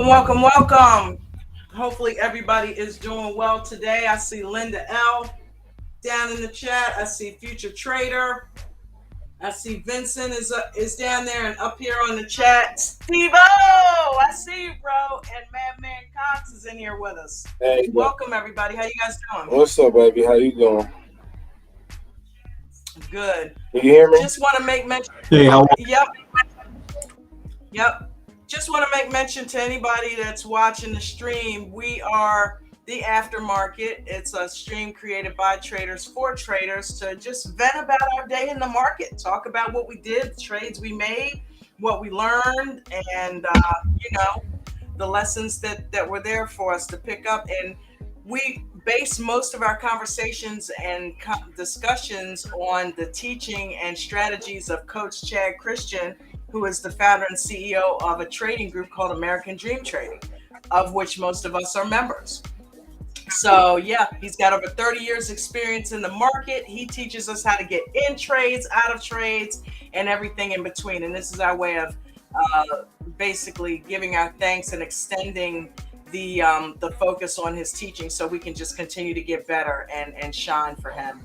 Welcome. Hopefully everybody is doing well today. I see Linda L down in the chat. I see Future Trader. I see Vincent is down there and up here on the chat. Steve-O, I see you, bro. And Madman Cox is in here with us. Hey, welcome everybody. How you guys doing? What's up, baby? How you doing? Good. Can you hear me? Just want to make mention. Hey, how? Yep. Just want to make mention to anybody that's watching the stream. We are the Aftermarket. It's a stream created by traders for traders to just vent about our day in the market, talk about what we did, the trades we made, what we learned, and the lessons that were there for us to pick up. And we base most of our conversations and discussions on the teaching and strategies of Coach Chad Christian, who is the founder and CEO of a trading group called American Dream Trading, of which most of us are members. So yeah, he's got over 30 years experience in the market. He teaches us how to get in trades, out of trades, and everything in between. And this is our way of basically giving our thanks and extending the focus on his teaching so we can just continue to get better and shine for him.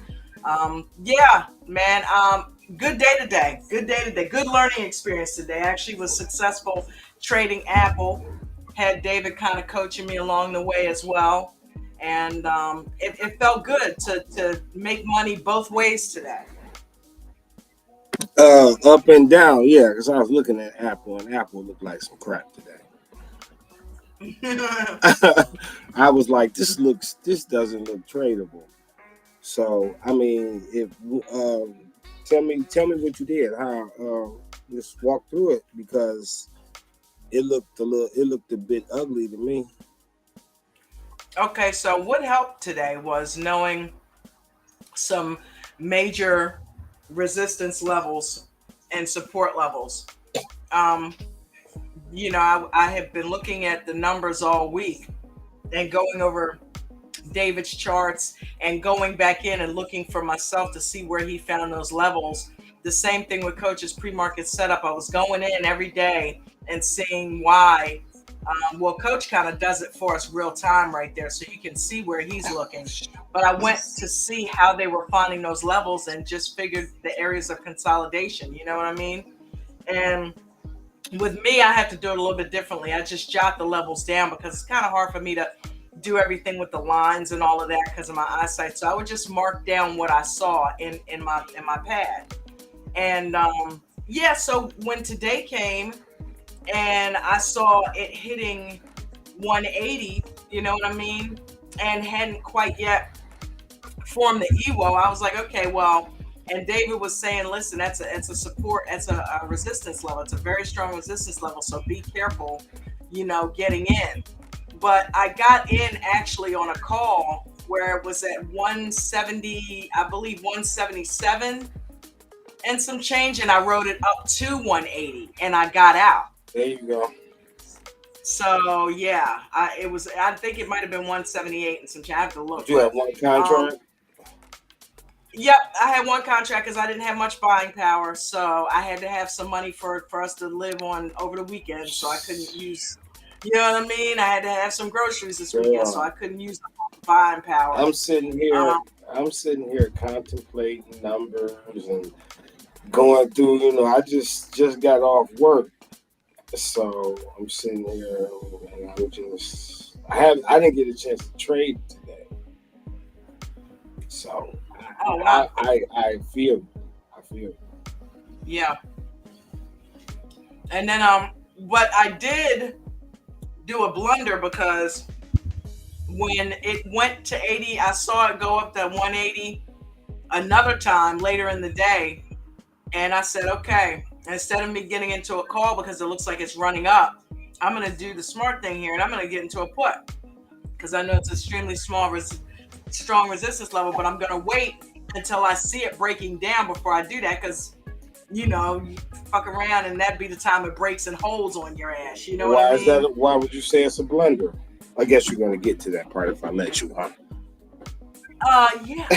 Good day today. Good learning experience today. I actually was successful trading Apple. Had David kind of coaching me along the way as well. And it felt good to make money both ways today. Up and down, yeah, because I was looking at Apple, and Apple looked like some crap today. I was like, this doesn't look tradable. So, I mean, if tell me what you did. How just walk through it, because it looked a bit ugly to me. Okay, so what helped today was knowing some major resistance levels and support levels. I have been looking at the numbers all week and going over David's charts and going back in and looking for myself to see where he found those levels. The same thing with Coach's pre-market setup. I was going in every day and seeing why. Coach kind of does it for us real time right there, so you can see where he's looking. But I went to see how they were finding those levels and just figured the areas of consolidation. You know what I mean? And with me, I have to do it a little bit differently. I just jot the levels down because it's kind of hard for me to do everything with the lines and all of that because of my eyesight. So I would just mark down what I saw in my pad. And so when today came and I saw it hitting 180, you know what I mean, and hadn't quite yet formed the EWO, I was like, okay, well, and David was saying, listen, that's a support, that's a resistance level. It's a very strong resistance level, so be careful, getting in. But I got in actually on a call where it was at 170, I believe 177 and some change, and I wrote it up to 180 and I got out. There you go. So yeah, I think it might have been 178 and some change. I have to look. Did you have one contract? Yep, I had one contract because I didn't have much buying power, so I had to have some money for us to live on over the weekend, so I couldn't use. You know what I mean? I had to have some groceries this weekend, so I couldn't use the buying power. I'm sitting here contemplating numbers and going through. I just got off work, so I'm sitting here and I didn't get a chance to trade today. So wow. I feel it. Yeah. And then but I did do a blunder because when it went to 80, I saw it go up to 180 another time later in the day. And I said, okay, instead of me getting into a call because it looks like it's running up, I'm going to do the smart thing here and I'm going to get into a put because I know it's extremely strong resistance level, but I'm going to wait until I see it breaking down before I do that because, you fuck around and that'd be the time it breaks and holds on your ass. You know what I mean? Why would you say it's a blunder? I guess you're going to get to that part if I let you, huh? Yeah.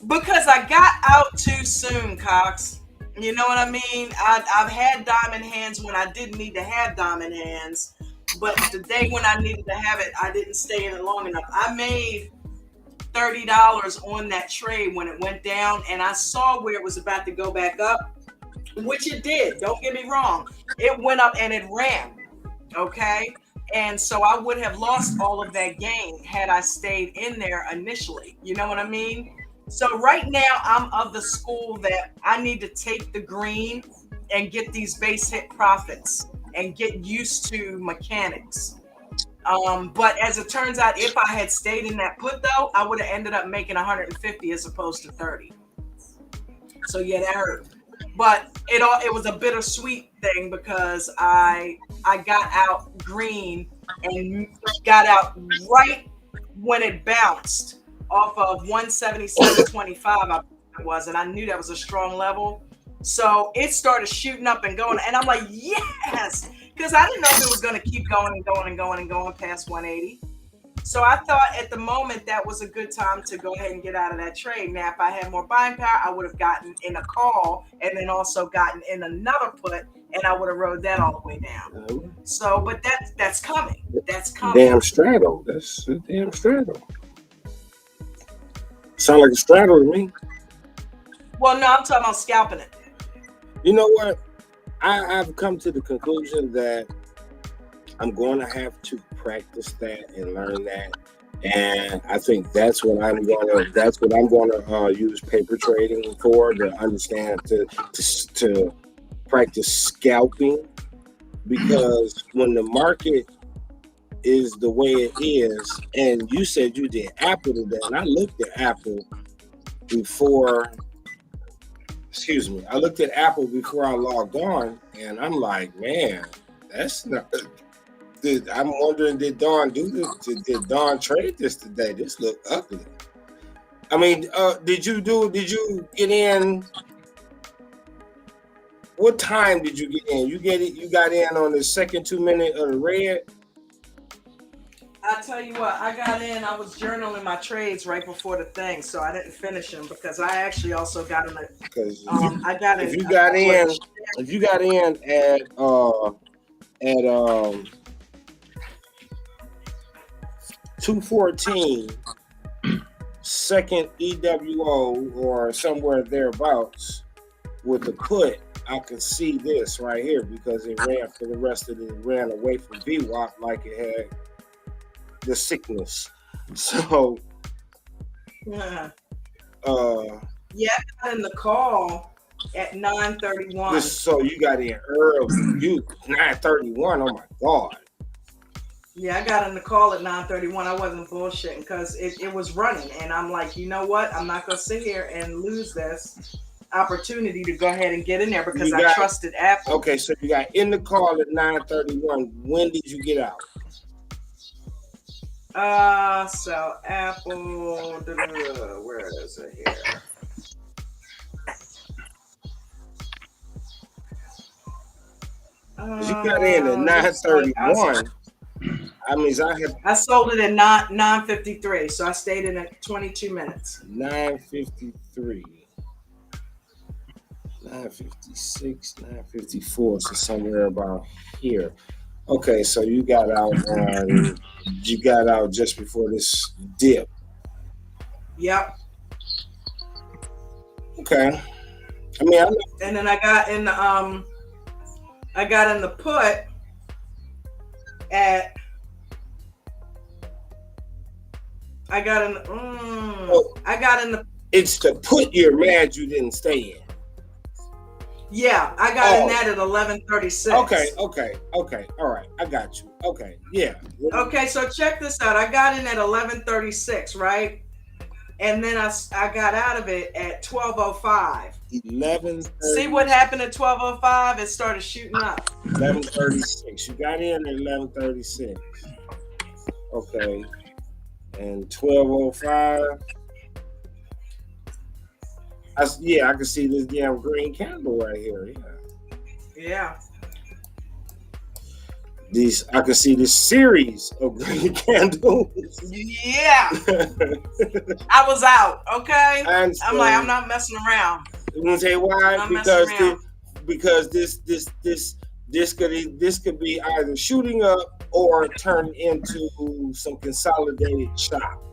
Because I got out too soon, Cox. You know what I mean? I've had diamond hands when I didn't need to have diamond hands, but the day when I needed to have it, I didn't stay in it long enough. I made $30 on that trade when it went down, and I saw where it was about to go back up, which it did. Don't get me wrong. It went up and it ran. Okay. And so I would have lost all of that gain had I stayed in there initially. You know what I mean? So right now I'm of the school that I need to take the green and get these base hit profits and get used to mechanics. But as it turns out, if I had stayed in that put though, I would have ended up making 150 as opposed to 30. So yeah, that hurt. But it was a bittersweet thing because I got out green and got out right when it bounced off of 177.25, I believe it was, and I knew that was a strong level. So it started shooting up and going, and I'm like, yes, because I didn't know if it was going to keep going and going and going and going past 180. So I thought at the moment that was a good time to go ahead and get out of that trade. Now, if I had more buying power, I would have gotten in a call and then also gotten in another put, and I would have rode that all the way down. So, but that's coming. That's coming. Damn straddle. That's a damn straddle. Sound like a straddle to me. Well, no, I'm talking about scalping it. You know what? I've come to the conclusion that I'm going to have to practice that and learn that, and I think that's what I'm going to use paper trading for, to understand, to practice scalping, because when the market is the way it is, and you said you did Apple today, and I looked at Apple before. Excuse me. I looked at Apple before I logged on, and I'm like, man, that's not. I'm wondering, did Dawn do this? Did Dawn trade this today? This looked ugly. I mean, did you get in? What time did you get in? You got in on the second 2 minute of the red. I tell you what, I got in. I was journaling my trades right before the thing, so I didn't finish them because I actually also got in. Because I got in. If you got in at 214 second EWO or somewhere thereabouts with the put, I could see this right here because it ran for the rest of it. It ran away from VWAP like it had the sickness. So yeah, I got in the call at 9:31. So you got in early. You 9:31. Oh my God. Yeah, I got in the call at 9:31. I wasn't bullshitting because it was running, and I'm like, you know what? I'm not gonna sit here and lose this opportunity to go ahead and get in there because I trusted Apple. Okay, so you got in the call at 9:31. When did you get out? So Apple, where is it here? You got in at 9:31. I sold it at 9:53, so I stayed in at 22 minutes. 9:53, 9:56, 9:54, so somewhere about here. Okay, so you got out just before this dip. Yep. Okay. And then I got in the put at It's to put you're mad you didn't stay in. Yeah, I got in that at 11:36. Okay. All right, I got you. Okay, yeah. Okay, so check this out. I got in at 11:36, right? And then I got out of it at 12:05. 11. See what happened at 12:05? It started shooting up. 11:36. You got in at 11:36. Okay, and 12:05. I can see this damn green candle right here. Yeah. I can see this series of green candles. Yeah. I was out. Okay. I'm like, I'm not messing around. You want to say why? Don't mess around. Because this could be either shooting up or turn into some consolidated shop.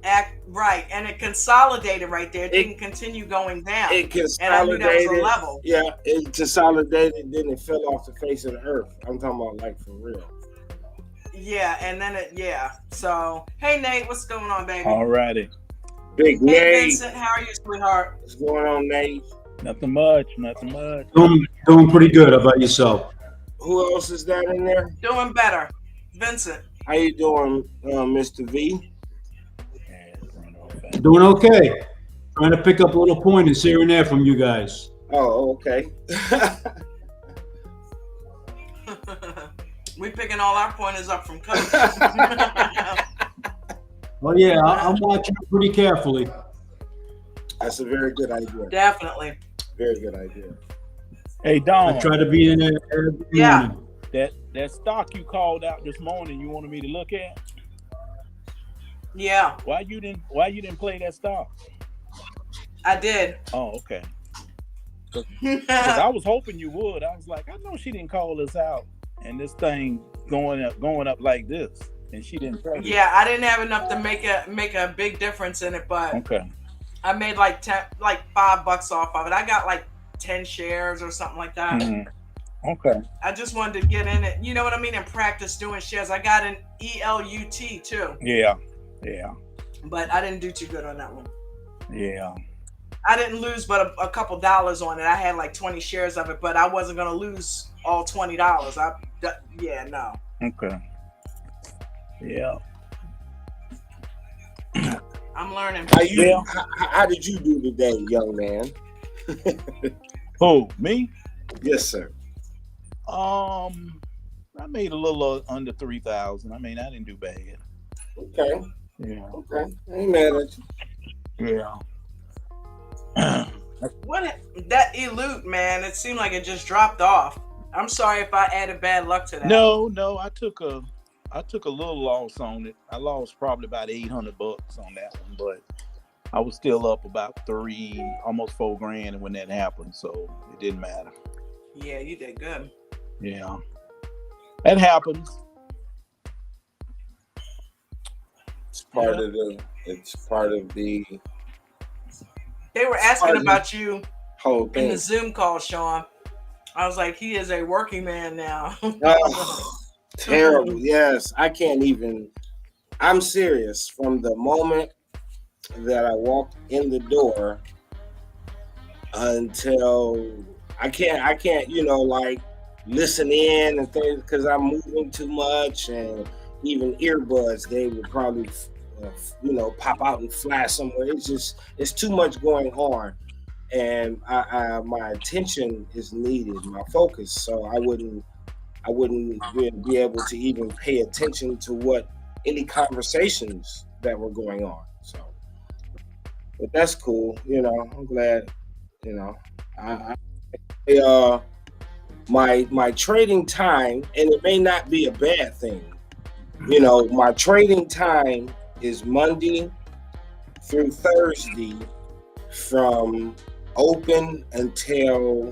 Act right, and it consolidated right there. It It didn't continue going down, it and I knew that was a consolidated. level. Yeah, it consolidated. Then it fell off the face of the earth. I'm talking about like for real. Yeah, and then yeah. So, hey Nate, what's going on, baby? All righty. Big Hey Nate, Vincent, how are you, sweetheart? what's going on, Nate? Nothing much. Nothing much. Doing pretty good. How about yourself? Who else is that in there? Doing better, Vincent. How you doing, Mr. V? Yeah, run off that. Doing okay. Trying to pick up little pointers here and there from you guys. Oh, okay. We picking all our pointers up from Coach. Well, yeah, I'm watching it pretty carefully. That's a very good idea. Definitely. Very good idea. Hey I Don, try to be in there every Yeah. morning. that stock you called out this morning, you wanted me to look at. Yeah, Why you didn't play that stock? I did. Oh, okay. Because I was hoping you would. I was like, I know she didn't call us out, and this thing going up like this, and she didn't play it. Yeah, I didn't have enough to make a big difference in it, but Okay. I made like $5 off of it. I got like 10 shares or something like that. Mhm. Okay. I just wanted to get in it, you know what I mean, and practice doing shares. I got an ELUT too, Yeah. Yeah. but I didn't do too good on that one. Yeah. I didn't lose but a couple dollars on it. I had like 20 shares of it, but I wasn't gonna lose all $20. Yeah, no. Okay. Yeah. I'm learning. Yeah. How did you do today, young man? Who? Me? Yes, sir. I made a little under 3,000. I mean, I didn't do bad. Okay. Yeah. Okay. I ain't mad at you. Yeah. What that elute, man? It seemed like it just dropped off. I'm sorry if I added bad luck to that. No, I took a little loss on it. I lost probably about $800 on that one, but I was still up about almost $4,000 when that happened, so it didn't matter. Yeah, you did good. Yeah, that happens. It's part of the. It's part of the They were asking Pardon? about you whole in thing. the Zoom call, Sean. I was like, he is a working man now. Oh, terrible. Yes, I can't even. I'm serious. From the moment that I walked in the door until I can't, like listen in and things because I'm moving too much, and even earbuds they would probably, pop out and fly somewhere. It's too much going on, and my attention is needed, my focus, so I wouldn't be able to even pay attention to what any conversations that were going on. So, but that's cool. I'm glad. I my trading time, and it may not be a bad thing. My trading time is Monday through Thursday from open until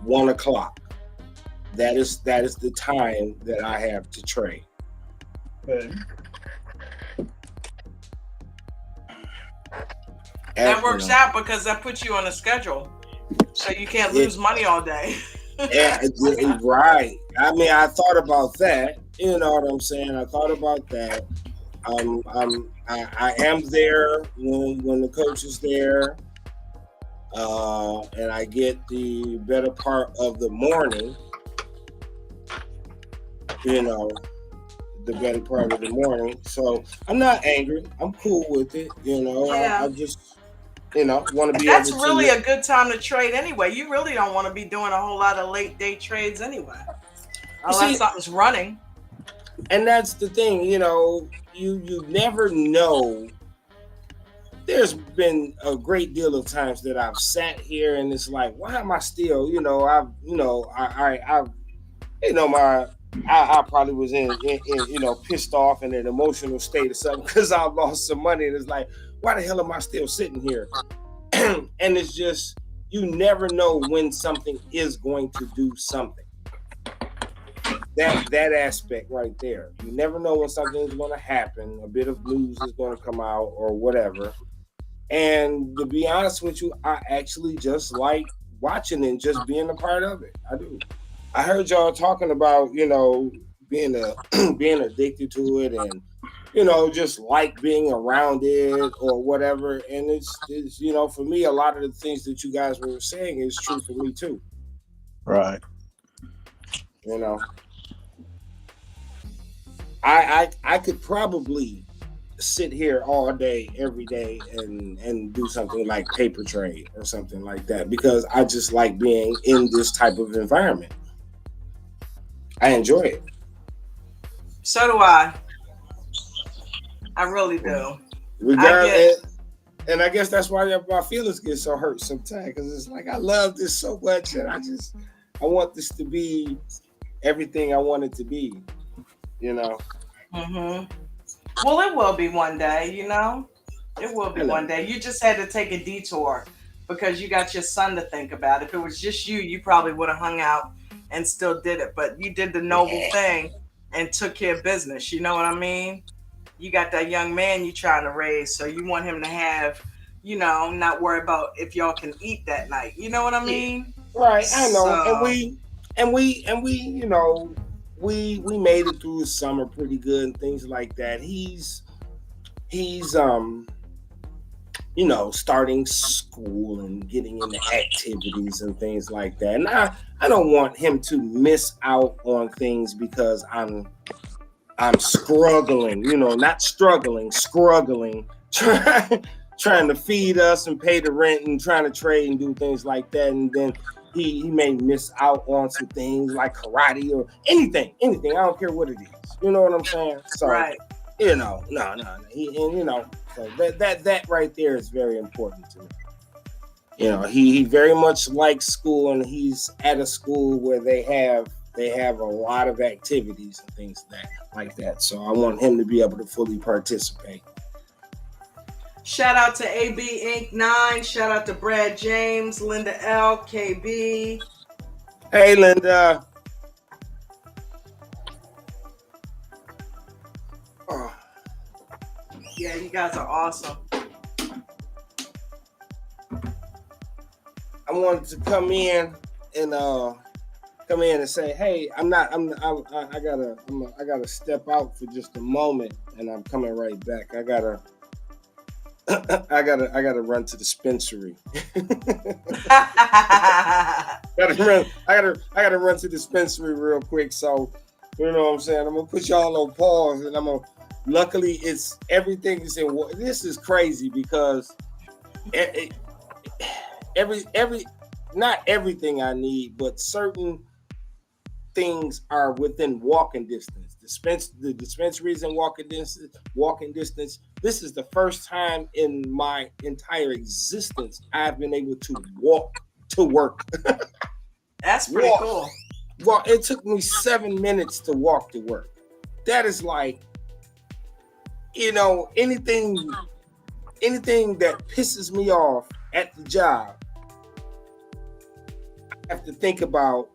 1 o'clock. That is the time that I have to trade. Okay. That works out because that puts you on a schedule, so you can't lose money all day. Right. I mean, I thought about that. You know what I'm saying? I thought about that. I am there when the coach is there, and I get the better part of the morning. The better part of the morning. So I'm not angry. I'm cool with it. Yeah. I just want to be That's able really to. a good time to trade anyway. You really don't want to be doing a whole lot of late day trades anyway, unless something's running. And that's the thing, you never know. There's been a great deal of times that I've sat here and it's like, why am I still, I probably was in pissed off in an emotional state or something because I lost some money, and it's like, why the hell am I still sitting here? and it's just you never know when something is going to do something. That aspect right there, you never know when something is going to happen. A bit of news is going to come out or whatever. And to be honest with you, I actually just like watching and just being a part of it. I do. I heard y'all talking about, being being addicted to it, and just like being around it or whatever. And it's for me, a lot of the things that you guys were saying is true for me too. Right. You know, I could probably sit here all day, every day, and do something like paper trade or something like that because I just like being in this type of environment. I enjoy it. So do I. I really do. And I guess that's why my feelings get so hurt sometimes because it's like I love this so much and I want this to be everything I want it to be. Mm-hmm. Well, it will be one day, It will be one day. You just had to take a detour because you got your son to think about. If it was just you, you probably would have hung out and still did it. But you did the noble thing and took care of business. You know what I mean? You got that young man you trying to raise, so you want him to have, not worry about if y'all can eat that night. You know what I mean? Right, I know. So, We made it through the summer pretty good and things like that. He's starting school and getting into activities and things like that. And I don't want him to miss out on things because I'm struggling, not struggling, trying to feed us and pay the rent and trying to trade and do things like that. And then he may miss out on some things like karate or anything. I don't care what it is. You know what I'm saying? So, right. No. So that right there is very important to me. He very much likes school, and he's at a school where they have a lot of activities and things like that. So I want him to be able to fully participate. Shout out to AB Inc. 9. Shout out to Brad James, Linda L, KB. Hey, Linda. Oh. Yeah, you guys are awesome. I wanted to come in and say, hey, I gotta step out for just a moment, and I'm coming right back. I gotta run to the dispensary. I gotta run to the dispensary real quick. So, you know what I'm saying? I'm gonna put y'all on pause, and luckily everything is in. This is crazy because not everything I need, but certain things are within walking distance. The dispensary is in walking distance. This is the first time in my entire existence I've been able to walk to work. That's pretty cool. Well, it took me 7 minutes to walk to work. That is like, anything that pisses me off at the job, I have to think about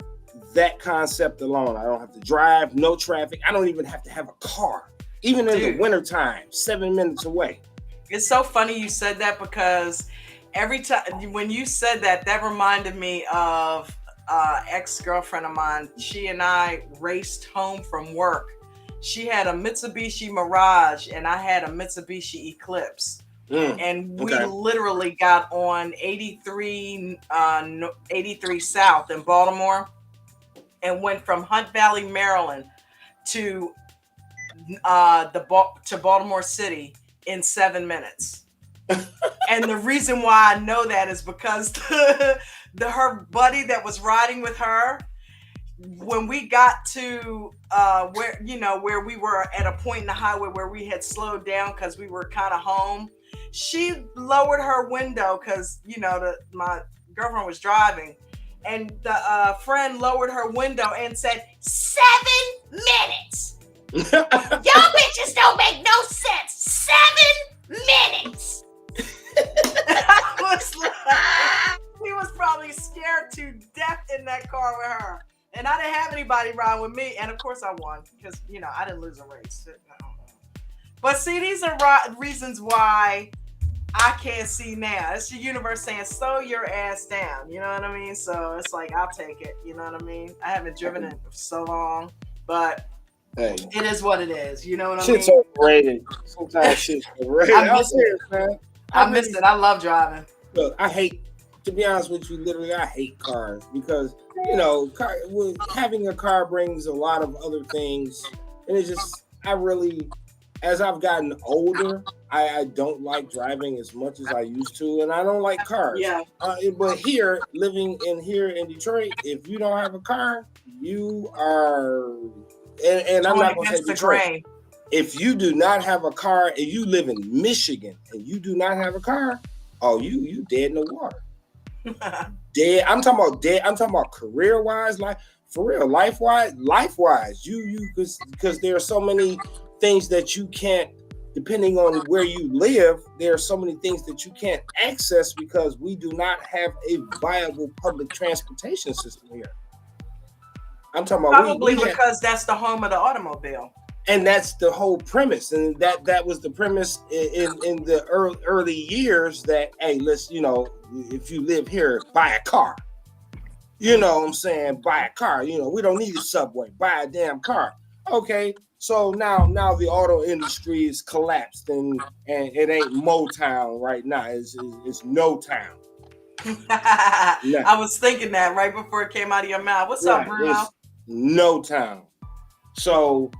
that concept alone. I don't have to drive, no traffic. I don't even have to have a car. Even in the wintertime, 7 minutes away. It's so funny you said that because every time when you said that, that reminded me of ex-girlfriend of mine. She and I raced home from work. She had a Mitsubishi Mirage and I had a Mitsubishi Eclipse. And we literally got on 83 South in Baltimore and went from Hunt Valley, Maryland to Baltimore City in 7 minutes. And the reason why I know that is because her buddy that was riding with her, when we got to where we were at a point in the highway where we had slowed down because we were kind of home, she lowered her window because my girlfriend was driving, and the friend lowered her window and said, 7 minutes. Y'all bitches don't make no sense. 7 minutes. I was in that car with her. And I didn't have anybody ride with me. And of course I won because, I didn't lose a race. But see, these are reasons why I can't see now. It's the universe saying, slow your ass down. You know what I mean? So it's like, I'll take it. You know what I mean? I haven't driven it for so long, but Hey, it is what it is. You know what I shit's mean? overrated. Sometimes shit's overrated. I miss it. Man. I miss it. I love driving. Look, to be honest with you, literally, I hate cars because, having a car brings a lot of other things. And it's just, as I've gotten older, I don't like driving as much as I used to, and I don't like cars. Yeah. But living here in Detroit, if you don't have a car, you are, and I'm not going to say Detroit. If you do not have a car and you live in Michigan and you do not have a car, oh, you dead in the water. Dead. I'm talking about dead. I'm talking about career-wise, for real, life-wise. You because there are so many things that you can't, depending on where you live, there are so many things that you can't access because we do not have a viable public transportation system here. I'm talking about probably because that's the home of the automobile. And that's the whole premise, and that was the premise in the early years. That hey, let's if you live here, buy a car. You know what I'm saying? Buy a car. We don't need a subway. Buy a damn car. Okay, so now the auto industry is collapsed, and it ain't Motown right now. It's No Town. I was thinking that right before it came out of your mouth. What's up, Bruno? It's No Town. So.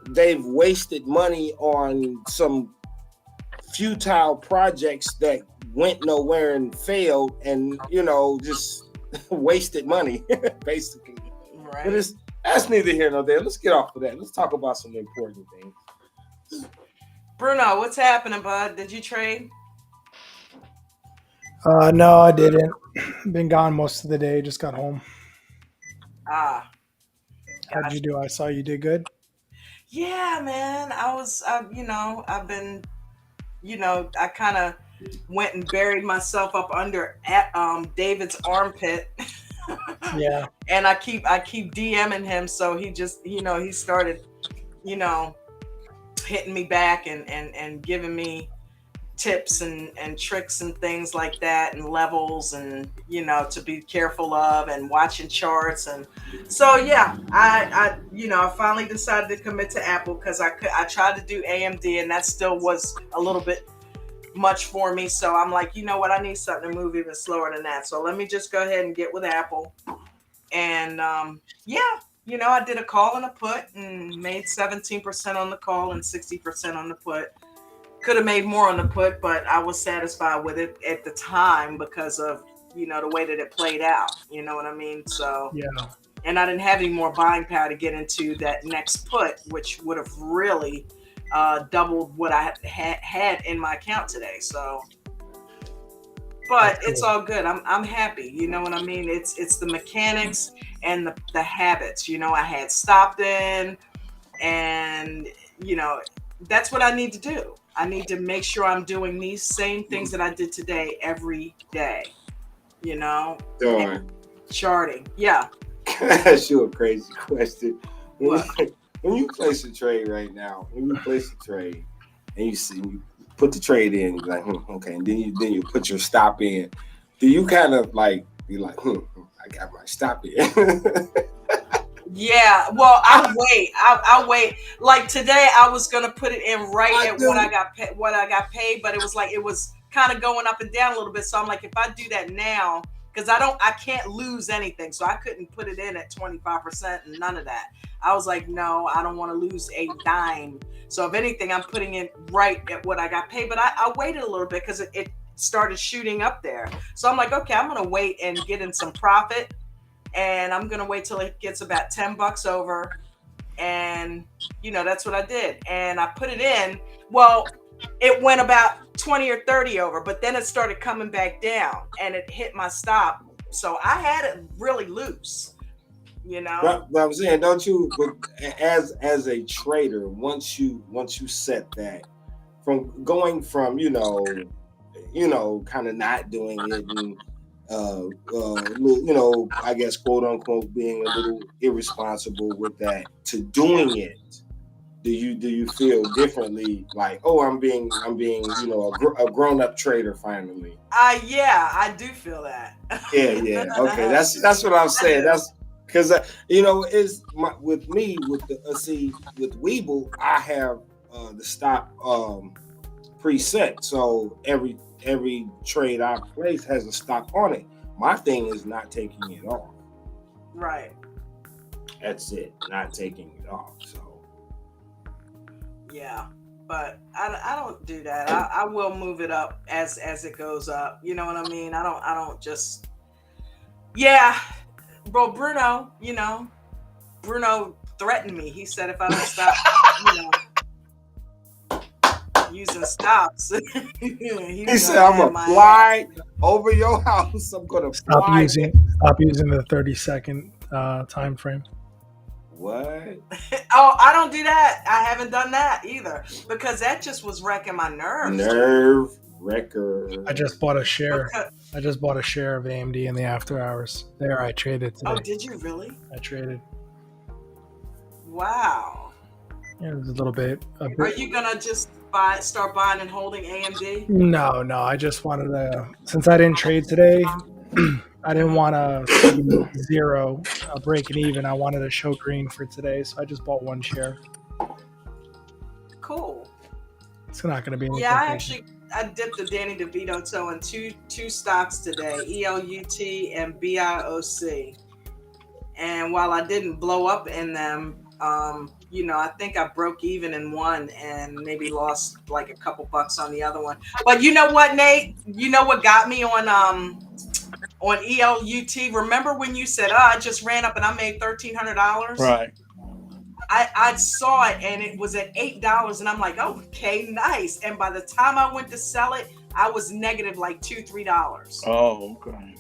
They've wasted money on some futile projects that went nowhere and failed, and just wasted money basically. Right. But that's neither here nor there. Let's get off of that. Let's talk about some important things. Bruno, what's happening, bud? Did you trade? No, I didn't. Been gone most of the day. Just got home. How'd you do? I saw you did good. Yeah, man. I've been, I kind of went and buried myself up under David's armpit. Yeah. And I keep DMing him, so he just, he started, hitting me back and giving me tips and tricks and things like that, and levels, and to be careful of, and watching charts. And so yeah, I finally decided to commit to Apple because I tried to do AMD, and that still was a little bit much for me. So I'm like, you know what, I need something to move even slower than that. So let me just go ahead and get with Apple. And I did a call and a put and made 17% on the call and 60% on the put. Could have made more on the put, but I was satisfied with it at the time because of, the way that it played out. You know what I mean? So, yeah. And I didn't have any more buying power to get into that next put, which would have really doubled what I had in my account today. So, but it's all good. I'm happy. You know what I mean? It's the mechanics and the habits. I had stopped in, and that's what I need to do. I need to make sure I'm doing these same things that I did today every day. Charting. Yeah. Can I ask you a crazy question? What? When you place a trade right now, and you put the trade in, you're like, okay, and then you put your stop in. Do you kind of be like, I got my stop in? Yeah, well, I'll wait. Like today, I was gonna put it in what I got paid, but it was kind of going up and down a little bit. So I'm like, if I do that now, because I can't lose anything, so I couldn't put it in at 25% and none of that. I was like, no, I don't want to lose a dime. So if anything, I'm putting it right at what I got paid. But I waited a little bit because it started shooting up there. So I'm like, okay, I'm gonna wait and get in some profit. And I'm going to wait till it gets about $10 over. And, that's what I did. And I put it in. Well, it went about 20 or 30 over, but then it started coming back down and it hit my stop. So I had it really loose, But I'm saying, don't you, as a trader, once you set that, from going from, kind of not doing it and I guess quote unquote being a little irresponsible with that to doing it? Do you feel differently? Like, oh, I'm being a grown up trader finally. Yeah, I do feel that. Yeah. Okay, that's what I'm I saying. do. That's because with me with the see with Weeble, I have the stop preset. So every trade I place has a stop on it. My thing is not taking it off. Right. That's it, not taking it off. So Yeah. But I don't do that. I will move it up as it goes up. You know what I mean? I don't just. Yeah. Well, Bruno threatened me. He said if I don't stop, using stops, he he's said, gonna "I'm have gonna my ass. fly over your house. I'm gonna Stop fly." using stop using the 30-second time frame. What? Oh, I don't do that. I haven't done that either because that just was wrecking my nerves, dude. Nerve wrecker. I just bought a share. Because, I just bought a share of AMD in the after hours. There, I traded oh, today. did you really? I traded. Wow. Yeah, it was a little bit. Are you gonna just start buying and holding AMD? No. I just wanted to. Since I didn't trade today, I didn't want to see zero breaking even. I wanted to show green for today, so I just bought one share. Cool. It's not going to be anything. Yeah, I dipped a Danny DeVito toe in two stocks today, ELUT and BIOC. And while I didn't blow up in them, I think I broke even in one and maybe lost like a couple bucks on the other one. But you know what, Nate? You know what got me on ELUT? Remember when you said, "Oh, I just ran up and I made $1,300?" Right. I saw it and it was at $8, and I'm like, okay, nice. And by the time I went to sell it, I was negative like $2-3. Oh, okay.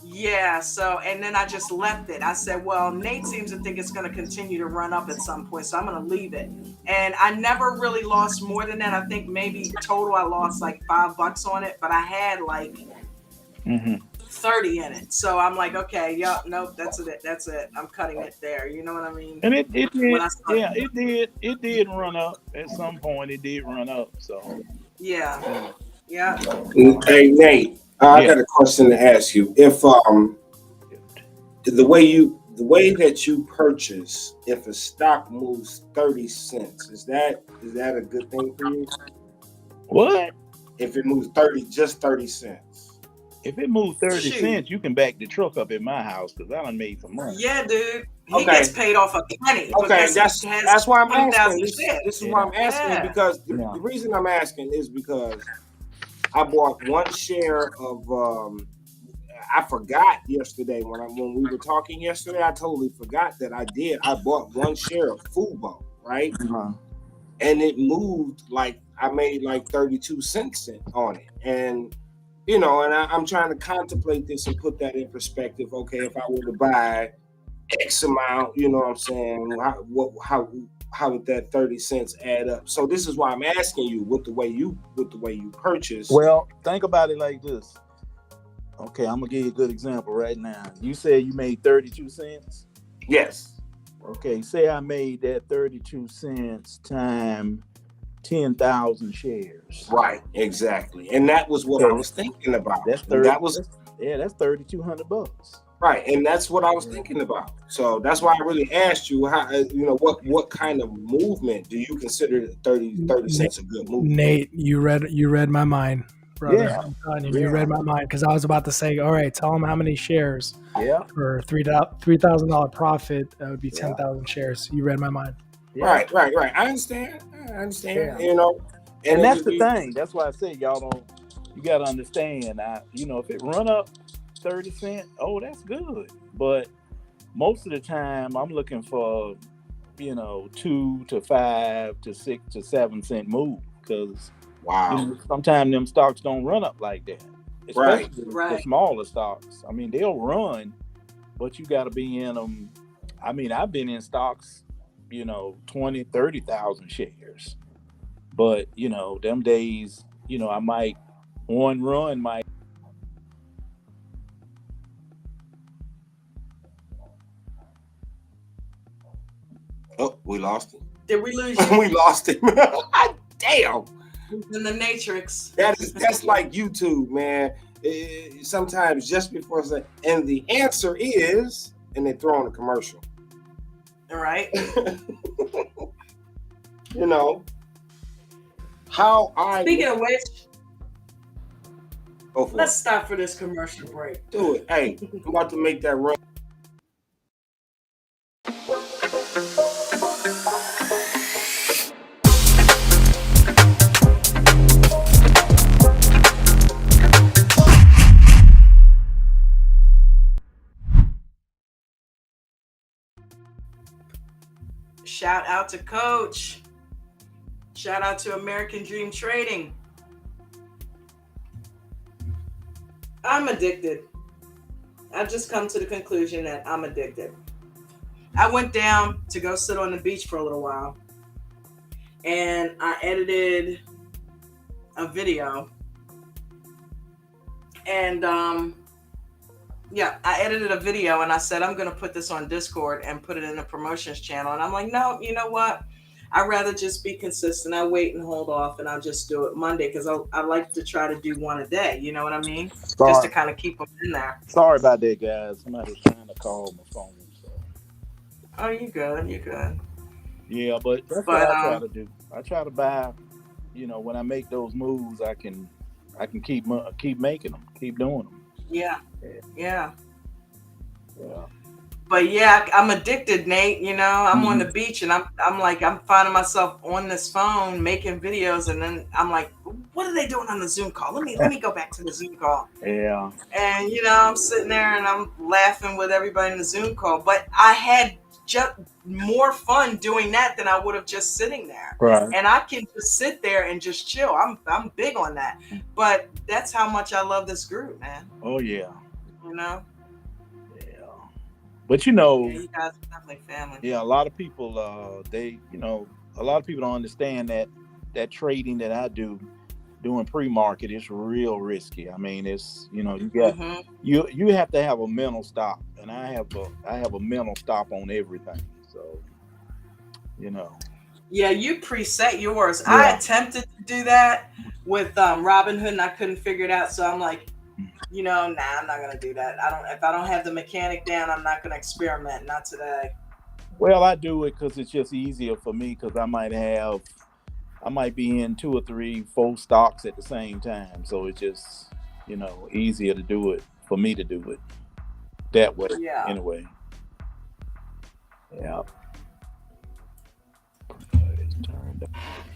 Yeah, so and then I just left it. I said, well, Nate seems to think it's going to continue to run up at some point, so I'm going to leave it. And I never really lost more than that. I think maybe total I lost like $5 on it, but I had like 30 in it. So I'm like, okay, nope, that's it. I'm cutting it there. You know what I mean? And it did. It did run up at some point. It did run up. So Yeah. Yeah. Hey Nate, I got a question to ask you. If the way that you purchase, if a stock moves 30 cents, is that a good thing for you? What? If it moves 30 cents. If it moves 30 cents, you can back the truck up at my house because I done made some money. Yeah, dude. He gets paid off a penny. Okay, that's why I'm asking. This is why I'm asking because the reason I'm asking is because I bought one share of. I forgot yesterday when we were talking yesterday. I totally forgot that I did. I bought one share of Fubo, right? And it moved like I made like 32 cents on it, and I'm trying to contemplate this and put that in perspective. Okay, if I were to buy X amount, you know what I'm saying? How would that 30 cents add up? So this is why I'm asking you with the way you purchase. Well, think about it like this. Okay, I'm gonna give you a good example right now. You said you made 32 cents? Yes. Okay, say I made that 32 cents times 10,000 shares. Right, exactly. And that was what I was thinking about. That's $3,200. Right, and that's what I was thinking about. So that's why I really asked you how what kind of movement do you consider 30 cents a good movement? Nate, you read my mind, brother. Yeah. I'm telling you, you read my mind because I was about to say, all right, tell them how many shares. Yeah. For $3,000 profit, that would be 10,000 shares. You read my mind. Yeah. Right. I understand. Yeah. And that's the thing. That's why I say you got to understand. If it run up 30 cents, that's good. But most of the time, I'm looking for 2 to 5 to 6 to 7 cent move because sometimes them stocks don't run up like that. Especially the smaller stocks. I mean, they'll run, but you got to be in them. I mean, I've been in stocks, 20, 30,000 shares. But, them days, one run might Oh, we lost him. Did we lose you? We lost him. Damn. He's in the matrix. That's like YouTube, man. Sometimes just before it's like, and the answer is, and they throw on a commercial. All right. You know how I Speaking of which, go for let's stop for this commercial break. it. Do it. Hey, I'm about to make that run. Shout out to Coach. Shout out to American Dream Trading. I'm addicted. I've just come to the conclusion that I'm addicted. I went down to go sit on the beach for a little while, and I edited a video. And I edited a video, and I said I'm going to put this on Discord and put it in the promotions channel. And I'm like, no, you know what? I'd rather just be consistent. I wait and hold off, and I'll just do it Monday because I like to try to do one a day. You know what I mean? Sorry. Just to kind of keep them in there. Sorry about that, guys. Somebody was trying to call my phone. So. Oh, you good? You good? Yeah, but that's what I try to do. I try to buy. You know, when I make those moves, I can keep making them, keep doing them. Yeah. But yeah, I'm addicted, Nate. You know, I'm on the beach, and I'm finding myself on this phone making videos, and then I'm like, what are they doing on the Zoom call? Let me go back to the Zoom call. Yeah. And you know, I'm sitting there and I'm laughing with everybody in the Zoom call, but I had just more fun doing that than I would have just sitting there. Right. And I can just sit there and just chill. I'm big on that. But that's how much I love this group, man. Oh yeah. You know. But you know, you guys are definitely family. Yeah, a lot of people, a lot of people don't understand that trading that I do, doing pre-market is real risky. I mean, it's you got you have to have a mental stop, and I have a mental stop on everything. So, Yeah, you preset yours. Yeah. I attempted to do that with Robinhood, and I couldn't figure it out. So I'm like, nah, I'm not gonna do that. If I don't have the mechanic down, I'm not gonna experiment. Not today. Well, I do it because it's just easier for me because I might be in 2 or 3, 4 stocks at the same time. So it's just, easier to do it for me to do it that way. Yeah. Anyway. Yeah.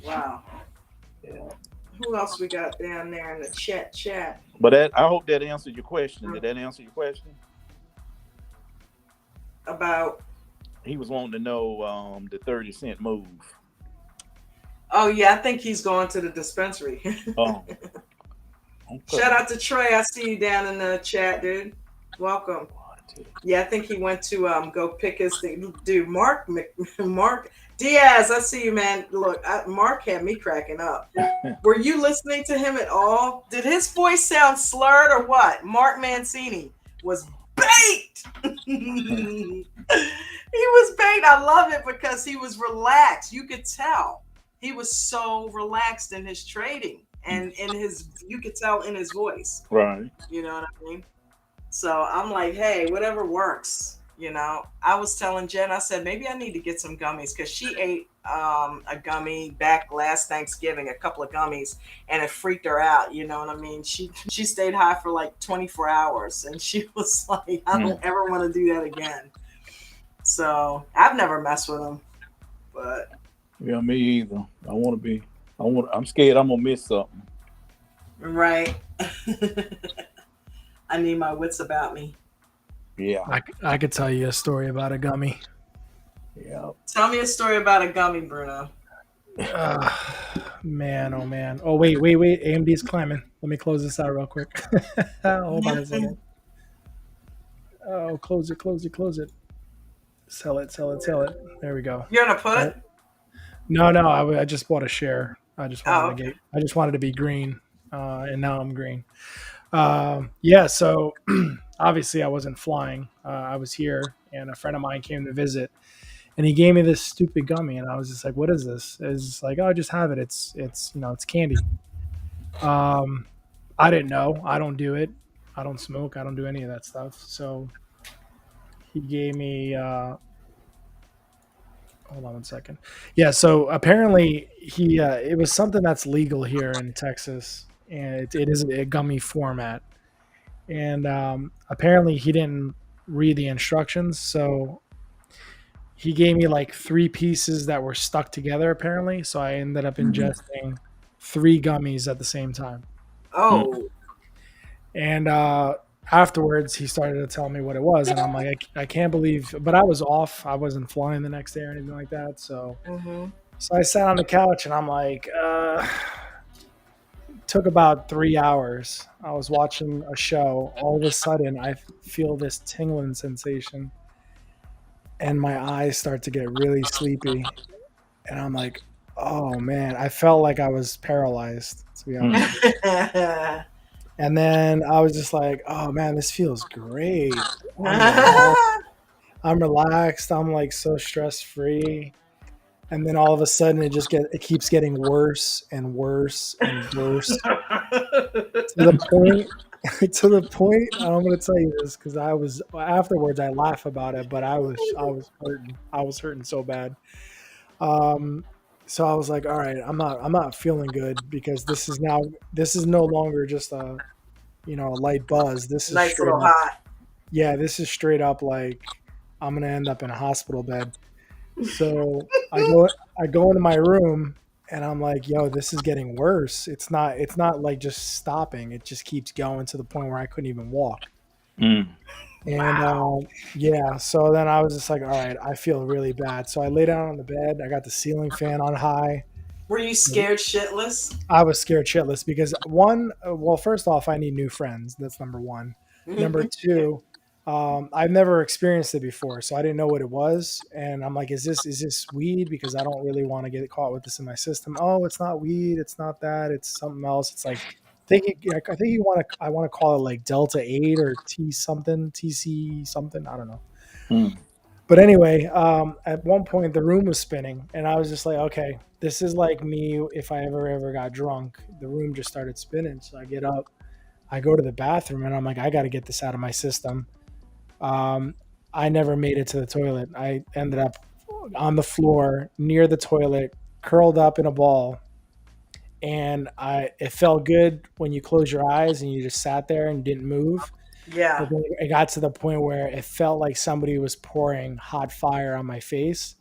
Wow. Yeah. Who else we got down there in the chat? But I hope that answered your question. Did that answer your question? About? He was wanting to know the 30-cent move. Oh, yeah. I think he's going to the dispensary. Oh. Okay. Shout out to Trey. I see you down in the chat, dude. Welcome. Yeah, I think he went to go pick his thing. Dude, Mark Diaz, I see you, man. Look, Mark had me cracking up. Were you listening to him at all? Did his voice sound slurred or what? Mark Mancini was baked. He was baked. I love it because he was relaxed. You could tell. He was so relaxed in his trading and you could tell in his voice. Right. You know what I mean? So I'm like, hey, whatever works. I was telling Jen, I said, maybe I need to get some gummies because she ate a gummy back last Thanksgiving, a couple of gummies, and it freaked her out. You know what I mean? She stayed high for like 24 hours and she was like, I don't ever want to do that again. So I've never messed with them, but. Yeah, me either. I'm scared I'm going to miss something. Right. I need my wits about me. Yeah. I could tell you a story about a gummy. Yeah. Tell me a story about a gummy, Bruno. Man, oh man. Oh, wait. AMD's climbing. Let me close this out real quick. Hold on a second. Oh, close it. Sell it. There we go. You're gonna put? No. I just bought a share. I just wanted to be green, and now I'm green. So obviously I wasn't flying. I was here, and a friend of mine came to visit, and he gave me this stupid gummy, and I was just like, "What is this?" It's just like, "Oh, just have it. It's it's candy." Um, I didn't know. I don't do it. I don't smoke. I don't do any of that stuff. So he gave me. Hold on one second. Yeah. So apparently he it was something that's legal here in Texas, and it is a gummy format. And apparently he didn't read the instructions, so he gave me like three pieces that were stuck together. Apparently, so I ended up ingesting three gummies at the same time. Mm. Oh. And afterwards, he started to tell me what it was, and I'm like, I can't believe. But I was off. I wasn't flying the next day or anything like that. Mm-hmm. So I sat on the couch, and I'm like, took about 3 hours. I was watching a show. All of a sudden, I feel this tingling sensation, and my eyes start to get really sleepy. And I'm like, oh man, I felt like I was paralyzed, to be Mm. honest with you. And then I was just like, oh man, this feels great. I'm relaxed. I'm relaxed. I'm like so stress free. And then all of a sudden it keeps getting worse and worse and worse to the point to the point I'm going to tell you this because I was afterwards I laugh about it, but I was hurting. I was hurting so bad. Um, so I was like, all right, I'm not feeling good because this is no longer just a light buzz. This is Nice straight little up, hot. yeah, this is straight up like I'm gonna end up in a hospital bed. So I go into my room and I'm like, yo, this is getting worse. It's not like just stopping. It just keeps going to the point where I couldn't even walk. Mm. And Wow. yeah, so then I was just like, all right, I feel really bad. So I lay down on the bed. I got the ceiling fan on high. Were you scared shitless? I was scared shitless because one, well, first off, I need new friends. That's number one. Number two, I've never experienced it before, so I didn't know what it was. And I'm like, is this weed? Because I don't really want to get caught with this in my system. Oh, it's not weed. It's not that. It's something else. It's like I think I want to call it like Delta 8 or T something, TC something. I don't know. Mm. But anyway, at one point the room was spinning, and I was just like, okay, this is like me if I ever got drunk. The room just started spinning, so I get up, I go to the bathroom, and I'm like, I got to get this out of my system. Um, I never made it to the toilet. I ended up on the floor near the toilet, curled up in a ball, and it felt good when you close your eyes and you just sat there and didn't move. But Yeah. then it got to the point where it felt like somebody was pouring hot fire on my face.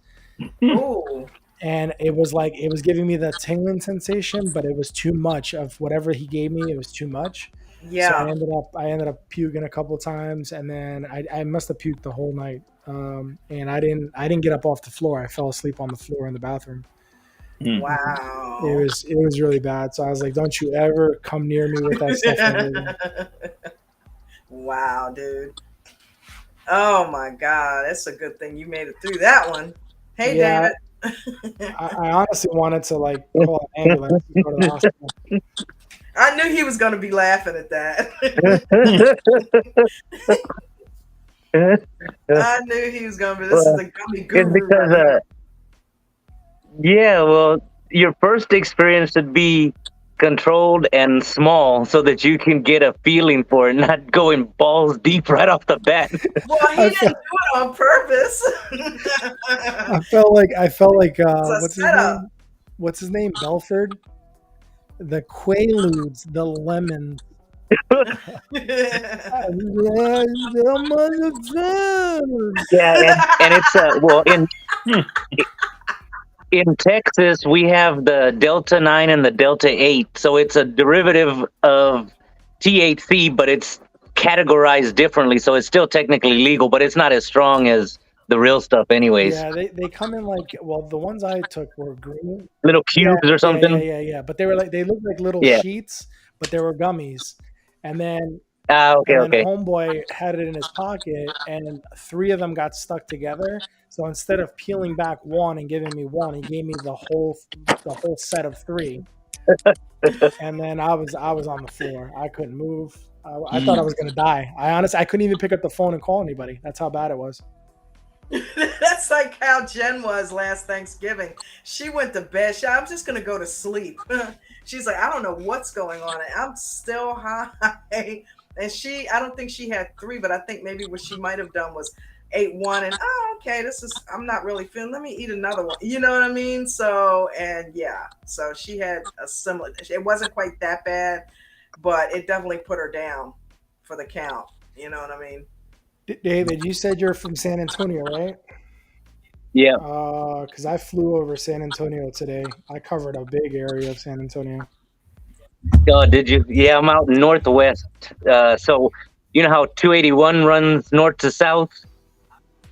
Ooh. And it was like it was giving me the tingling sensation, but it was too much of whatever he gave me. It was too much. So Yeah. I ended up puking a couple times, and then I must have puked the whole night. And I didn't get up off the floor. I fell asleep on the floor in the bathroom. Mm. It Wow. was really bad. So I was like, don't you ever come near me with that stuff ever again. Wow, dude. Oh my God. That's a good thing you made it through that one. Hey, Yeah, David. I honestly wanted to like call an ambulance and go to the hospital. I knew he was going to be laughing at that. I knew he was going to be. This is Well, the gummy it's guru because, right here. yeah, well, your first experience should be controlled and small so that you can get a feeling for it, not going balls deep right off the bat. Well, he I didn't do felt, it on purpose. I felt like It's a what's his setup. name? What's his name? Belford. The Quaaludes, the lemon. I love the motherfuckers. Yeah, and it's well in Texas we have the Delta 9 and the Delta 8, so it's a derivative of THC, but it's categorized differently, so it's still technically legal, but it's not as strong as the real stuff, anyways. Yeah, they come in like well, the ones I took were green. Little Yeah, cubes or something. yeah. But they were like they looked like little Yeah. sheets, but they were gummies. And then Ah, okay, and then okay. homeboy had it in his pocket, and three of them got stuck together. So instead of peeling back one and giving me one, he gave me the whole set of three. And then I was on the floor. I couldn't move. I thought I was gonna die. I couldn't even pick up the phone and call anybody. That's how bad it was. That's like how Jen was last Thanksgiving. She went to bed. I'm just gonna go to sleep. She's like, I don't know what's going on. I'm still high. And I don't think she had three, but I think maybe what she might have done was ate one and okay, I'm not really feeling. Let me eat another one. You know what I mean? So and yeah, so she had a similar. It wasn't quite that bad, but it definitely put her down for the count. You know what I mean? David, you said you're from San Antonio, right? Yeah. Because I flew over San Antonio today. I covered a big area of San Antonio. Oh, did you? Yeah, I'm out northwest. So you know how 281 runs north to south?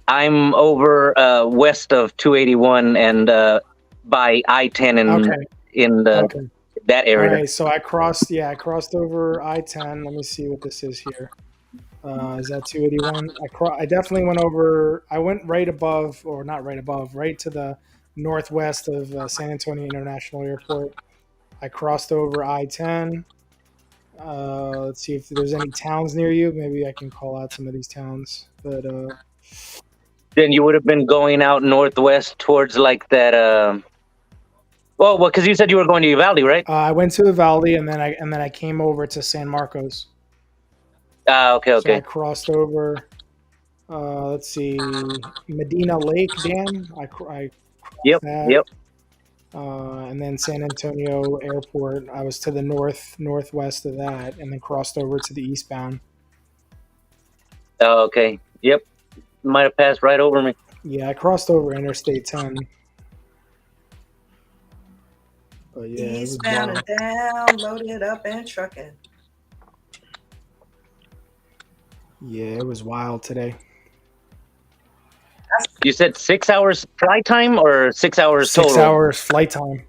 I'm over west of 281 and by I-10 Okay. in the Okay. that All area. right. So I crossed. Yeah, I crossed over I-10. Let me see what this is here. Is that 281? I definitely went over. I went right above, or not right above, right to the northwest of San Antonio International Airport. I crossed over I-10. Let's see if there's any towns near you. Maybe I can call out some of these towns. But Then you would have been going out northwest towards like that. Well, because you said you were going to Uvalde, right? I went to Uvalde, and then I came over to San Marcos. Okay, So I okay. crossed over. Let's see, Medina Lake Dam. I crossed Yep, that. yep. And then San Antonio Airport. I was to the northwest of that, and then crossed over to the eastbound. Okay, yep. Might have passed right over me. Yeah, I crossed over Interstate 10. But yeah, it was Eastbound wild. and down, loaded up and trucking. Yeah, it was wild today. You said 6 hours flight time or 6 hours 6 hours total? flight time.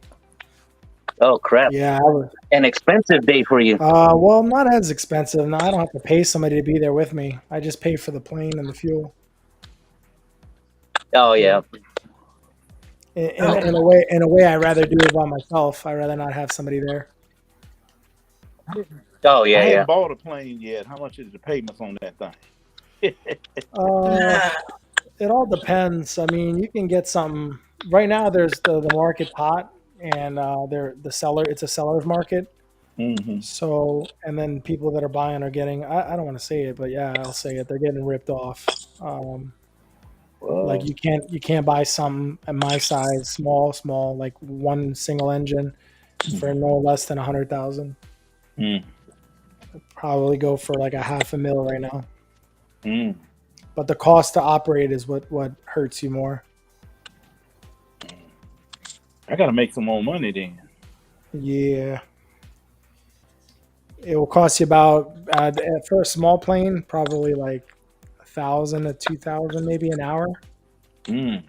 Oh crap! Yeah, I was. An expensive day for you. Well, not as expensive. No, I don't have to pay somebody to be there with me. I just pay for the plane and the fuel. Oh Yeah. yeah. In a way, I'd rather do it by myself. I'd rather not have somebody there. Oh I yeah, yeah. hadn't bought a plane yet. How much is the payments on that thing? Uh, it all depends. I mean, you can get something. Right now, there's the market pot, and they're the seller. It's a seller's market. Hmm. So, and then people that are buying are getting. I don't want to say it, but yeah, I'll say it. They're getting ripped off. Like Well, you can't buy some at my size, small, like one single engine for no less than 100,000. mm, Probably go for like a half a mil right now. mm. But the cost to operate is what hurts you more. I got to make some more money then. Yeah, it will cost you about for a small plane, probably like 1,000 to 2,000 maybe an hour, Mm.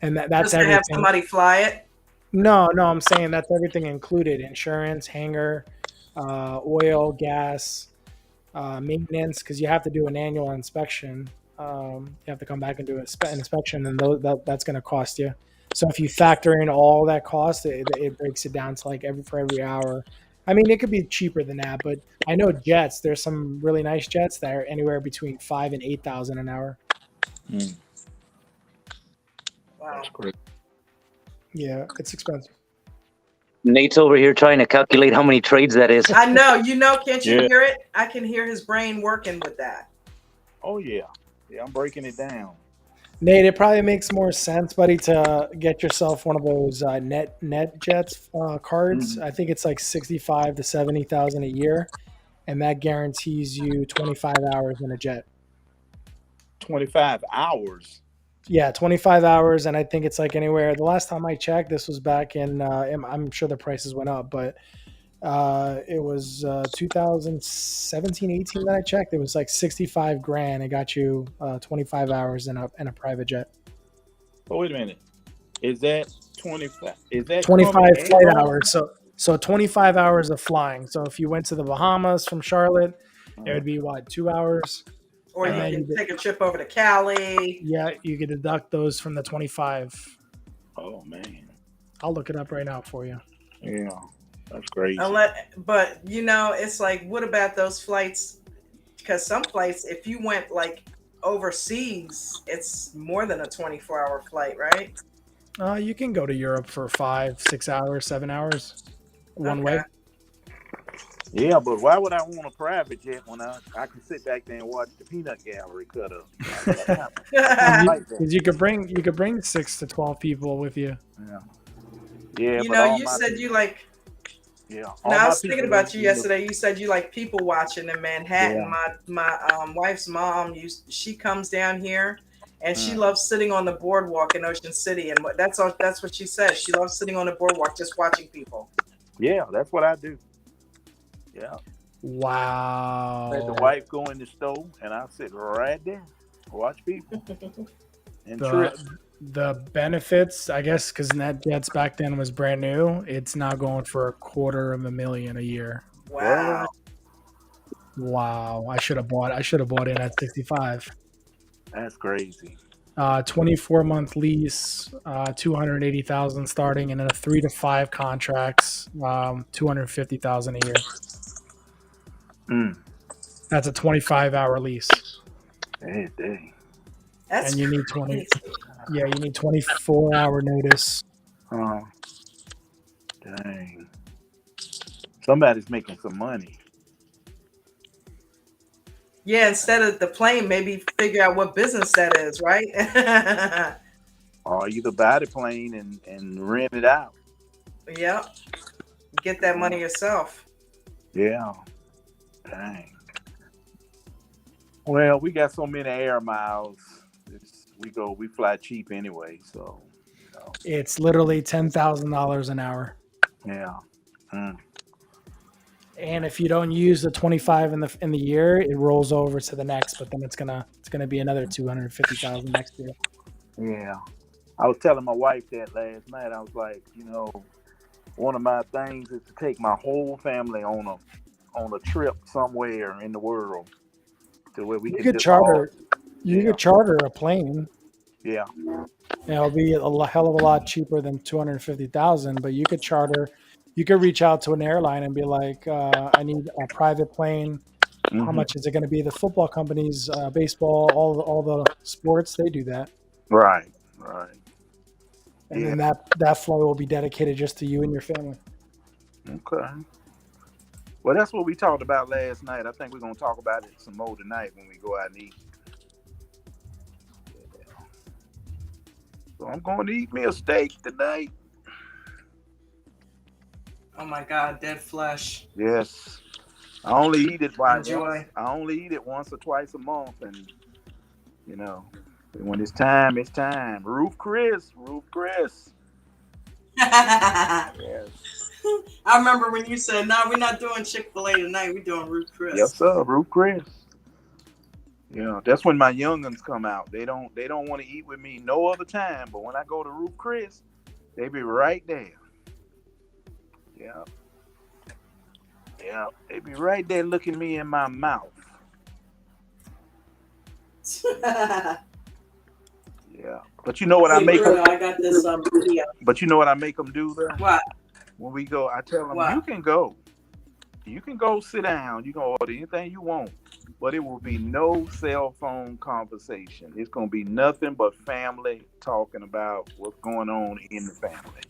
and that's Just to have everything. somebody fly it. No, I'm saying that's everything included: insurance, hangar, oil, gas, maintenance, because you have to do an annual inspection. You have to come back and do an inspection, and that's going to cost you. So if you factor in all that cost, it breaks it down to like for every hour. I mean, it could be cheaper than that, but I know jets. There's some really nice jets that are anywhere between 5 and 8,000 an hour. Mm. Wow. That's great. Yeah, it's expensive. Nate's over here trying to calculate how many trades that is. I know, can't you Yeah. hear it? I can hear his brain working with that. Oh yeah. Yeah, I'm breaking it down. Nate, it probably makes more sense, buddy, to get yourself one of those net jets cards. Mhm. I think it's like 65 to 70,000 a year, and that guarantees you 25 hours in a jet. 25 hours. Yeah, 25 hours, and I think it's like anywhere. The last time I checked, this was back in. I'm sure the prices went up, but it was 2017, 18 that I checked. It was like 65 grand. It got you 25 hours in a private jet. Oh, wait a minute. Is that 25? Is that 25 coming and flight going? hours. So 25 hours of flying. So if you went to the Bahamas from Charlotte, it Uh, would be what, 2 hours, Or and you uh, then can take a trip over to Cali. you could deduct those from the 25. oh man. I'll look it up right now for you. Yeah. That's crazy. But it's like, what about those flights? Because some flights, if you went like overseas, it's more than a 24-hour flight, right? You can go to Europe for 5, 6 hours, 7 hours one Okay. way. Yeah, but why would I want a private jet when I can sit back there and watch the peanut gallery cut up? I like that. Because you could bring 6 to 12 people with you. Yeah, yeah, You but know, all you my said you people, like. yeah, No, all I my was thinking people in, about you in the yesterday. You said you like people watching in Manhattan. yeah. My wife's mom used. She comes down here, and she Mm. loves sitting on the boardwalk in Ocean City. And that's all. That's what she says. She loves sitting on the boardwalk, just watching people. Yeah, that's what I do. Yeah, let the Wow. wife go in the store and I sit right there, watch people and The trip. the benefits, I guess, because NetJets back then was brand new. It's now going for $250,000 a year. Wow. What? Wow. I should have bought in at 65. That's crazy. 24-month lease, 280,000 starting, and then a 3 to 5 contracts, 250,000 a year. Mm. That's a 25-hour lease, Hey, dang. That's and you need 20. crazy. Yeah, you need 24-hour notice. Oh, dang. Somebody's making some money. Yeah, instead of the plane, maybe figure out what business that is, right? Or either buy the plane and rent it out. Yep. Get that Yeah. money yourself. Yeah. Dang. Well, we got so many air miles. We fly cheap anyway. So, you know, It's literally $10,000 an hour. yeah. Mm. And if you don't use the 25 in the year, it rolls over to the next. But then it's gonna be another 250,000 next year. Yeah. I was telling my wife that last night. I was like, one of my things is to take my whole family on a trip somewhere in the world to where we You can could just all. charter. You Yeah. could charter a plane. Yeah. And it'll be hell of a lot cheaper than 250,000. But you could charter. You could reach out to an airline and be like, "I need a private plane. How Hmm. much is it going to be?" The football companies, baseball, all the sports, they do that. Right. Right. And Yeah. then that flight will be dedicated just to you and your family. Okay. Well, that's what we talked about last night. I think we're gonna talk about it some more tonight when we go out and eat. So I'm going to eat me a steak tonight. Oh my God, dead flesh. Yes. I only eat it once. Enjoy. I only eat it once or twice a month, and you know, when it's time, it's time. Roof Chris. I Yes. remember when you said, "No, we're not doing Chick-fil-A tonight. We're doing Ruth Yes, Chris." sir. Roof Chris. Yeah, that's when my young'uns come out. They don't want to eat with me no other time, but when I go to Roof Chris, they be right there. Yeah. Yeah. They be right there looking me in my mouth. Yeah. But you know what I See, make them Bruno, I got this video. but you know what I make them do there? What? When we go, I tell them, you What? can go. You can go sit down. You can order anything you want. But it will be no cell phone conversation. It's going to be nothing but family talking about what's going on in the family.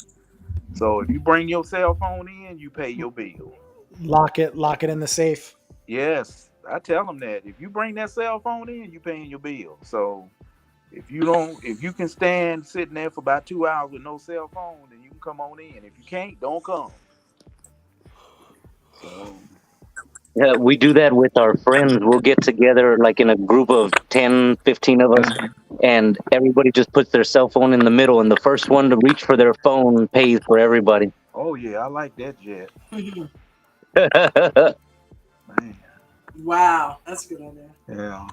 So if you bring your cell phone in, you pay your bill. Lock it in the safe. Yes, I tell them that. If you bring that cell phone in, you paying your bill. So if you can stand sitting there for about 2 hours with no cell phone, then you can come on in. If you can't, don't come. So, Yeah, we do that with our friends. We'll get together like in a group of 10, 15 of us, and everybody just puts their cell phone in the middle, and the first one to reach for their phone pays for everybody. oh yeah, I like that jet. Man, Wow, that's a good idea. yeah, Don't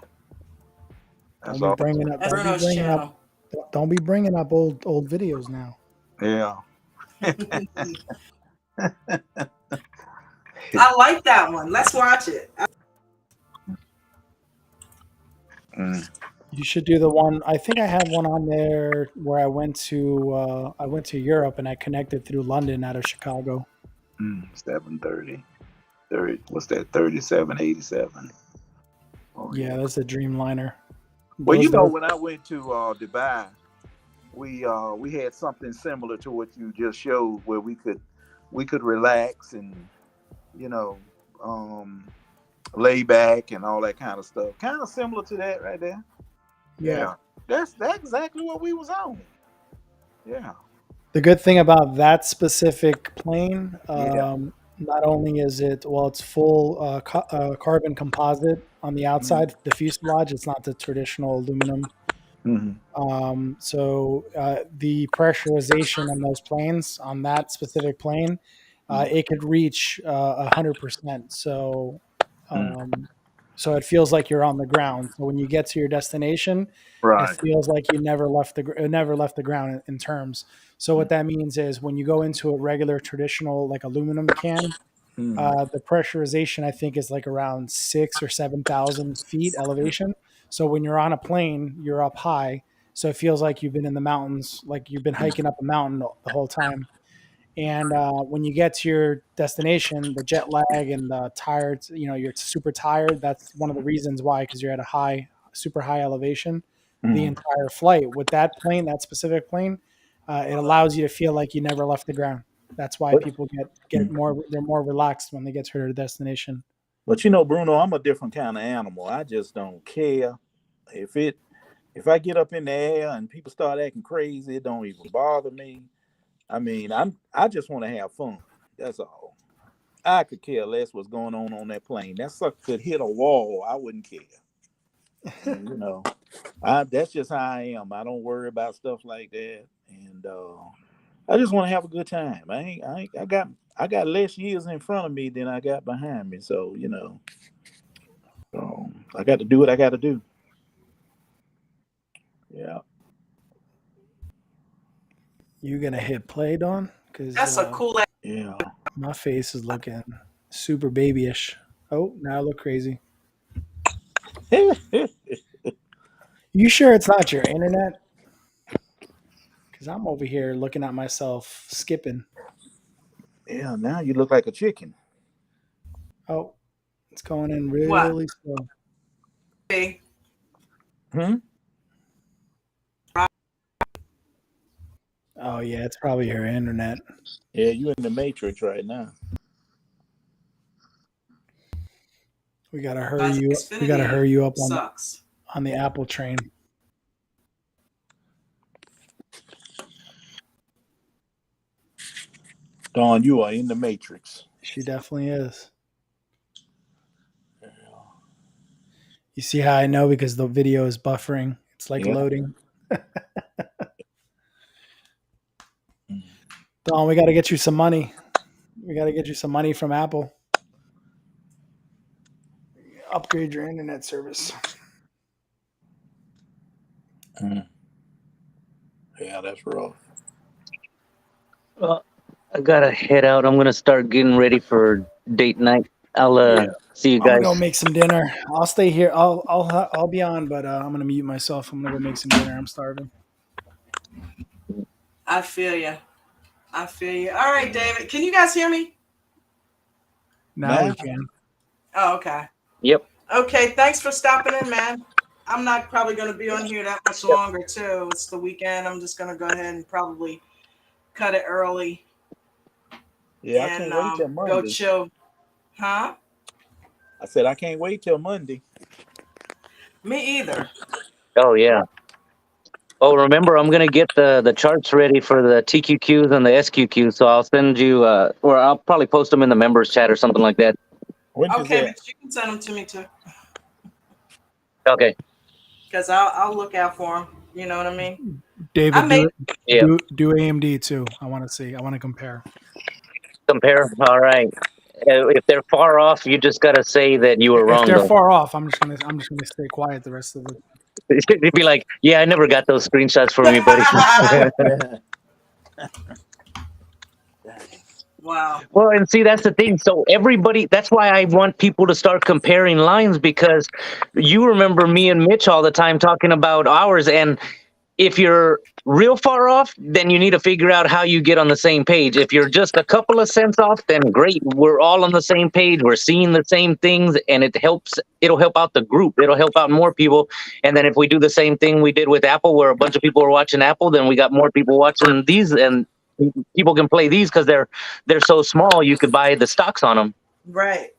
that's be awesome. bringing up. That's Don't be Bruno's bringing up. channel. Don't be bringing up old videos now. Yeah. I like that one. Let's watch it. Mm. You should do the one. I think I have one on there where I went to Europe and I connected through London out of Chicago. 730. 30. What's that? 3787. Oh Yeah, yeah. that's a Dreamliner. Well, Those those when I went to Dubai, we had something similar to what you just showed, where we could relax and you know um, lay back and all that kind of stuff. Kind of similar to that right there. yeah. Yeah, that's exactly what we was on. Yeah, The good thing about that specific plane, yeah. not only is it, well, it's full carbon composite on the Mm-hmm. outside, the fuselage. It's not the traditional aluminum. Mm-hmm. The pressurization on those planes, on that specific plane, it could reach 100%. Mm-hmm. Um, so it feels like you're on the ground. So when you get to your destination, it Right. feels like you never left never left the ground in terms. So what that means is when you go into a regular traditional like aluminum can, Mm-hmm. the pressurization I think is like around 6 or 7,000 feet elevation. So when you're on a plane, you're up high. So it feels like you've been in the mountains, like you've been hiking up a mountain the whole time. And when you get to your destination, the jet lag and the tired, you're super tired. That's one of the reasons why, because you're at a super high elevation. The Mm-hmm. entire flight with that plane, that specific plane, it allows you to feel like you never left the ground. That's why But, people get mm. more. They're more relaxed when they get to their destination. but Bruno, I'm a different kind of animal. I just don't care if it if I get up in the air and people start acting crazy. It don't even bother me. I mean, I just want to have fun. That's all. I could care less what's going on that plane. That sucker could hit a wall. I wouldn't care. And that's just how I am. I don't worry about stuff like that, and I just want to have a good time. I got less years in front of me than I got behind me. So I got to do what I got to do. Yeah, You gonna hit play, Dawn? Because That's a cool. yeah. my face is looking super babyish. Oh, now I look crazy. You sure it's not your internet? Because I'm over here looking at myself skipping. Yeah, now you look like a chicken. Oh, it's going in What? really slow. See? Hmm? Oh yeah, it's probably your internet. Yeah, you in the matrix right now. We gotta My hurry you. We gotta Xfinity hurry you up sucks. on the Apple train. Dawn, you are in the matrix. She definitely is. You see how I know because the video is buffering. It's like Yeah. loading. Don, we got to get you some money. We got to get you some money from Apple. Upgrade your internet service. Mm. Yeah, that's rough. Well, I gotta head out. I'm gonna start getting ready for date night. I'll Yeah. see you I'm gonna go guys. make some dinner. I'll stay here. I'll be on, but I'm gonna mute myself. I'm gonna go make some dinner. I'm starving. I feel you. I feel you. All right, David. Can you guys hear me? Now we Now, can. Oh, okay. Yep. Okay. Thanks for stopping in, man. I'm not probably going to be on here that much longer, too. It's the weekend. I'm just going to go ahead and probably cut it early yeah, I and can't wait till go Monday. chill. Huh? I said I can't wait till Monday. Me either. Oh yeah. Oh, remember, I'm gonna get the charts ready for the TQQs and the SQQs. So I'll send you, or I'll probably post them in the members chat or something like that. When is Okay, that? but you can send them to me, too, Okay. because I'll look out for them. You know what I mean? I David, made Yeah. do AMD too. I want to see. I want to compare. Compare. All right. If they're far off, you just gotta say that you were If wrong, they're though. far off, I'm just gonna stay quiet the rest of the. You'd be like, "Yeah, I never got those screenshots from you, buddy." wow. Well, and see, that's the thing. So everybody, that's why I want people to start comparing lines, because you remember me and Mitch all the time talking about ours, and if you're real far off, then you need to figure out how you get on the same page. If you're just a couple of cents off, then great. We're all on the same page. We're seeing the same things, and it'll help out the group. It'll help out more people. And then if we do the same thing we did with Apple, where a bunch of people are watching Apple, then we got more people watching these, and people can play these because they're so small. You could buy the stocks on them. Right.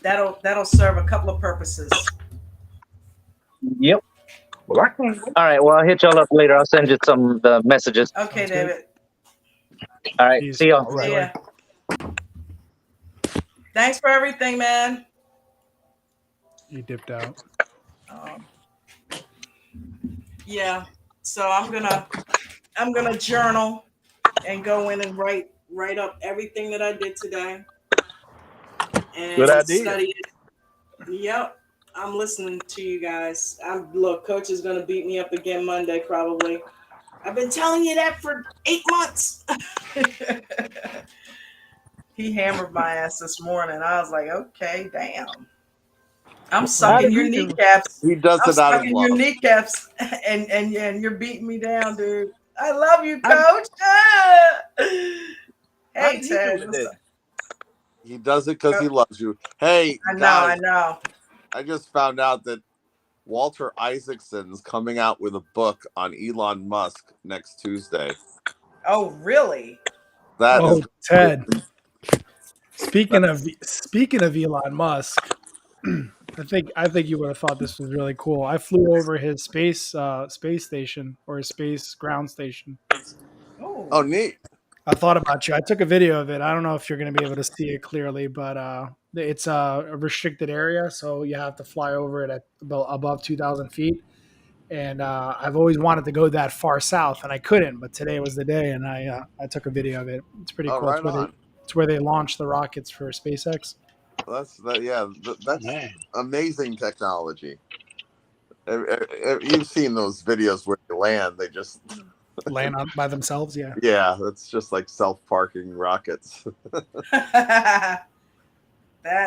That'll serve a couple of purposes. Yep. All right. Well, I'll hit y'all up later. I'll send you the messages. Okay, Sounds good. David. All right. Peace. See y'all. All right. See ya. Thanks for everything, man. He dipped out. Yeah. So I'm gonna journal and go in and write up everything that I did today. And Good idea. study it. Yep. I'm listening to you guys. Look, Coach is gonna beat me up again Monday, probably. I've been telling you that for 8 months. He hammered my ass this morning. I was like, okay, damn. I'm sucking your kneecaps. He does I'm it out of sucking your love. kneecaps, and you're beating me down, dude. I love you, Coach. Hey, Ted. What's up? He does it because he loves you. Hey, I know, guys, I know. I just found out that Walter Isaacson's coming out with a book on Elon Musk next Tuesday. Oh, really? That is Ted. Speaking of Elon Musk, I think you would have thought this was really cool. I flew over his space station or his space ground station. Oh, neat. I thought about you. I took a video of it. I don't know if you're going to be able to see it clearly, but it's a restricted area, so you have to fly over it at above 2,000 feet. And I've always wanted to go that far south, and I couldn't. But today was the day, and I took a video of it. It's pretty cool. Right it's where they launch the rockets for SpaceX. That's amazing technology. You've seen those videos where they land; they just land out by themselves. Yeah. Yeah, that's just like self-parking rockets. That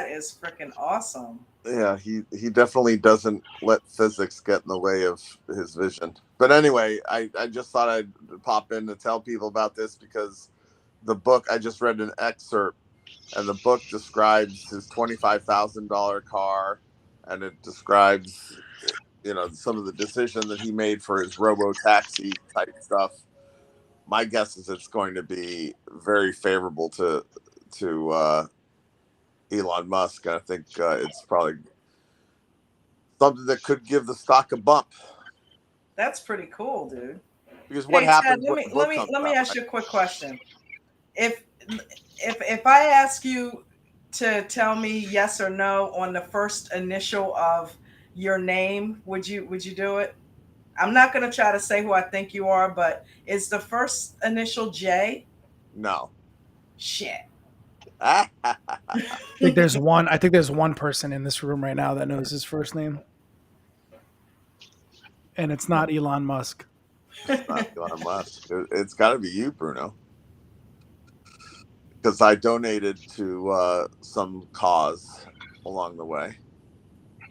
is freaking awesome. Yeah, he definitely doesn't let physics get in the way of his vision. But anyway, I just thought I'd pop in to tell people about this because the book, I just read an excerpt, and the book describes his $25,000 car, and it describes, some of the decision that he made for his robo-taxi type stuff. My guess is it's going to be very favorable to Elon Musk. I think it's probably something that could give the stock a bump. That's pretty cool, dude. Because what happens? Ted, let me ask you a quick question. If I ask you to tell me yes or no on the first initial of your name, would you do it? I'm not going to try to say who I think you are, but is the first initial J? No. Shit. I think there's one person in this room right now that knows his first name, and it's not Elon Musk. It's not Elon Musk. It's got to be you, Bruno, because I donated to some cause along the way.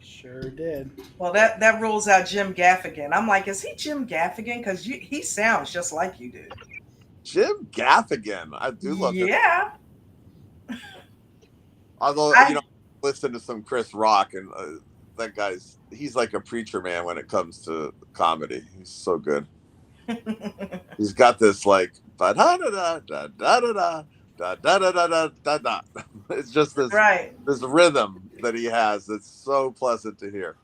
Sure did. Well, that rules out Jim Gaffigan. I'm like, is he Jim Gaffigan? Because he sounds just like you, dude. Jim Gaffigan. I do love him. Yeah. Although, listen to some Chris Rock, and that he's like a preacher man when it comes to comedy. He's so good. He's got this like, da da da da da da da da da da da. It's just this rhythm that he has. It's so pleasant to hear.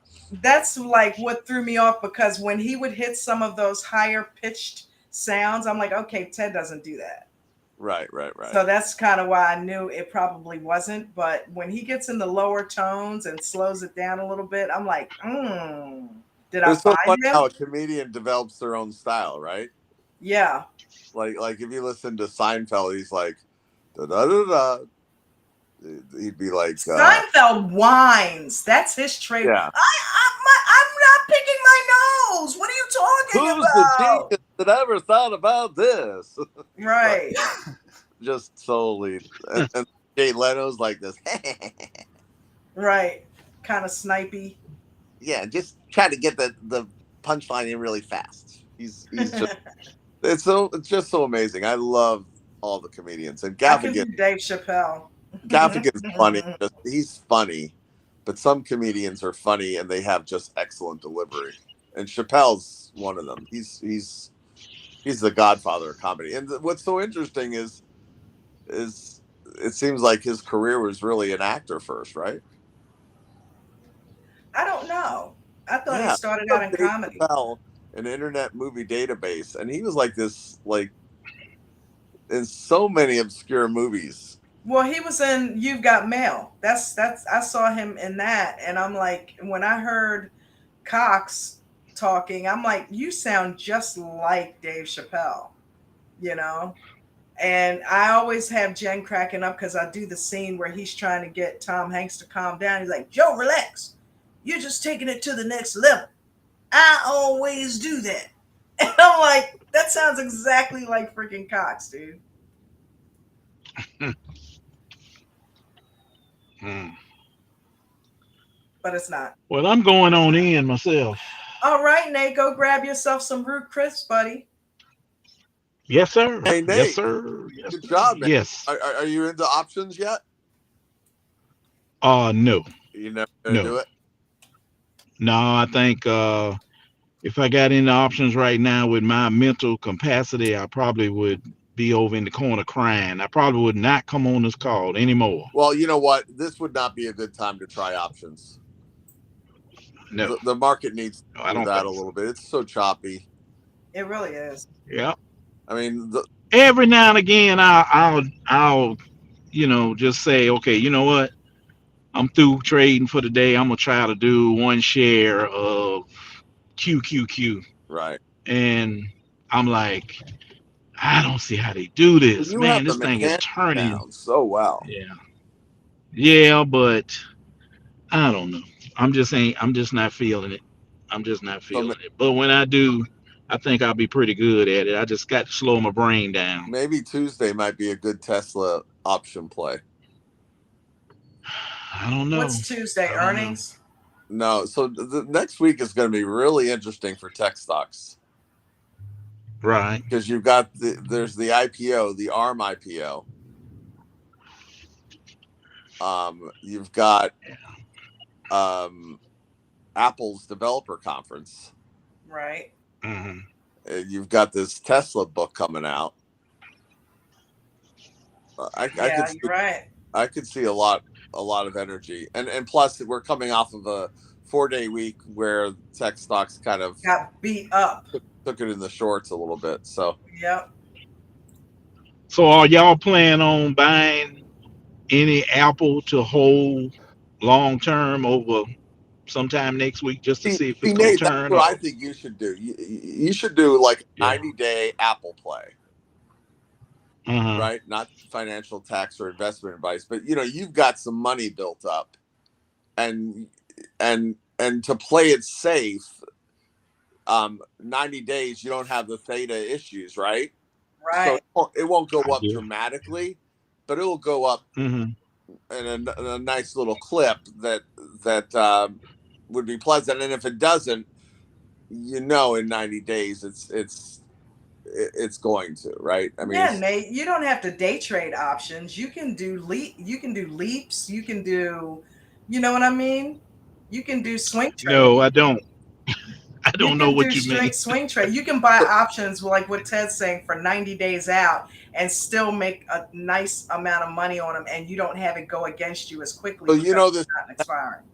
That's like what threw me off, because when he would hit some of those higher pitched sounds, I'm like, okay, Ted doesn't do that. Right. So that's kind of why I knew it probably wasn't. But when he gets in the lower tones and slows it down a little bit, I'm like, did I so find funny him? how a comedian develops their own style, right? Yeah. Like if you listen to Seinfeld, he's like, da da da da. He'd be like, Seinfeld whines. That's his trade. Yeah. I'm not picking my nose. What are you talking Who's about? the genius that ever thought about this? Right. Just totally. And Jay Leno's like this. Right. Kind of snipey. Yeah, just try to get the punchlining really fast. He's just it's just so amazing. I love all the comedians, and I can do Dave Chappelle. Gaffigan's funny. Just he's funny, but some comedians are funny and they have just excellent delivery. And Chappelle's one of them. He's the godfather of comedy. And what's so interesting is it seems like his career was really an actor first, right? I don't know. I thought he Yeah. started Look out up in Dave comedy. Chappelle, an Internet Movie Database, and he was like this, like in so many obscure movies. Well, he was in You've Got Mail. That's I saw him in that, and I'm like, when I heard Cox talking, I'm like, you sound just like Dave Chappelle, you know? And I always have Jen cracking up because I do the scene where he's trying to get Tom Hanks to calm down. He's like, Joe, relax. You're just taking it to the next level. I always do that. And I'm like, that sounds exactly like freaking Cox, dude. Hmm. But it's not. Well, I'm going on in myself. All right, Nate, go grab yourself some root crisps, buddy. Yes, sir. Hey Yes, Nate, sir. Yes, good sir. job, man. Yes. Are you into options yet? No, You never gonna no, do it? no. I think if I got into options right now with my mental capacity, I probably would be over in the corner crying. I probably would not come on this call anymore. Well, you know what? This would not be a good time to try options. No, The market needs no, to I do don't that a think so. little bit. It's so choppy. It really is. Yeah. I mean, Every now and again, I'll, just say, okay, you know what? I'm through trading for the day. I'm gonna try to do one share of QQQ, right. and I'm like, I don't see how they do this, You have man. the This thing is mechanics turning. down so well. Yeah, yeah, but I don't know. I'm just not feeling it. I'm just not So feeling it. But when I do, I think I'll be pretty good at it. I just got to slow my brain down. maybe Tuesday might be a good Tesla option play. I don't know. What's Tuesday? I don't know. Earnings? No, so the next week is going to be really interesting for tech stocks Right. because you've got there's the IPO, the ARM IPO. You've got Apple's developer conference. Right. Hmm. You've got this Tesla book coming out. I Yeah, could see, you're right. I could see a lot of energy, and plus we're coming off of a 4-day week where tech stocks kind of Got beat up. took it in the shorts a little bit. So Yep. So are y'all planning on buying any Apple to hold long term over sometime next week just to see if see, it's gonna Nate, that's turn what I or think you should do. You should do like a yeah. 90-day Apple play, Uh-huh. right? Not financial tax or investment advice, but you've got some money built up, and and to play it safe, 90 days you don't have the theta issues, right? So Right. it won't go I up do. dramatically, but it will go up Hmm. in a nice little clip that would be pleasant. And if it doesn't, in 90 days it's going to, right? I mean, Yeah, Nate, you don't have to day trade options. You can do you can do leaps, you can do, you know what I mean? You can do swing trade. No, I don't. I You don't know can do what you mean. straight swing trade. You can buy options like what Ted's saying for 90 days out and still make a nice amount of money on them, and you don't have it go against you as quickly so because it's not expiring.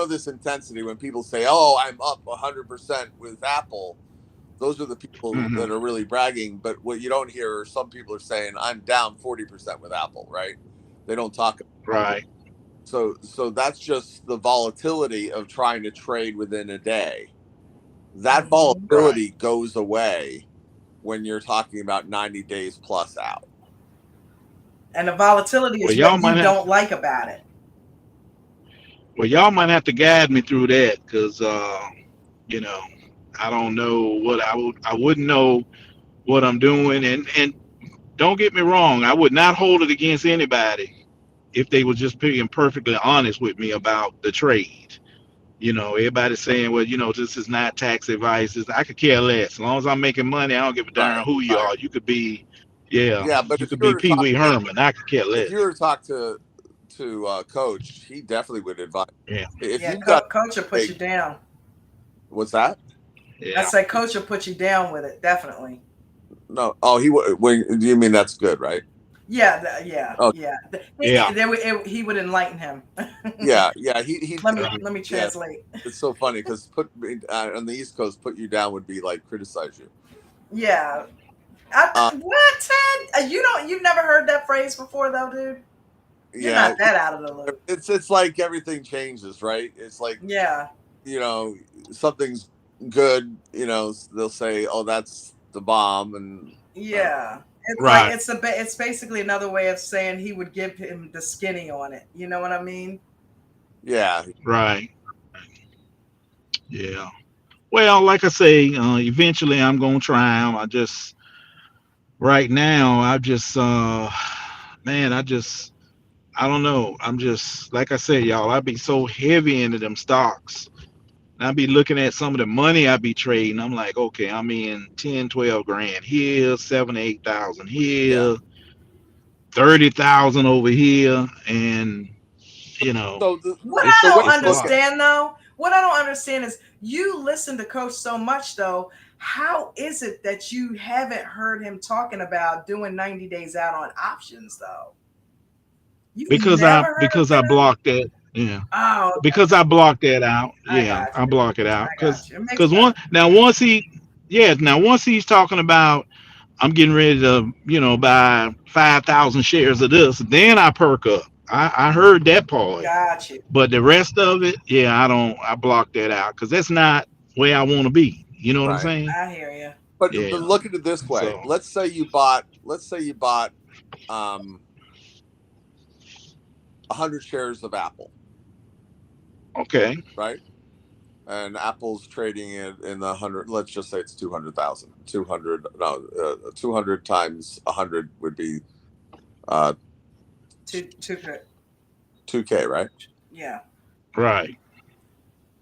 this intensity when people say, "Oh, I'm up 100% with Apple." Those are the people Hmm. that are really bragging. But what you don't hear are some people are saying, "I'm down 40% with Apple," right? They don't talk. Right. So that's just the volatility of trying to trade within a day. That Hmm. Right. volatility goes away when you're talking about 90 days plus out. And the volatility Well, is y'all what might you have. don't like about it. Well, y'all might have to guide me through that because you know, I don't know what I wouldn't know what I'm doing, and don't get me wrong, I would not hold it against anybody if they were just being perfectly honest with me about the trade. Everybody's saying, well, this is not tax advice. I could care less. As long as I'm making money, I don't give a darn Right. who you Right. are. You could be, yeah, Yeah, but you could be Pee Wee Herman. I could care if you less. were to talk to Coach, he definitely would advise. Yeah, If Yeah, you've got coach will put big, you down. what's that? I yeah. say coach will put you down with it, definitely. No. Oh, he would. When do you mean that's good, right? Yeah, yeah, Oh, yeah. Yeah. He would enlighten him. yeah, yeah. He Let me yeah. translate. It's so funny because put on the East Coast, put you down would be like criticize you. Yeah. Uh, What, Ted? You've never heard that phrase before, though, dude. You're yeah, not that out of the loop. it's like everything changes, right? It's like Yeah, something's good. They'll say, "Oh, that's the bomb," and I don't know. yeah. It's like Right. it's basically another way of saying he would give him the skinny on it. You know what I mean? Yeah, Right. Yeah. Well, like I say, eventually I'm gonna try them. Right now, man, I don't know. I'm just like I said, y'all. I be so heavy into them stocks. I be looking at some of the money I be trading. I'm like, okay, I'm in 10, 12 grand here, 7, 8,000 yeah. here, 30,000 over here, and you know, So What I so don't what do it's a you look at? lot understand though, what I don't understand is you listen to Coach so much though. How is it that you haven't heard him talking about doing 90 days out on options though? You've never heard him because say I that? blocked that. Yeah, Oh, okay. because I blocked that out. I Yeah, got I you. block it out I got you. It makes because sense. once he's talking about I'm getting ready to buy 5,000 shares of this, then I perk up. I heard that part, Got you. but the rest of it, yeah, I block that out because that's not where I want to be. You know what I'm Right. saying? I hear you. But Yeah. look at it this way. So Let's say you bought 100 shares of Apple, okay, right? And Apple's trading it in the 100. Let's just say it's 200,000. 200 no 200 times 100 would be uh Too good. 2K, right? Yeah. right.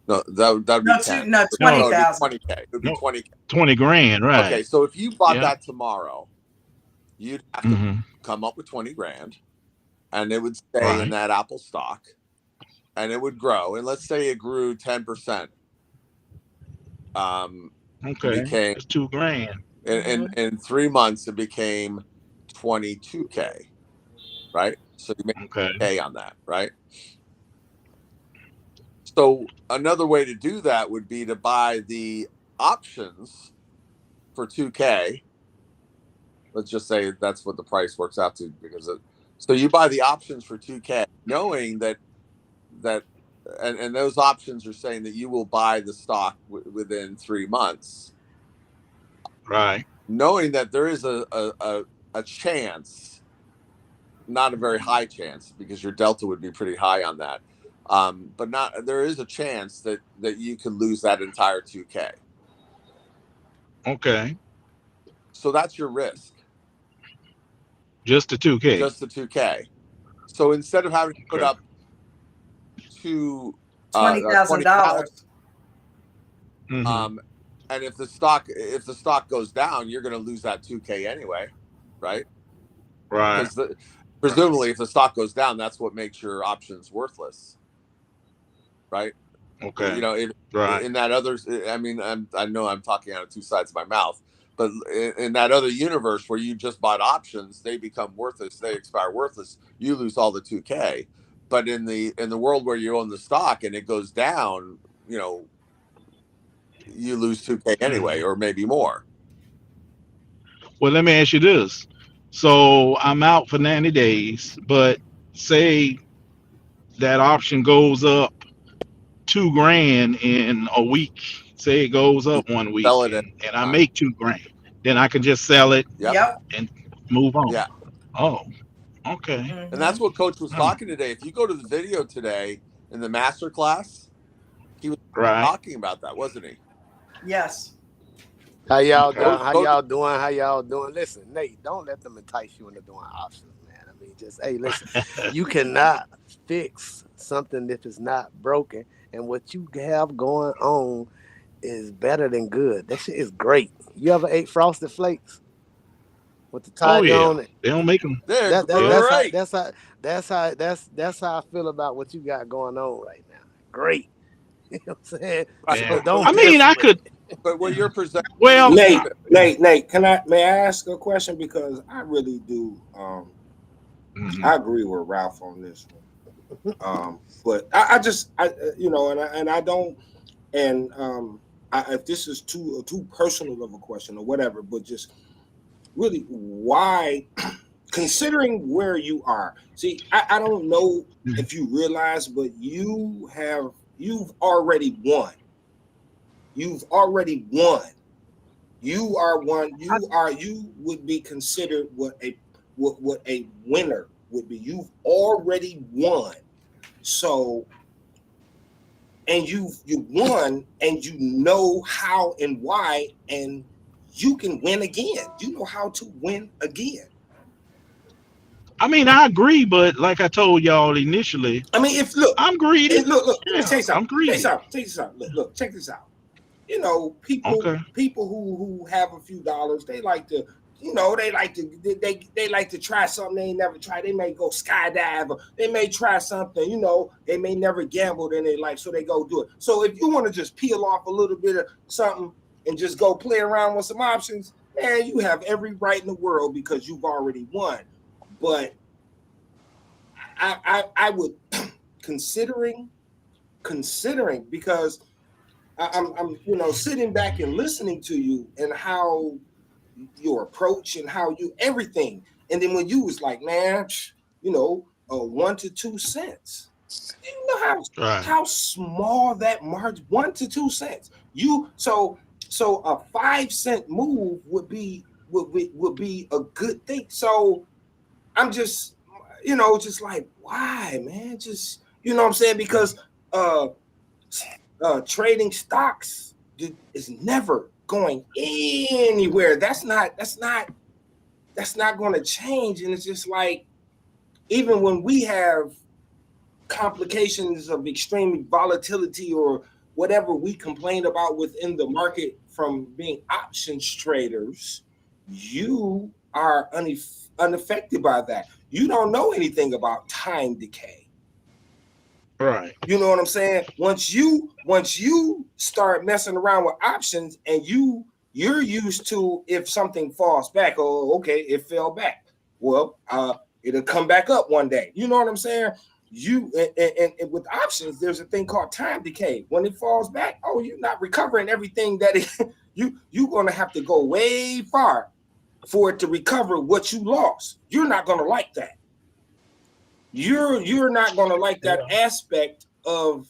No, that'd be No, 10. no, No, No, it'd be 20,000. 20K. It would be no, 20K. 20 grand, Okay, right? so if you bought Yeah. that tomorrow, you'd have to Mm-hmm. come up with 20 grand, and it would stay in Right. that Apple stock, and it would grow. And let's say it grew 10%. It Okay. became That's 2 grand. Hmm. in 3 months it became 22K, right? So you make Okay. K on that, right? So another way to do that would be to buy the options for 2K. Let's just say that's what the price works out to so you buy the options for 2K knowing that and those options are saying that you will buy the stock within 3 months, Right. knowing that there is a chance, not a very high chance because your delta would be pretty high on that, but not there is a chance that you could lose that entire 2K. Okay. So that's your risk, Just the 2K. just the 2K. So instead of having to put Okay. up to $20,000. 20,000, Mm-hmm. and if the stock goes down, you're going to lose that 2K anyway, right? Right. Because Right. presumably if the stock goes down, that's what makes your options worthless, right? Okay. Right. In that other, I mean, I know I'm talking out of two sides of my mouth, but in that other universe where you just bought options, they become worthless, they expire worthless, you lose all the 2K. But in the world where you own the stock and it goes down, you lose 2K anyway, Mm-hmm. or maybe more. Well, let me ask you this. So I'm out for 90 days, but say that option goes up 2 grand in a week. Say it goes You up one sell week it at and I the time. make 2 grand. Then I can just sell it Yep. Yep. and move on. Yeah. Oh, okay. And that's Hmm. what Coach was Hmm. talking today. If you go to the video today in the master class, he was Right. talking about that, wasn't he? Yes. How y'all Okay. doing? Coach, How Coach, y'all doing? How y'all doing? Listen, Nate, don't let them entice you into doing options, man. I mean, just hey, listen, you cannot fix something if it's not broken. and what you have going on is better than good. That shit is great. You ever ate Frosted Flakes with the Oh tiger yeah, on it? they don't make them. They're Yeah. great. That's how I feel about what you got going on right now. Great. You know what I'm saying? Right. Yeah. So But I don't mean, diss I with could. it. what you're presenting Well, is Nate, yeah. Nate, may I ask a question because I really do Mhm. I agree with Ralph on this one. But I just you know, and I don't and if this is too personal of a question or whatever, but just really why considering where you are. See, I don't know Mhm. if you realize, but you've already won. You've already won. You are one. You would be considered what a winner would be. You've already won. So and you won and you know how and why and you can win again. You know how to win again. I mean, I agree, but like I told y'all initially, I mean, if look, I'm greedy. look, let me Yeah, tell you something. I'm greedy. Take this out. Look, check this out. You know, Okay. people who have a few dollars, they like to, they like to try something they ain't never tried. They may go skydive, or they may try something, they may never gambled in their life, so they go do it. So if you want to just peel off a little bit of something and just go play around with some options, man, you have every right in the world because you've already won. But I would considering because I'm sitting back and listening to you and how your approach and how you everything, and then when you was like, man, 1 to 2 cents, you know Right. how small that margin, 1 to 2 cents. So a 5 cent move would be a good thing. So I'm just just like, why, man, just what I'm saying, because uh trading stocks is never going anywhere. That's not going to change. And it's just like, even when we have complications of extreme volatility or whatever we complain about within the market from being options traders, you are unaffected by that. You don't know anything about time decay. Right. You know what I'm saying? Once you start messing around with options and you're used to, if something falls back, oh, okay, it fell back. Well, it'll come back up one day. You know what I'm saying? You and with options, there's a thing called time decay. When it falls back, oh, you're not recovering everything that you're gonna have to go way far for it to recover what you lost. You're not gonna like that. You're not going to like that Yeah. aspect of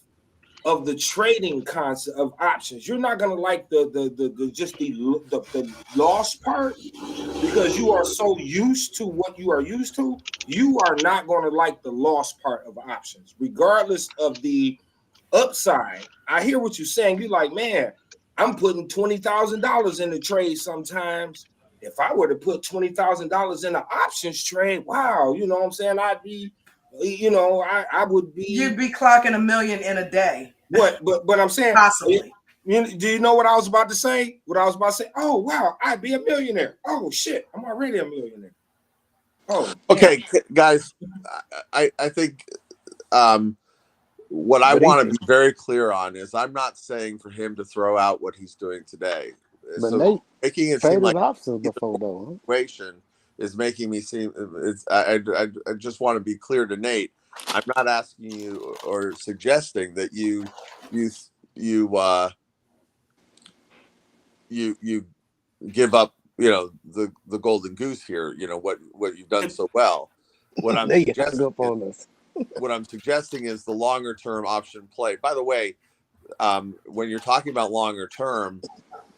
the trading concept of options. You're not going to like the just the loss part, because you are so used to what you are used to. You are not going to like the loss part of options, regardless of the upside. I hear what you're saying. You're like, man, I'm putting $20,000 in the trade sometimes. If I were to put $20,000 in an options trade, wow, you know what I'm saying? I'd be, I would You'd be be clocking 1 million in a day, what? But I'm saying, possibly. do you know what I was about to say? What I was about to say? Oh wow, I'd be a millionaire. Oh shit, I'm already a millionaire. Oh damn. Okay, guys. I think what I But he want can. to be very clear on is I'm not saying for him to throw out what he's doing today. But So Nate making it seem traded like options he's before, though. situation is making me seem it's I just want to be clear to Nate. I'm not asking you or suggesting that you you you give up, the golden goose here, what you've done so well. What I'm Nate hung suggesting up is on us. the longer term option play. By the way, when you're talking about longer term,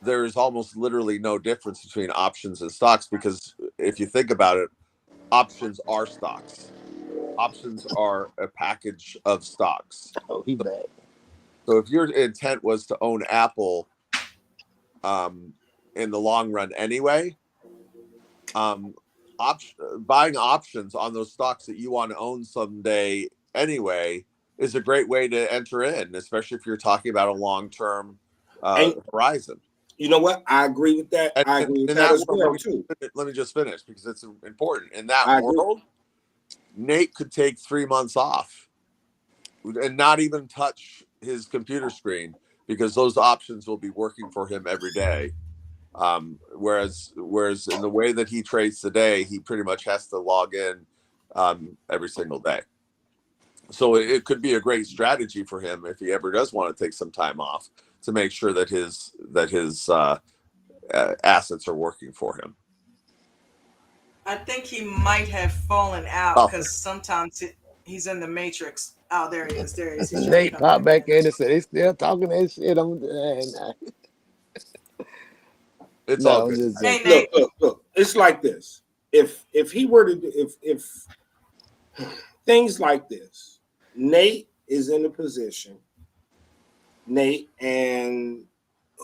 there's almost literally no difference between options and stocks, because if you think about it, options are stocks. Options are a package of stocks. Oh, he back. So if your intent was to own Apple, um, in the long run anyway, um, buying options on those stocks that you want to own someday anyway is a great way to enter in, especially if you're talking about a long-term And horizon. you know what? I agree with that. And I agree with in that that as world, well too. let me just finish because it's important. In that I agree. world, Nate could take 3 months off and not even touch his computer screen because those options will be working for him every day. Whereas in the way that he trades today, he pretty much has to log in every single day. So it could be a great strategy for him if he ever does want to take some time off to make sure that his assets are working for him. I think he might have fallen out Oh, because sometimes he's in the matrix. Oh, there he is. There he is. He's trying to Nate come popped back back in. in and said, "They still talking that shit." it's all No, I'm good. just Hey, joking. Nate. Look. It's like this. If he were to if things like this, Nate is in a position. Nate and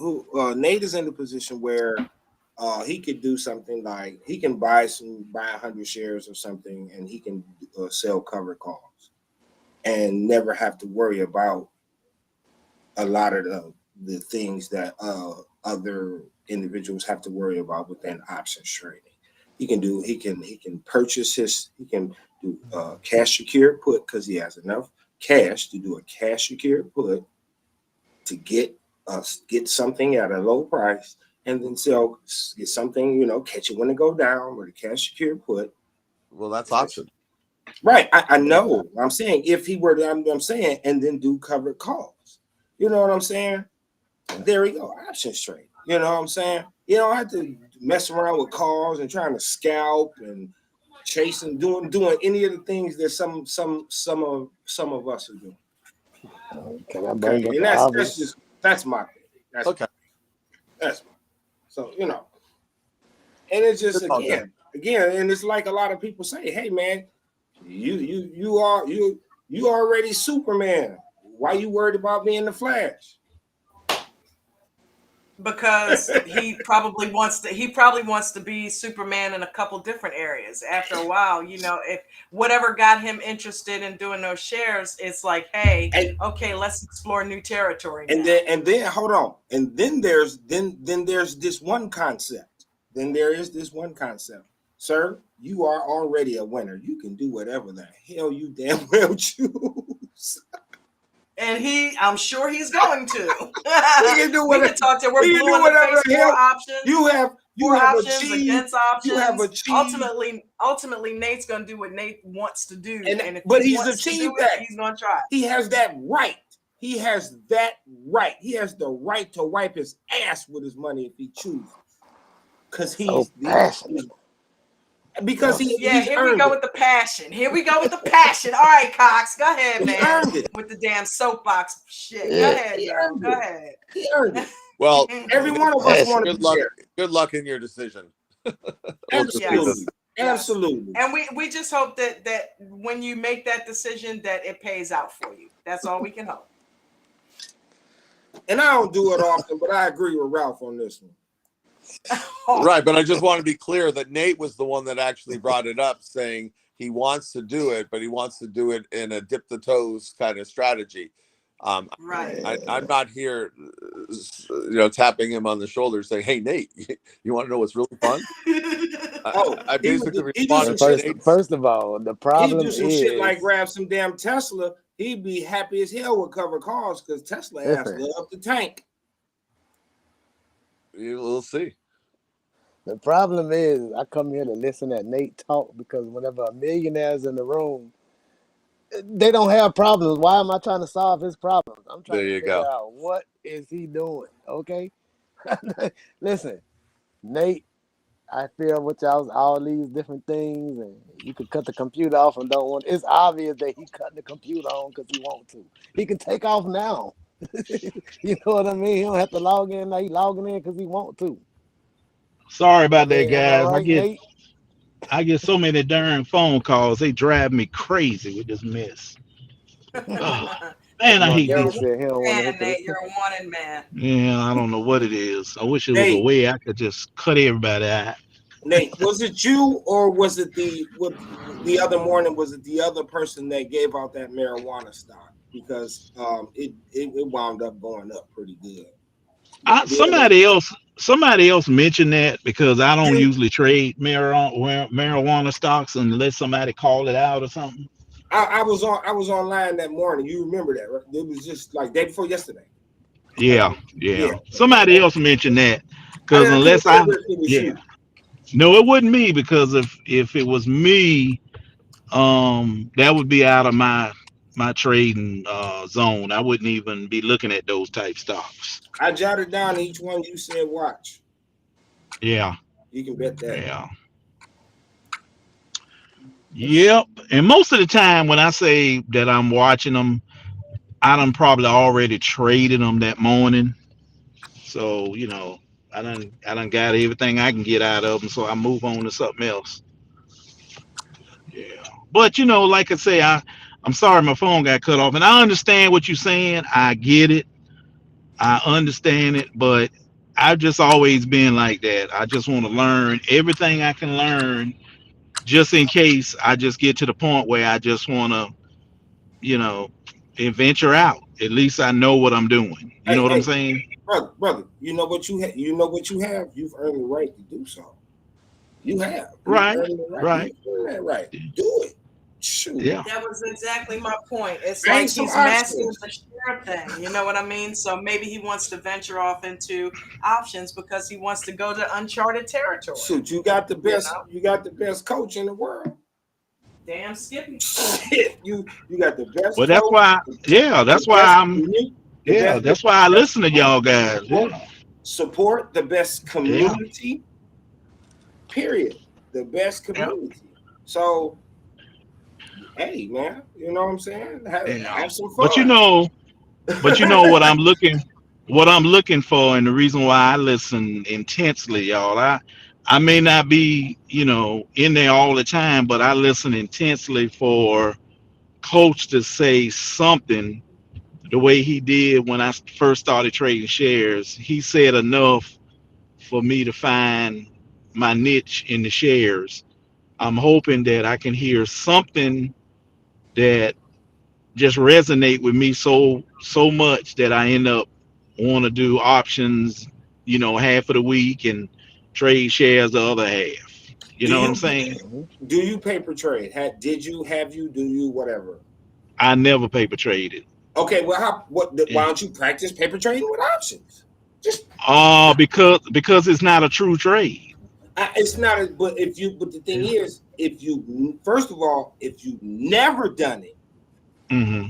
Nate is in a position where he could do something like he can buy 100 shares or something, and he can sell covered calls and never have to worry about a lot of the things that other individuals have to worry about within options trading. He can do he can purchase he can do cash secured put because he has enough cash to do a cash secured put to get something at a low price and then get something, catch it when it go down with a cash secured put. Well, that's option. Right. I know. I'm saying if he were to, I'm saying, and then do covered calls. You know what I'm saying? There we go. Options trade. You know what I'm saying? You don't have to mess around with calls and trying to scalp and chasing, doing any of the things that some of us are doing. Can I Okay. bring up And the obvious? that's my thing. Okay. That's my so and it's just It's all good. again, and it's like a lot of people say, hey man, you already Superman. Why you worried about being the Flash? Because he probably wants to be Superman in a couple different areas. After a while, if whatever got him interested in doing those shares, it's like, hey, And okay, let's explore new territory and now. then hold on. And then there's this one concept. Then there is this one concept. Sir, you are already a winner. You can do whatever the hell you damn well choose. And I'm sure he's going to. He can do We whatever. can talk to. We're He can blue do in the whatever face. the Four hell options. you have Options achieved. against options. You have achieved. Ultimately, Nate's going to do what Nate wants to do, and if But he he's wants to do achieved it, that. he's going to try. He has that right. He has that right. He has the right to wipe his ass with his money if he chooses. Because So passionate. Because Here we earned go it. with the passion. Here we go with the passion. All right, Cox, go ahead, He man. earned it. With the damn soapbox shit. Yeah. Go ahead, He yo. earned Go it. ahead. He earned it. Well, Every one of us want to good be luck. there. Good luck in your decision. We'll just leave Absolutely. it. Yes. Absolutely. And we just hope that when you make that decision, that it pays out for you. That's all we can hope. And I don't do it often, but I agree with Ralph on this one. Right, but I just want to be clear that Nate was the one that actually brought it up, saying he wants to do it, but he wants to do it in a dip the toes kind of strategy. Right. I'm not here, tapping him on the shoulder, saying, "Hey, Nate, you want to know what's really fun?" I basically responded to Nate. First of all, the He'd problem do some is shit like grab some damn Tesla. He'd be happy as hell with cover calls because Tesla ass Listen. love the tank. We'll see. the problem is I come here to listen at Nate talk because whenever a millionaire's in the room, they don't have problems. Why am I trying to solve his problems? I'm trying There to you figure go. out what is he doing. Okay, listen, Nate. I feel with y'all all these different things, and you could cut the computer off and don't want. It's obvious that he cutting the computer on because he want to. He can take off now. You know what I mean? He don't have to log in. Now he logging in because he want to. Sorry about that, Am I guys. right, Nate? I get so many darn phone calls. They drive me crazy with this mess. Oh, man, I hate Mark You're a B this. said he don't want to man, hit Nate. the. You're a wanted man. Yeah, I don't know what it is. I wish it was a Nate, way I could just cut everybody out. Nate, was it you or was it the other morning? Was it the other person that gave out that marijuana stock? because it wound up going up pretty good. But I, somebody else mentioned that because I don't yeah, usually trade marijuana stocks unless somebody call it out or something. I was online that morning. You remember that, right? It was just like day before yesterday. Yeah, Yeah, yeah. Somebody else mentioned that because I couldn't unless I, remember if it was yeah, you. no, it wasn't me because if it was me, that would be out of my trading zone. I wouldn't even be looking at those type stocks. I jotted down each one you said watch. Yeah, You can bet that. yeah, yep. And most of the time when I say that I'm watching them, I done probably already traded them that morning. So I done got everything I can get out of them. So I move on to something else. Yeah. But like I say, I'm sorry my phone got cut off, and I understand what you're saying. I get it. I understand it, but I've just always been like that. I just want to learn everything I can learn, just in case I just get to the point where I just want to, you know, venture out. At least I know what I'm doing. You know Hey, what I'm hey, saying? brother, you know what you have. You know what you have. You've earned the right to do so. You have. You've Right. earned the right. Right. You've earned that right. Do it. Shoot. Yeah. That was exactly my point. It's Bang like some he's mastering options. the share thing. You know what I mean? So maybe he wants to venture off into options because he wants to go to uncharted territory. Shoot, you got the You best. know, You got the best coach in the world. damn Skippy. Shit, you got the best Well, that's coach, why. Yeah. the That's why best I'm. the Yeah. best, That's why I best listen to y'all guys. Yeah. support, the best Yeah. community. Period. The best Yeah. community. So, hey, man, you know what I'm saying? Yeah. Have some But you fun. know, but you know what I'm looking for, and the reason why I listen intensely, y'all. I may not be, in there all the time, but I listen intensely for Coach to say something the way he did when I first started trading shares. He said enough for me to find my niche in the shares. I'm hoping that I can hear something that just resonate with me so much that I end up want to do options, half of the week and trade shares the other half. You do know what you I'm saying? Mhm. do you paper trade? Did you have you do you whatever? I never paper traded. Okay, well, why Yeah. don't you practice paper trading with options? Just Because it's not a true trade. it's not a, but the thing Yeah. is, if you first of all, if you've never done it, Hmm.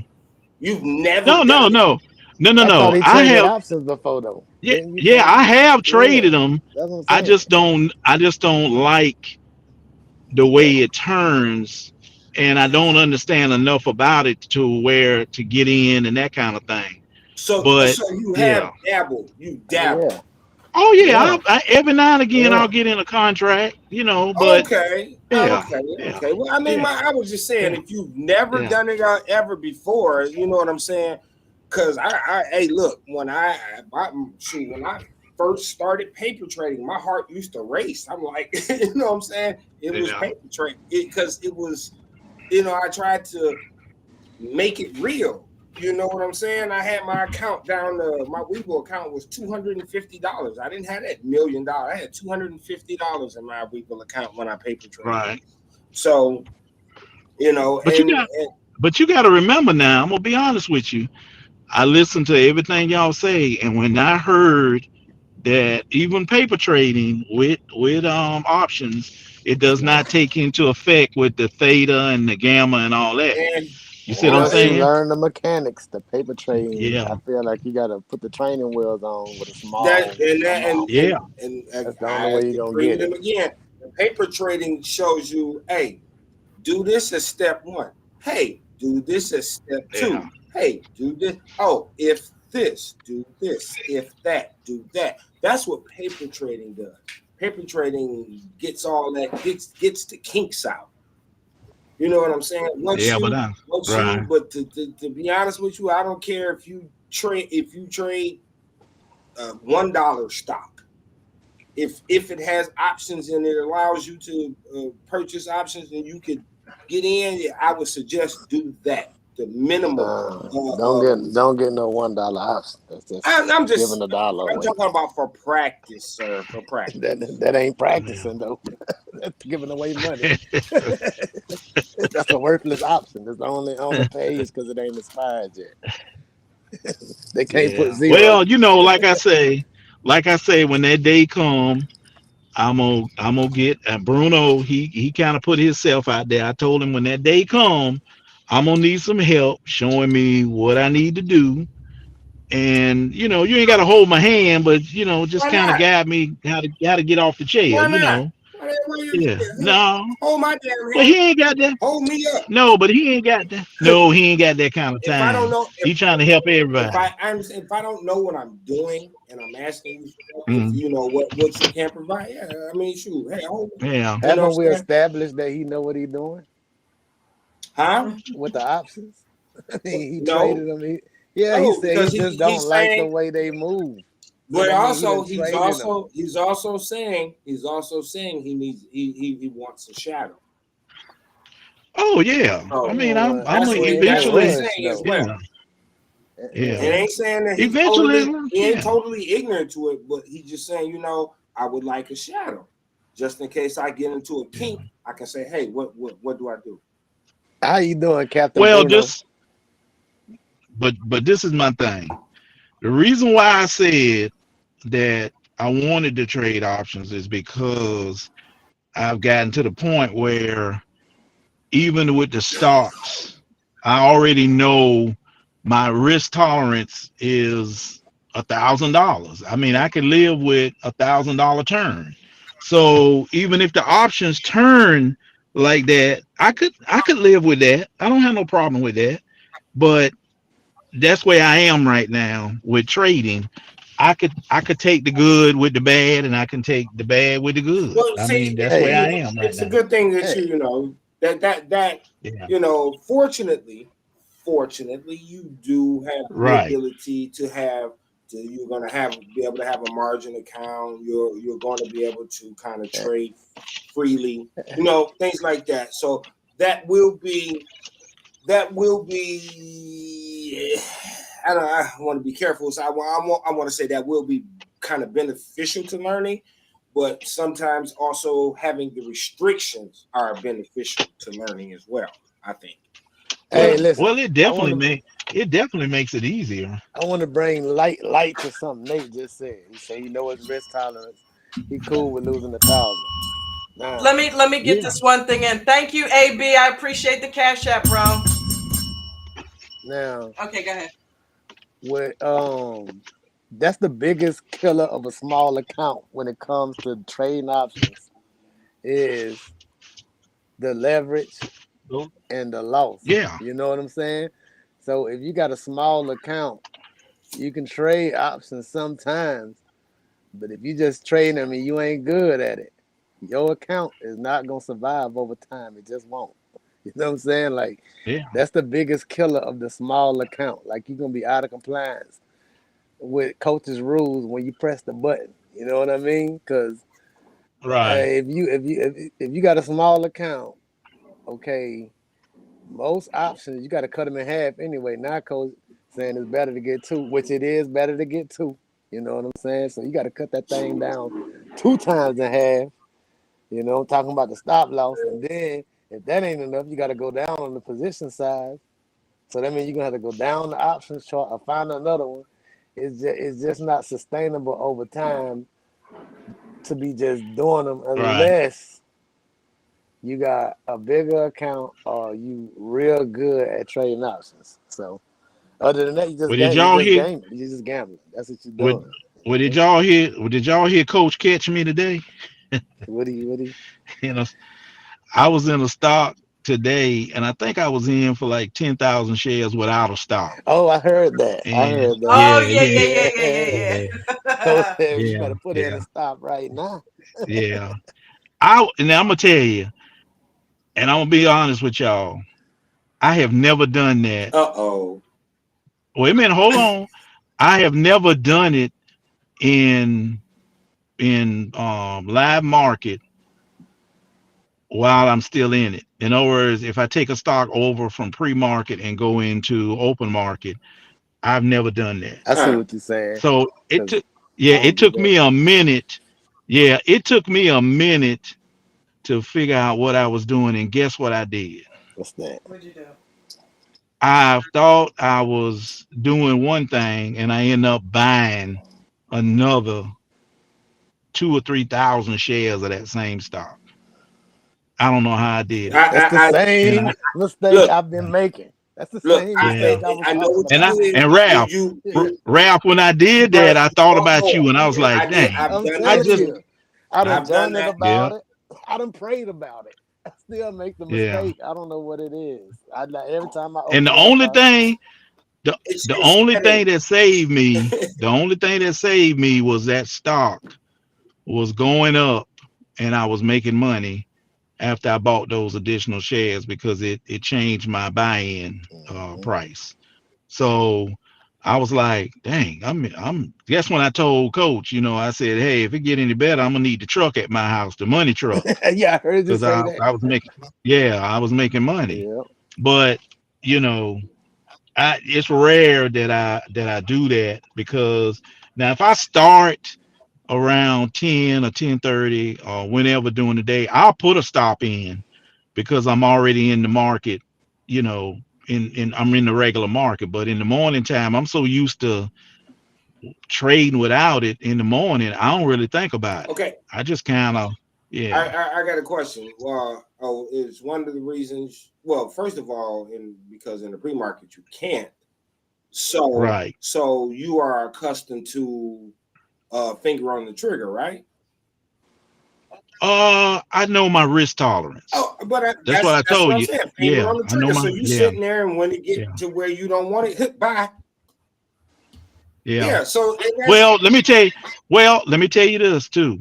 you've never No, done no, it. no, no, no, I thought no. he I traded have. options before though. Yeah, Didn't you yeah. trade? I have Yeah, traded them. that's what I'm I saying. just don't. I just don't like the Yeah, way it turns, and I don't understand enough about it to where to get in and that kind of thing. But So you yeah. have dabbled, you dabbled. yeah, Oh yeah, yeah, every now and again yeah. I'll get in a contract, but Okay, yeah, yeah, okay. Well, I mean, yeah, I was just saying, yeah, if you've never yeah, done it ever before, you know what I'm saying? Because hey, look, when I first started paper trading, my heart used to race. I'm like, you know what I'm saying? It was yeah, paper trading because it was, I tried to make it real. You know what I'm saying? I had my account down to my Webull account was $250. I didn't have that $1,000,000. I had $250 in my Webull account when I paper traded. right. So, But you got to remember now. I'm gonna be honest with you. I listened to everything y'all say, and when I heard that even paper trading with options, it does not take into effect with the theta and the gamma and all that. and You see what I'm Once you and saying? learn the mechanics, the paper trading, Yeah, I feel like you got to put the training wheels on with a that small and that amount. yeah, and That's the only I way you're gonna agree get with it. him again. The paper trading shows you, hey, do this as step one. Hey, do this as step yeah, two. Hey, do this. Oh, if this, do this. If that, do that. That's what paper trading does. Paper trading gets all that gets the kinks out. You know what I'm saying? yeah. But right. But to be honest with you, I don't care if you trade $1 stock. If it has options and it allows you to purchase options and you could get in, I would suggest do that. the minimal. Don't get no $1 option. That's just I'm giving just $1 I'm away. talking about for practice, sir. For practice. That ain't Yeah. practicing though. That's giving away money. That's a worthless option. It's only page because it ain't expired yet. They can't put Yeah. zero. Well, like I say, when that day come, I'm gonna get Bruno. He kind of put himself out there. I told him when that day come, I'm gonna need some help showing me what I need to do. And you ain't gotta hold my hand, but just Why kind of not? guide me how to get off the chair. Why not? Why you Yeah. No, hold my damn but hand? he ain't got that. Hold me up. No, but he ain't got that. No, he ain't got that kind of If I don't time. know, He trying to help if everybody. if I don't know what I'm doing and I'm asking you for help, if Mm, you know what you can provide, yeah, I mean, shoot, hey, hold me. yeah. You know Haven't what we I'm saying? established that he know what he doing Huh? with the options? He No, traded them. Yeah, he no, said he because just don't he's like the saying, way they move. So but that means he also done traded them. he's also saying he needs he wants a shadow. Oh yeah. I So mean, I'm Well, I'm that's gonna what he ain't in a that's what he's eventually. rush saying as though. Yeah. well. Yeah. It Yeah. ain't saying that Eventually. he ain't Yeah. totally ignorant to it, but he's just saying, I would like a shadow. Just in case I get into a kink, Yeah. I can say, hey, what do I do? How you doing, Captain Well, Bruno? but this is my thing. The reason why I said that I wanted to trade options is because I've gotten to the point where even with the stocks, I already know my risk tolerance is $1,000. I mean, I can live with $1,000 turn. So even if the options turn like that, I could live with that. I don't have no problem with that. But that's where I am right now with trading. I could take the good with the bad, and I can take the bad with the good. Well, I see, mean, that's where Hey, I am right it's a now. good thing that hey, that Yeah. fortunately, you do have the Right. ability to you're gonna be able to have a margin account. You're going to be able to kind of hey, trade freely, things like that. So that will be that will be I want to be careful. So I want to say that will be kind of beneficial to learning, but sometimes also having the restrictions are beneficial to learning as well, I think. hey, But listen. Well, it I definitely want to make it definitely makes it easier. I want to bring light to something Nate just said. He said he know his risk tolerance. He cool with losing 1,000. Now, Let me get Yeah. this one thing in. Thank you, AB. I appreciate the cash app, bro. now, Okay, go ahead. with that's the biggest killer of a small account when it comes to trading options is the leverage So, and the loss. yeah. You know what I'm saying? So if you got a small account, you can trade options sometimes, but if you just trade them and you ain't good at it, your account is not gonna survive over time. It just won't. You know what I'm saying? Like Yeah. that's the biggest killer of the small account. Like you're gonna be out of compliance with coach's rules when you press the button. You know what I mean? Because Right. if you got a small account, okay, most options you got to cut them in half anyway. Now coach saying it's better to get two, which it is better to get two. You know what I'm saying? So you got to cut that thing down 2 times in half. You know, talking about the stop loss, and then if that ain't enough, you got to go down on the position size. So that means you're gonna have to go down the options chart or find another one. It's just not sustainable over time to be just doing them Right. unless you got a bigger account or you real good at trading options. So other than that, Well, did you y'all just hear? gaming. You just gambling. That's what you're What? doing. What You did know? y'all hear? What did y'all hear? Coach catch me today. What do you? You know, I was in a stock today, and I think I was in for like 10,000 shares without a stop. Oh, I heard that. I And heard that. Oh yeah, yeah, yeah, yeah, yeah, Yeah. yeah, yeah, Coach yeah, said you yeah, better put in yeah, a stop right now. yeah. And I'm gonna tell you, and I'm gonna be honest with y'all. I have never done that. uh-oh. Wait a minute, hold on. I have never done it in live market while I'm still in it. In other words, if I take a stock over from pre-market and go into open market, I've never done that. I see Huh. what you're saying. So it Cause took, I yeah, it don't do took that. me a minute. Yeah, it took me a minute to figure out what I was doing, and guess what I did? What's that? What'd you do? I thought I was doing one thing, and I end up buying another 2 or 3 thousand shares of that same stock. I don't know how I did it, That's the and same mistake Look, I've been making. That's the look. same mistake I was I know talking what you and I about. did. and You, Ralph, you, you, Ralph, when I did right. that, I thought Hold about on. you, and I was like, I did. dang, I've I'm done I that telling just, too. you, I done I've done journaled that. yeah, about it. I done prayed about it. I still make the yeah. mistake. I don't know what it is. I like every time I And open it up, I the the It's only thing setting. that saved me, the only thing that saved me was that stock was going up, and I was making money after I bought those additional shares because it changed my buy-in Mhm. price. So I was like, dang, I'm guess when I told coach, I said, hey, if it get any better, I'm gonna need the truck at my house, the money truck. Yeah, I heard you Because say that. I was making, yeah, I was making money. Yeah. But you know, it's rare that I do that because now if I start around 10 or 10:30 or whenever during the day, I'll put a stop in because I'm already in the market, you know, in I'm in the regular market. But in the morning time, I'm so used to trading without it in the morning, I don't really think about it. Okay. I just kind of, yeah, I got a question. Well, is one of the reasons? Well, first of all, because in the pre-market you can't. So right. so you are accustomed to finger on the trigger, right? I know my risk tolerance. Oh, but That's what I that's what told I'm you. saying. Finger Yeah, on the I know trigger. So my, you yeah, sitting there, and when it yeah, get to where you don't want it, hit by. yeah. Yeah. So and that's Well, let me tell you. Well, let me tell you this too.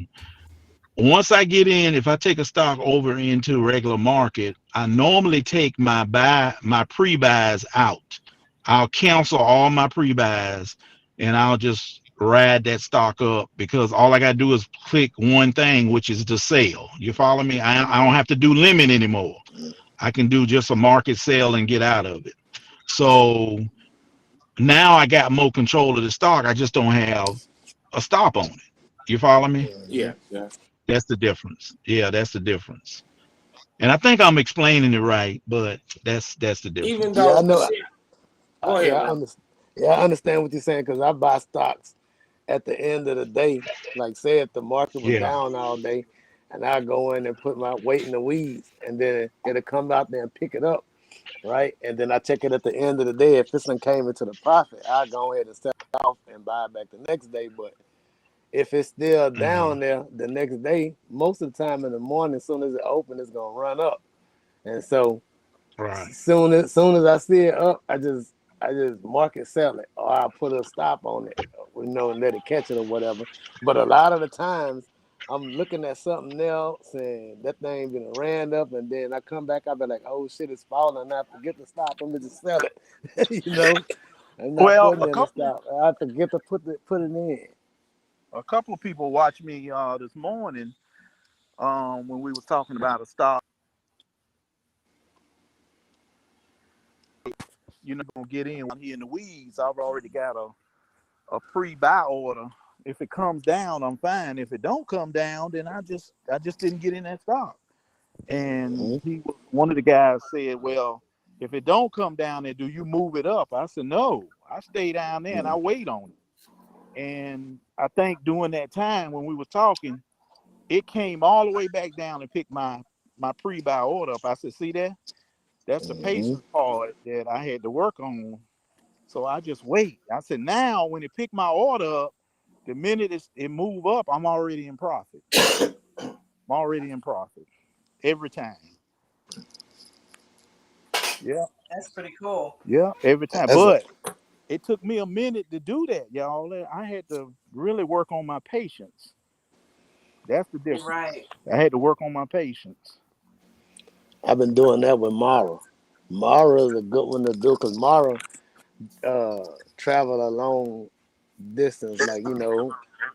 Once I get in, if I take a stock over into regular market, I normally take my pre-buys out. I'll cancel all my pre-buys and I'll just ride that stock up because all I gotta do is click one thing, which is to sell. You follow me? I don't have to do limit anymore. I can do just a market sale and get out of it. So now I got more control of the stock. I just don't have a stop on it. You follow me? yeah, Mhm. yeah. That's the difference. Yeah, that's the difference. And I think I'm explaining it right, but that's the Even difference. Yeah, I though, know. see, go Yeah, ahead, I Ram. understand. Yeah, I understand what you're saying because I buy stocks at the end of the day. Like, say if the market was Yeah, down all day, and I go in and put my weight in the weeds, and then it'll come out there and pick it up, right? And then I check it at the end of the day. If this one came into the profit, I go ahead and sell it off and buy it back the next day. But if it's still hmm, down there the next day, most of the time in the morning, as soon as it opens, it's gonna run up. And so right. soon as I see it up, I just market sell it or I put a stop on it, and let it catch it or whatever. But a lot of the times I'm looking at something else and that thing been ran up and then I come back, I'll be like, oh shit, it's falling. I forget to stop. Let me just sell it. I'm not Well, putting in a stop. I forget to put it in. a couple of people watched me this morning when we was talking about a stock. Gonna get in here in the weeds. I've already got a pre-buy order. If it comes down, I'm fine. If it don't come down, then I just didn't get in that stock. And Mhm. one of the guys said, "Well, if it don't come down there, do you move it up?" I said, "No, I stay down there and I wait on it." And I think during that time when we were talking, it came all the way back down and picked my pre-buy order up. I said, "See that? That's the Mhm. patience part that I had to work on." So I just wait. I said, now when it pick my order up, the minute it move up, I'm already in profit. I'm already in profit every time. Yeah, That's pretty cool. yeah, every time. That's a But it took me a minute to do that, y'all. I had to really work on my patience. That's the difference. Right. I had to work on my patience. I've been doing that with Mara. Mara is a good one to do because Mara travel a long distance, like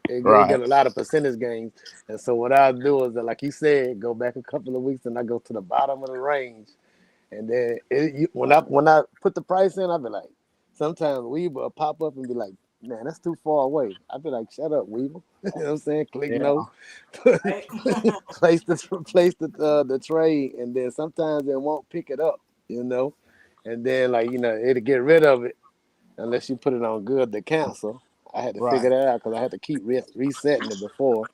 It Right. get a lot of percentage gains. And so what I do is that, like you said, go back a couple of weeks and I go to the bottom of the range. And then when I put the price in, I'll be like, sometimes Weaver will pop up and be like, man, that's too far away. I'll be like, shut up, Weaver. You know what I'm saying? Click Yeah. no. Right? place the trade, and then sometimes it won't pick it up, you know. And then like, it'll get rid of it unless you put it on good to cancel. I had to figure Right. that out because I had to keep resetting it before.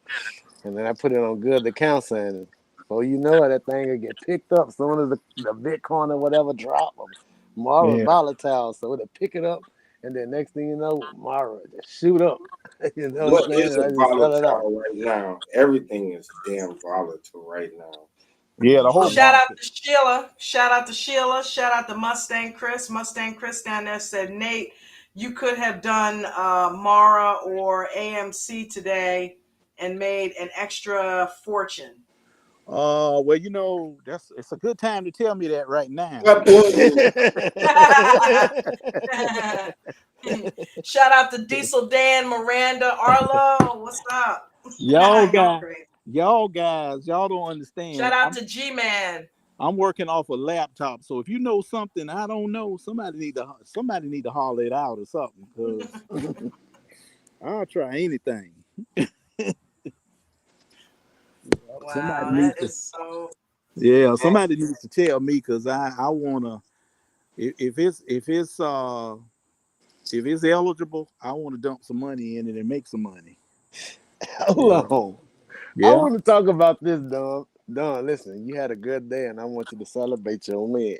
And then I put it on good to cancel, and before you know it, that thing will get picked up. Soon as the Bitcoin or whatever drop, Mara Yeah. volatile, so it'll pick it up, and then next thing you know, Mara just shoot up. You know what I'm What saying? is And a I just sell it off. volatile right now? Everything is damn volatile right now. Yeah. The whole Shout out market. to Sheila. Shout out to Sheila. Shout out to Mustang Chris. Mustang Chris down there said, Nate, you could have done Mara or AMC today and made an extra fortune. Well, it's a good time to tell me that right now. What was it? Shout out to Diesel Dan, Miranda, Arlo. What's up? Y'all Y'all guys, crazy. y'all don't understand. Shout out to G Man. I'm working off a laptop, so if you know something I don't know, somebody need to holler it out or something, because I'll try anything. Somebody Wow, needs that to, is so. somebody needs to tell me, because I wanna, if it's eligible, I want to dump some money in it and make some money. Hold Yeah. on. I Yeah. want to talk about this, Don. Don, listen, you had a good day, and I want you to celebrate your win.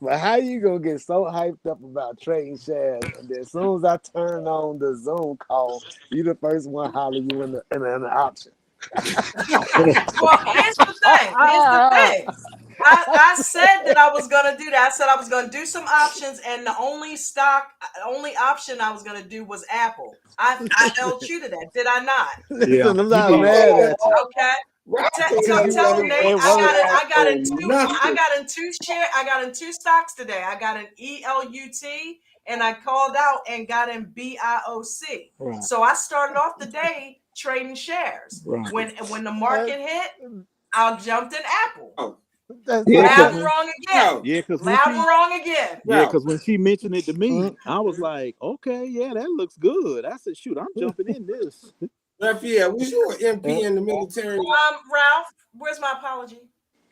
But how you gonna get so hyped up about trading shares, and then as soon as I turn on the Zoom call, you the first one holler you in the option. Well, here's the thing. Here's the thing. I said that I was gonna do that. I said I was gonna do some options, and the only option I was gonna do was Apple. I held true to that, did I not? Yeah. Listen, I'm You not did. mad at you. Okay. Ralph ain't You never Tell said him, Nate. Hey, no what? I got in on two. I nothing. got in two stocks today. I got an ELUT and I called out and got in BIOC. Right. So I started off the day trading shares. Right. When the That's, market hit, I jumped in Apple. Oh, that's Yeah, so Loud because and funny. wrong again. Ralph, Loud and wrong again. Ralph, when she mentioned it to me, Mm. I was like, okay, yeah, that looks good. I said, shoot, I'm jumping in this. Raphael, was you an MP Uh, in the military? Ralph, where's my apology?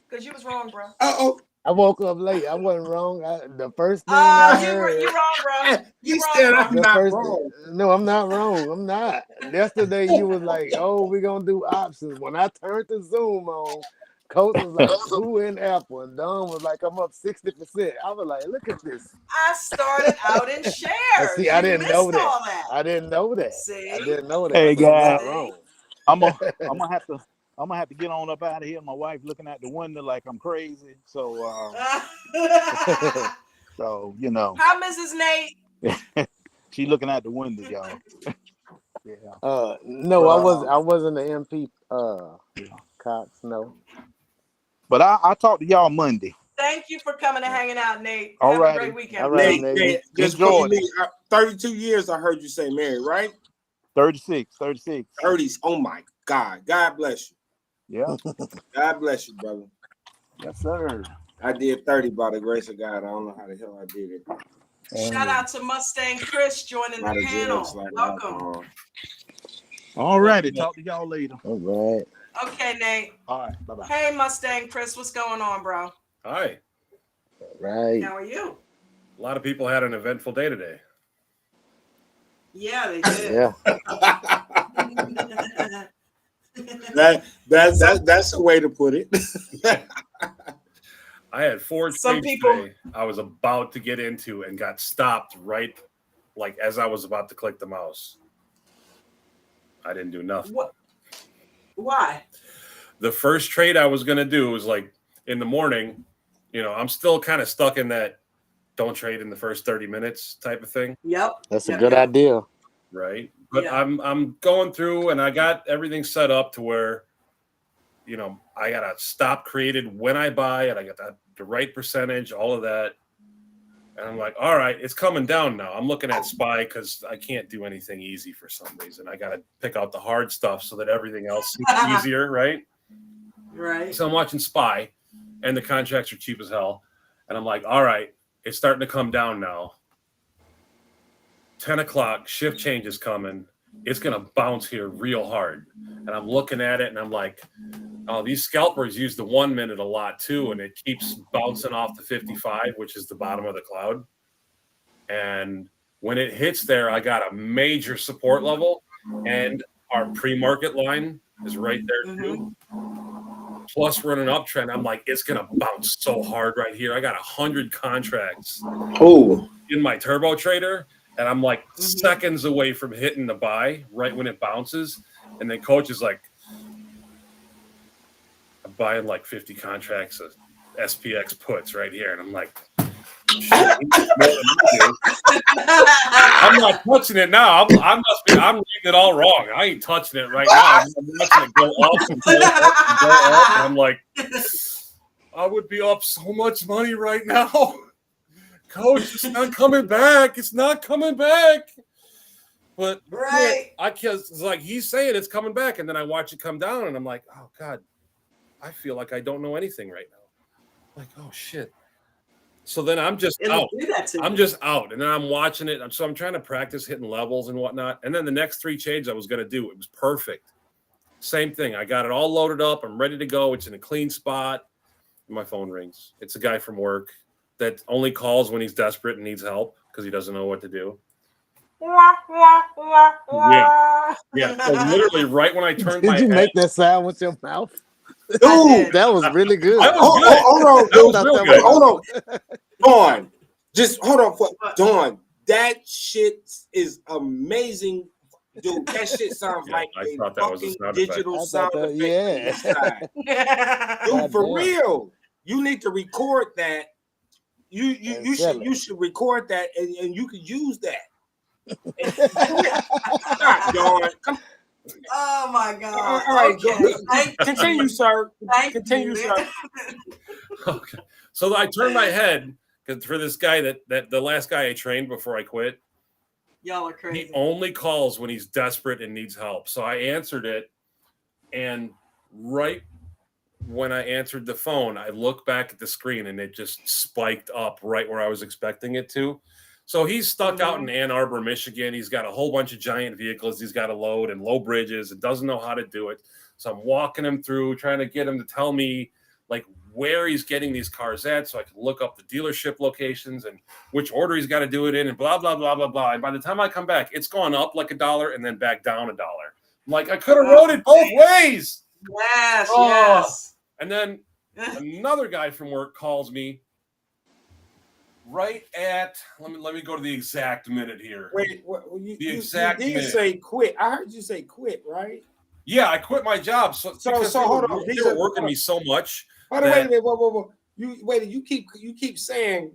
Because you was wrong, bro. Oh, I woke up late. I wasn't wrong. The first thing I You heard, wrong, bro. You he wrong, said bro. I'm not the first, wrong. no, I'm not wrong. I'm not. Yesterday you was like, oh, we're gonna do options. When I turned the Zoom on, Coach was like, who in Apple? And Don was like, I'm up 60%. I was like, look at this. I started out in And see, shares. I You didn't know missed that. all that. I didn't know that. I See? didn't know that. Hey So I'm guys, not See? wrong. I'm gonna I'm gonna have to I'm gonna have to get on up out of here. My wife looking out the window like I'm crazy. So so Hi, Mrs. Nate. she looking out the window, y'all. Yeah. No, But I wasn't an MP Cox, no. but I talk to y'all Monday. Thank you for coming and hanging out, Nate. All Have a righty. great weekend, All bro. right, Nate, Nate. just Enjoyed quickly, 32 years I heard you say married, right? 36. 30s. Oh my God. God bless you. Yeah. God bless you, brother. Yes, sir. I did 30 by the grace of God. I don't know how the hell I did it. Shout out to Mustang Chris joining By the the drugs panel. like Welcome. alcohol. All righty. Talk to y'all later. All right. Okay, Nate. All right. Bye-bye. Hey, Mustang Chris, what's going on, bro? Hi. Right. How are you? A lot of people had an eventful day today. Yeah, they did. Yeah. That's a way to put it. I had four Some trades people- today I was about to get into and got stopped right like as I was about to click the mouse. I didn't do nothing. What? Why? The first trade I was going to do was like in the morning. I'm still kind of stuck in that don't trade in the first 30 minutes type of thing. Yep. That's a good idea. Right. But Yeah. I'm going through and I got everything set up to where, I got a stop created when I buy and I got the right percentage, all of that. And I'm like, all right, it's coming down now. I'm looking at SPY because I can't do anything easy for some reason. I got to pick out the hard stuff so that everything else is easier, right? Right. So I'm watching SPY, and the contracts are cheap as hell. And I'm like, all right, it's starting to come down now. 10 o'clock, shift change is coming. It's going to bounce here real hard. And I'm looking at it, and I'm like, oh, these scalpers use the 1 minute a lot too, and it keeps bouncing off the 55, which is the bottom of the cloud. And when it hits there, I got a major support level, and our pre-market line is right there too. Plus, we're in an uptrend. I'm like, it's gonna bounce so hard right here. I got 100 contracts in my turbo trader, and I'm like seconds away from hitting the buy right when it bounces. And then coach is like, I'm buying like 50 contracts of SPX puts right here, and I'm like, shit, I'm not touching it now. I'm reading it all wrong. I ain't touching it right now. I'm watching it go up and go up and go up, and I'm like, I would be up so much money right now. Coach, it's not coming back. It's not coming back. But Right. I guess it's like he's saying it's coming back, and then I watch it come down, and I'm like, oh God, I feel like I don't know anything right now. Like, oh shit. So then I'm just It'll out. do that to I'm you. just out, and then I'm watching it. So I'm trying to practice hitting levels and whatnot. And then the next 3 trades I was going to do, it was perfect. Same thing. I got it all loaded up. I'm ready to go. It's in a clean spot. And my phone rings. It's a guy from work that only calls when he's desperate and needs help because he doesn't know what to do. Yeah. So literally, right when I turned my Did you head, make that sound with your mouth? Dude, That was really good. that was good. hold on, That dude. was real good. Hold on. Dawn. Just hold on for Dawn. That shit is amazing. Dude, that shit sounds Yeah, like I a thought that was a fucking sound effect. digital I sound thought effect. that- Yeah. Dude, for Goddamn. real. You need to record that. You And you sell should it. you should record that and you could use that. God, Dawn. Come Oh my God. all right, Okay. go. Thank Continue, you. sir. Thank Continue, you. sir. Okay. So I turned my head because for this guy that the last guy I trained before I quit, Y'all are he crazy. only calls when he's desperate and needs help. So I answered it, and right when I answered the phone, I looked back at the screen and it just spiked up right where I was expecting it to. So he's stuck out in Ann Arbor, Michigan. He's got a whole bunch of giant vehicles he's got to load and low bridges and doesn't know how to do it. So I'm walking him through, trying to get him to tell me like where he's getting these cars at so I can look up the dealership locations and which order he's got to do it in and blah, blah, blah, blah, blah. And by the time I come back, it's gone up like $1 and then back down $1. I'm like, I could have rode it both ways. Yes, Oh. yes. And then another guy from work calls me right at let me go to the exact minute here. Wait, The you exact did minute. say quit. I heard you say quit, right? Yeah, I quit my job. So because so they hold were, on. they These were are- working me so much. Hold on, wait a that- minute. Whoa. You keep saying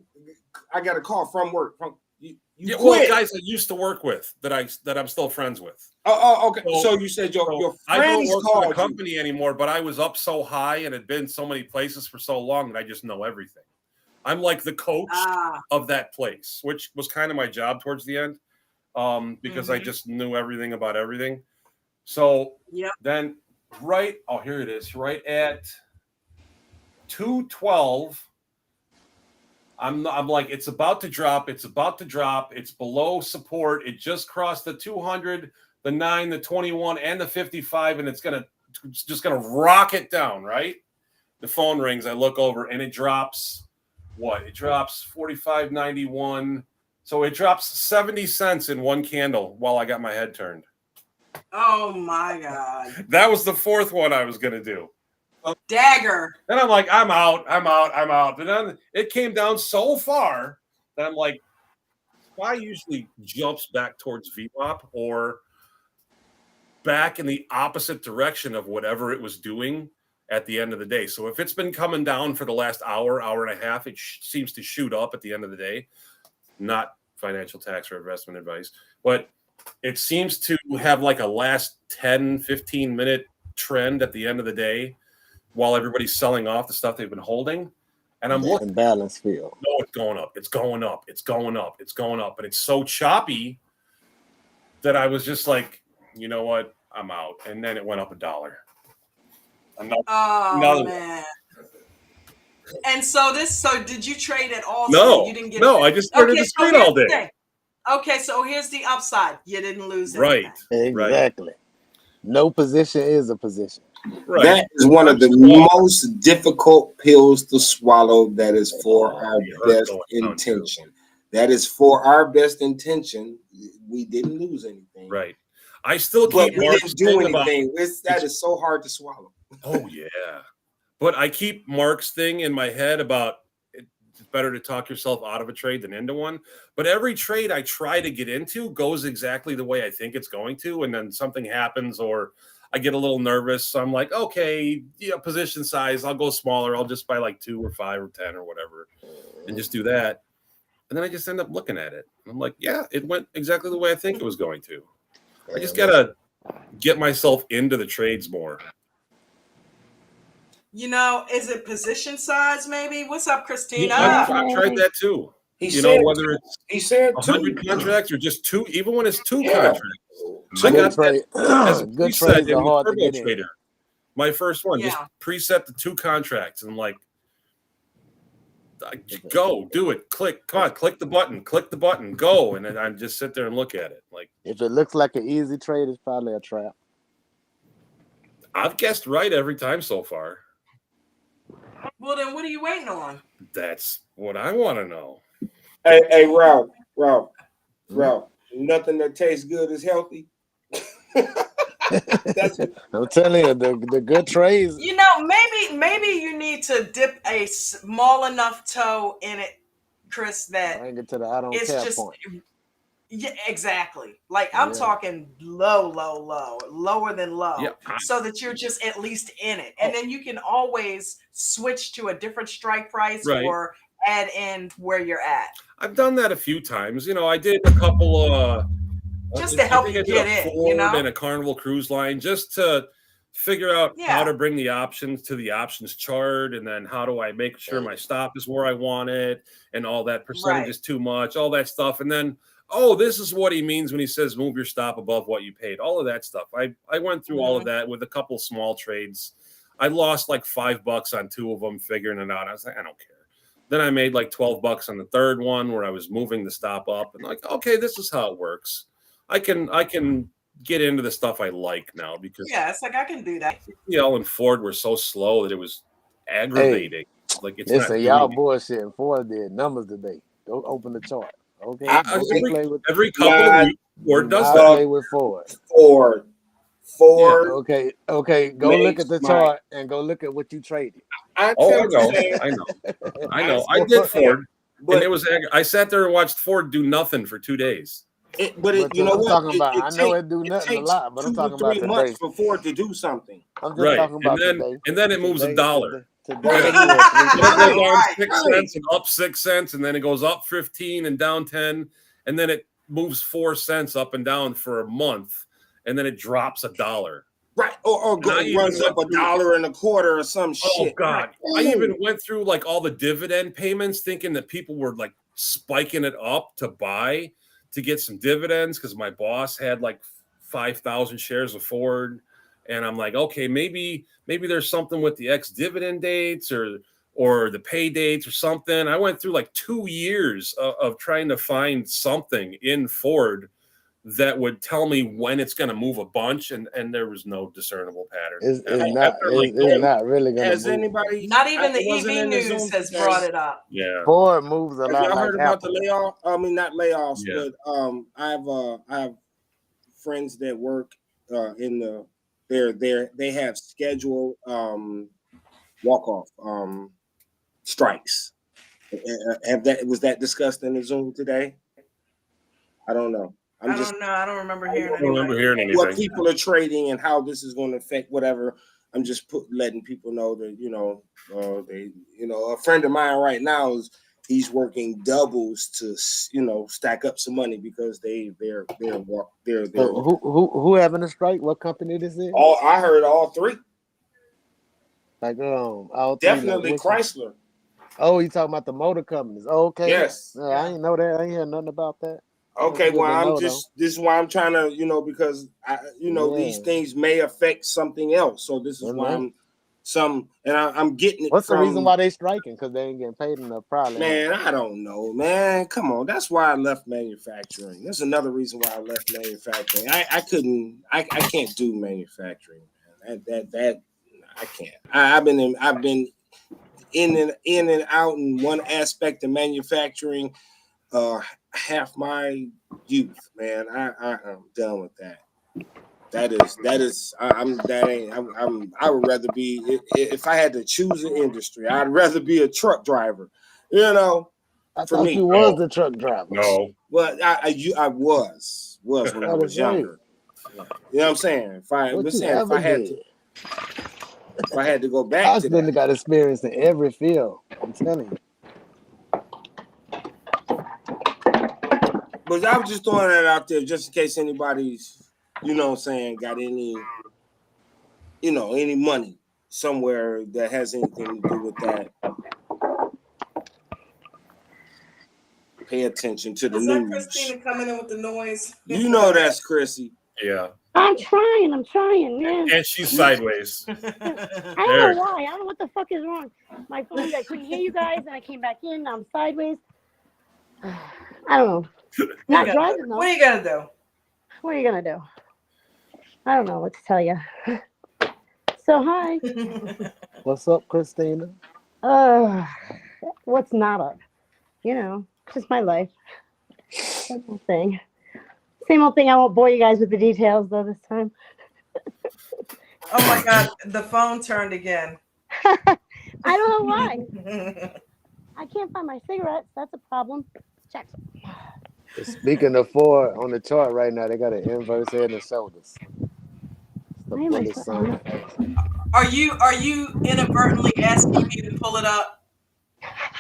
I got a call from work. From you yeah, quit. well, guys I used to work with that I'm still friends with. Oh, okay. So- So you said your I don't friends work for called the you. company anymore, but I was up so high and had been so many places for so long that I just know everything. I'm like the coach of that place, which was kind of my job towards the end, because I just knew everything about everything. So then here it is, right at 2:12. I'm like, it's about to drop. It's below support. It just crossed the 200, the 9, the 21, and the 55, and it's just gonna rocket down, right? The phone rings. I look over, and it drops. What? It drops 45.91. So it drops 70 cents in one candle while I got my head turned. Oh my God. That was the fourth one I was gonna do. Dagger. Then I'm like, I'm out. And then it came down so far that I'm like, SPY usually jumps back towards VWAP or back in the opposite direction of whatever it was doing at the end of the day. So if it's been coming down for the last hour and a half, it seems to shoot up at the end of the day. Not financial tax or investment advice, but it seems to have like a last 10, 15 minute trend at the end of the day while everybody's selling off the stuff they've been holding. and I'm looking. And balance field. No, it's going up. It's going up. It's going up. It's going up. And it's so choppy that I was just like, you know what? I'm out. And then it went up $1. Oh man. And so did you trade it also? No, You didn't get no, I just stared at the screen all day. Okay, so here's the upside. You didn't lose Right. anything. Exactly. Right. No position is a position. Right. That is one of the most difficult pills to swallow. That is for our best intention. That is for our best intention. We didn't lose anything. Right. I still keep we didn't do anything. That is so hard to swallow. Oh yeah. But I keep Mark's thing in my head about it's better to talk yourself out of a trade than into one. But every trade I try to get into goes exactly the way I think it's going to, and then something happens or I get a little nervous. So I'm like, okay, position size, I'll go smaller. I'll just buy like 2 or 5 or 10 or whatever and just do that. And then I just end up looking at it. I'm like, yeah, it went exactly the way I think it was going to. I just got to get myself into the trades more. Is it position size maybe? What's up, Christina? I've tried that too. Whether it's 100 contracts or just 2, even when it's 2 contracts. I got that as a preset in the Turbo Trader. My first one, just preset the 2 contracts. And I'm like, go, do it. Click, come on, click the button, go. And then I just sit there and look at it. Like, if it looks like an easy trade, it's probably a trap. I've guessed right every time so far. Well, then what are you waiting on? That's what I want to know. Hey, Ralph, nothing that tastes good is healthy. I'm telling you, the good trades. Maybe you need to dip a small enough toe in it, Chris. That bring it to the I don't care point. Yeah, exactly. Like I'm talking lower than low, so that you're just at least in it, and then you can always switch to a different strike price or add in where you're at. I've done that a few times. I did a couple just to help you get in, Ford and a Carnival Cruise Line, just to figure out how to bring the options to the options chart, and then how do I make sure my stop is where I want it, and all that percentage is too much, all that stuff, and then this is what he means when he says move your stop above what you paid. All of that stuff. I went through all of that with a couple small trades. I lost like $5 on 2 of them, figuring it out. I was like, I don't care. Then I made like $12 on the third one where I was moving the stop up, and like, okay, this is how it works. I can get into the stuff I like now because it's like I can do that. And Ford were so slow that it was aggravating. Hey, like it's y'all bullshit. Ford did numbers today. Don't open the chart. Okay. Every couple of weeks, Ford does that. Play with Ford. Ford. Okay. Go look at the chart and go look at what you traded. I know. I did Ford, and it was. I sat there and watched Ford do nothing for 2 days. You know what? I know it do nothing a lot, but I'm talking about 3 months for Ford to do something. I'm just talking about and then it moves $1. Today, it goes down 6 cents and up 6 cents, and then it goes up 15 and down 10, and then it moves 4 cents up and down for a month, and then it drops $1. Right, or runs up $1.25 or some shit. Oh God! I even went through like all the dividend payments, thinking that people were like spiking it up to buy to get some dividends because my boss had like 5,000 shares of Ford. And I'm like, okay, maybe there's something with the ex-dividend dates or the pay dates or something. I went through like 2 years of trying to find something in Ford that would tell me when it's going to move a bunch, and there was no discernible pattern. It's not really going to Has anybody? Not even the EV news has brought it up. Yeah, Ford moves a lot. Have y'all like heard about Apple. the layoff? I mean, not layoffs, Yeah. but I have friends that work in the. They have scheduled walk-off strikes. Was that discussed in the Zoom today? I don't know. I don't know. I don't remember hearing. I don't remember hearing anything. What people are trading and how this is going to affect whatever. I'm just letting people know that a friend of mine right now he's working doubles to stack up some money because they're who having a strike? What company this is? I heard all 3. Like all 3. Definitely Chrysler. Oh, you talking about the motor companies? Oh, okay. Yes. No, I ain't know that. I ain't hear nothing about that. That's Okay, good well, to I'm know, though. just this is why I'm trying to, because these Yeah, things may affect something else. So this they is why may. I'm getting it What's the reason from. why they striking? Because they ain't getting paid enough, probably, huh? Man, I don't know, man. Come on. That's why I left manufacturing. That's another reason why I left manufacturing. I can't do manufacturing, man. That I can't. I've been in and out in one aspect of manufacturing half my youth, man. I'm done with that. I would rather be if I had to choose an industry, I'd rather be a truck driver, I for thought you me. was No, the truck driver. no. But I was when I What to was say? younger. Yeah. You know what I'm saying? What you ever did? If I had to go back to Austin that. got experience in every field. I'm telling you. But I was just throwing that out there just in case anybody's, got any money somewhere that has anything to do with that. Pay attention to the Is that news. Christina coming in with the noise? You know that's Chrissy. Yeah. I'm trying, man. And she's sideways. I don't There. know why. I don't know what the fuck is wrong. My phone, I couldn't hear you guys, and I came back in. I'm sideways. I don't know. Not driving though. What are you gonna do? What are you gonna do? I don't know what to tell you. So hi. What's up, Christina? What's not up? Just my life. Same old thing. Same old thing. I won't bore you guys with the details though this time. Oh my God, the phone turned again. I don't know why. I can't find my cigarettes. That's a problem. Jackson. Speaking of four on the chart right now, they got an inverse head and shoulders. The Why am I bullet sign. Are you inadvertently asking me to pull it up?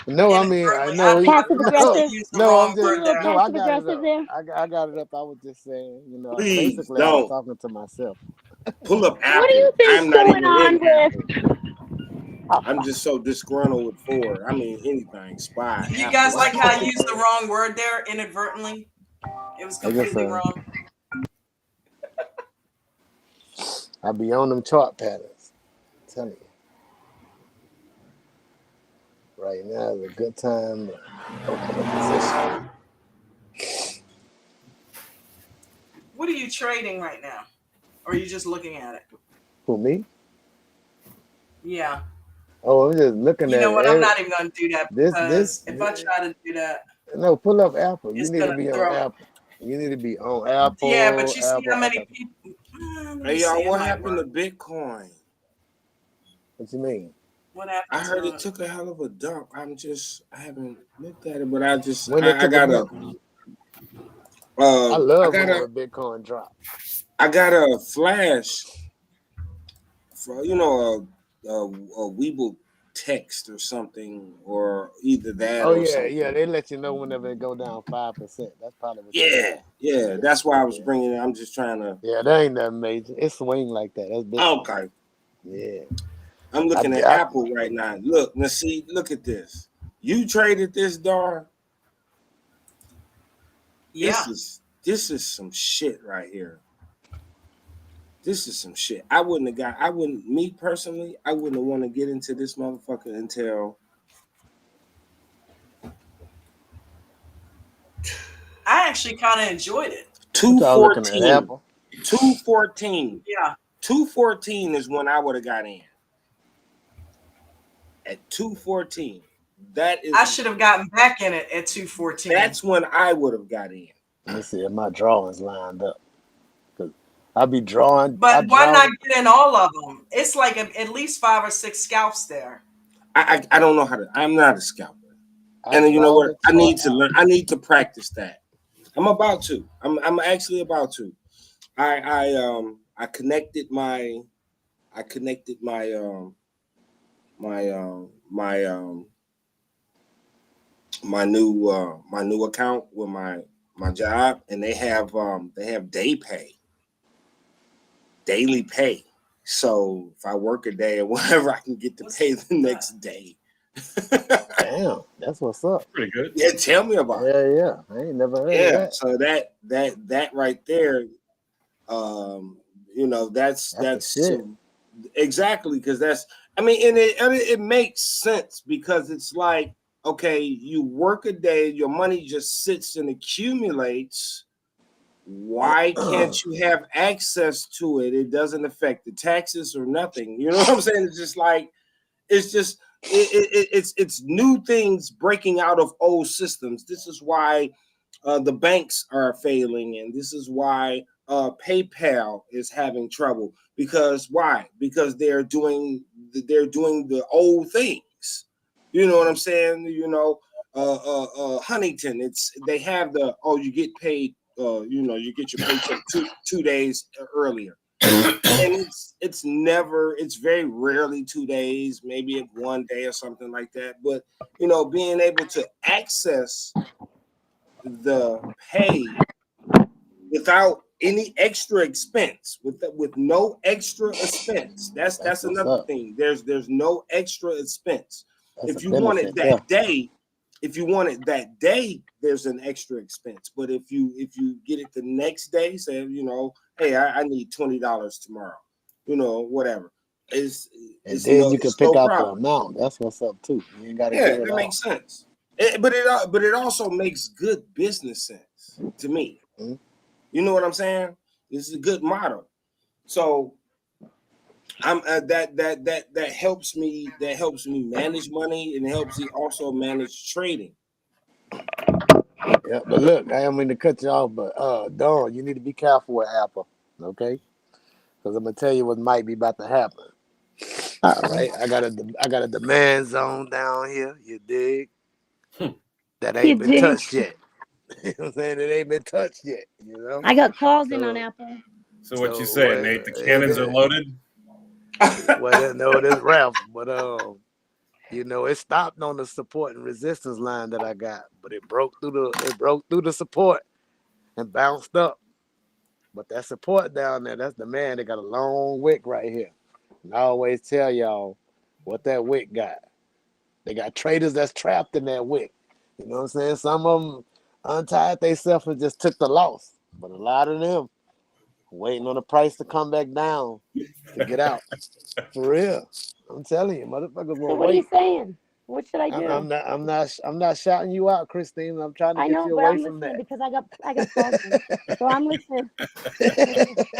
No, I mean I Inadvertently, know. Passive must have aggressive. used the No, I'm wrong See a word just little there. no. I passive got it aggressive up. there. I got it up. I was just saying, Please basically I was don't talking to myself. pull up What do you Apple. think's I'm not going even on in with? Apple. Oh, I'm fuck. just so disgruntled with Ford. I mean, anything. Spy, You guys Apple. like how I used the wrong word there inadvertently? It was I just completely wrong. I be on them chart patterns. I'm telling you. Right now is a good time to open a position. What are you trading right now? Or are you just looking at it? Who, me? Yeah. Oh, I'm just looking You at know what? I'm it. not even going to do that This, because if I try to do that, no, pull up Apple. You it's need going to to be on throw. Apple. You need to be on Yeah, but Apple, you see how Apple, many Apple. people. Let me Hey y'all, see. It what might happened to work. Bitcoin? What you mean? What I happened heard to it it? took a hell of a dump. I haven't looked at it, but When it I took a got dump. I I love got whenever Bitcoin drop. a flash for a Weeble text or something, or either that Oh or yeah, yeah. something. They let you know whenever it go down 5%. That's probably what you got. Yeah, that's why I was Yeah, bringing it. I'm just trying to. yeah. That ain't nothing major. It swing like that. That's Bitcoin. Okay, Yeah. I'm I, looking at I, Apple right now. Look, now see, look at this. You traded this, Dar. Yeah. This is some shit right here. This is some shit. Me personally, I wouldn't want to get into this motherfucker until I actually kind of enjoyed it. what y'all looking at? 214. Apple. 214. Yeah. 214 is when I would have got in. At 214. I should have gotten back in it at 214. That's when I would have got in. Let me see if my drawings lined up. Cause I be drawing. I But why draw. not get in all of them? It's like at least 5 or 6 scalps there. I don't know how to. I'm not a scalper. I And you know draw what? the I chart need to out. learn. I need to practice that. I'm about to. I'm actually about to. I connected my my my new account with my job, and they have daily pay. So if I work a day or whatever, I can get the pay the next day. Damn, that's what's up. Pretty good. Yeah, tell me about it. Yeah. I ain't never heard of Yeah, that. so that right there, you know, That's the shit. exactly, because that's, I mean, and it makes sense, because it's like, okay, you work a day, your money just sits and accumulates. Why can't you have access to it? It doesn't affect the taxes or nothing. You know what I'm saying? It's just like, it's just it's new things breaking out of old systems. This is why the banks are failing, and this is why PayPal is having trouble. Because why? Because they're doing the old things. You know what I'm saying? You know, Huntington. They have the, oh, you get paid. You know, you get your paycheck two days earlier. And it's very rarely 2 days, maybe 1 day or something like that. But you know, being able to access the pay without any extra expense, with no extra expense. That's That's what's another up. thing. There's no extra expense. That's a If you want it benefit there. that day, there's an extra expense. But if you get it the next day, say, you know, hey, I need $20 tomorrow, you know, whatever. It's And it's then no you can it's pick no out the problem. amount. That's what's up too. You ain't gotta Yeah, give it that all. makes sense. But it also makes good business sense to me. Mhm. You know what I'm saying? This is a good model. So I'm that helps me. That helps me manage money, and helps me also manage trading. Yeah, but look, I don't mean to cut you off, but Dawn, you need to be careful with Apple, okay? Because I'm gonna tell you what might be about to happen. All right, I got a demand zone down here. You dig? That You ain't been dig? touched yet. You know what I'm saying? It ain't been touched yet. You know. I got calls in on So Apple. So what you so saying, what? Nate? The cannons are loaded. Well, no, this Ralph, but you know, it stopped on the support and resistance line that I got, but it broke through the support and bounced up. But that support down there, that's the man. They got a long wick right here. And I always tell y'all what that wick got. They got traders that's trapped in that wick. You know what I'm saying? Some of them untied themselves and just took the loss. But a lot of them waiting on the price to come back down to get out. For real. I'm telling you, motherfuckers So won't what are you wait. saying? What should I I'm, do? I'm not I'm not I'm not shouting you out, Christine. I'm trying to I get know, you but away I'm from listening that. because I got calls in. So I'm listening.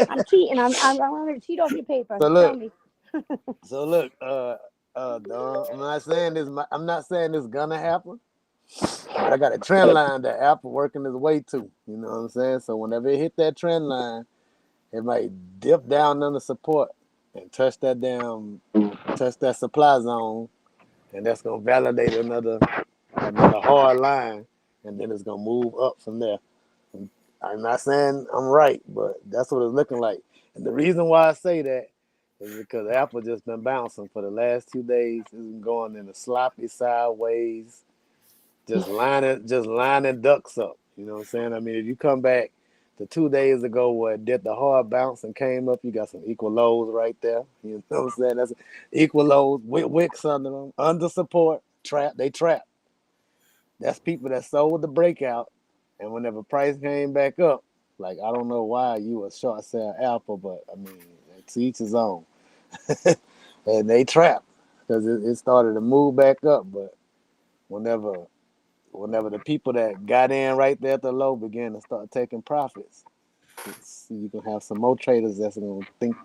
I'm cheating. I'm going to cheat off your paper. So Tell look, me. Dawn, I'm not saying this gonna happen, but I got a trend line that Apple working its way to. You know what I'm saying? So whenever it hit that trend line, it might dip down under support and touch that supply zone, and that's gonna validate another hard line, and then it's gonna move up from there. I'm not saying I'm right, but that's what it's looking like. And the reason why I say that is because Apple just been bouncing for the last 2 days. It's been going in a sloppy sideways, just lining ducks up. You know what I'm saying? I mean, if you come back to 2 days ago where it did the hard bounce and came up, you got some equal lows right there. You know what I'm saying? That's equal lows, wicks under them, under support, trap. That's people that sold the breakout, and whenever price came back up, like I don't know why you a short sell Apple, but I mean, to each his own. And they trapped because it started to move back up, but whenever whenever the people that got in right there at the low began to start taking profits, you can have some more traders that's going to think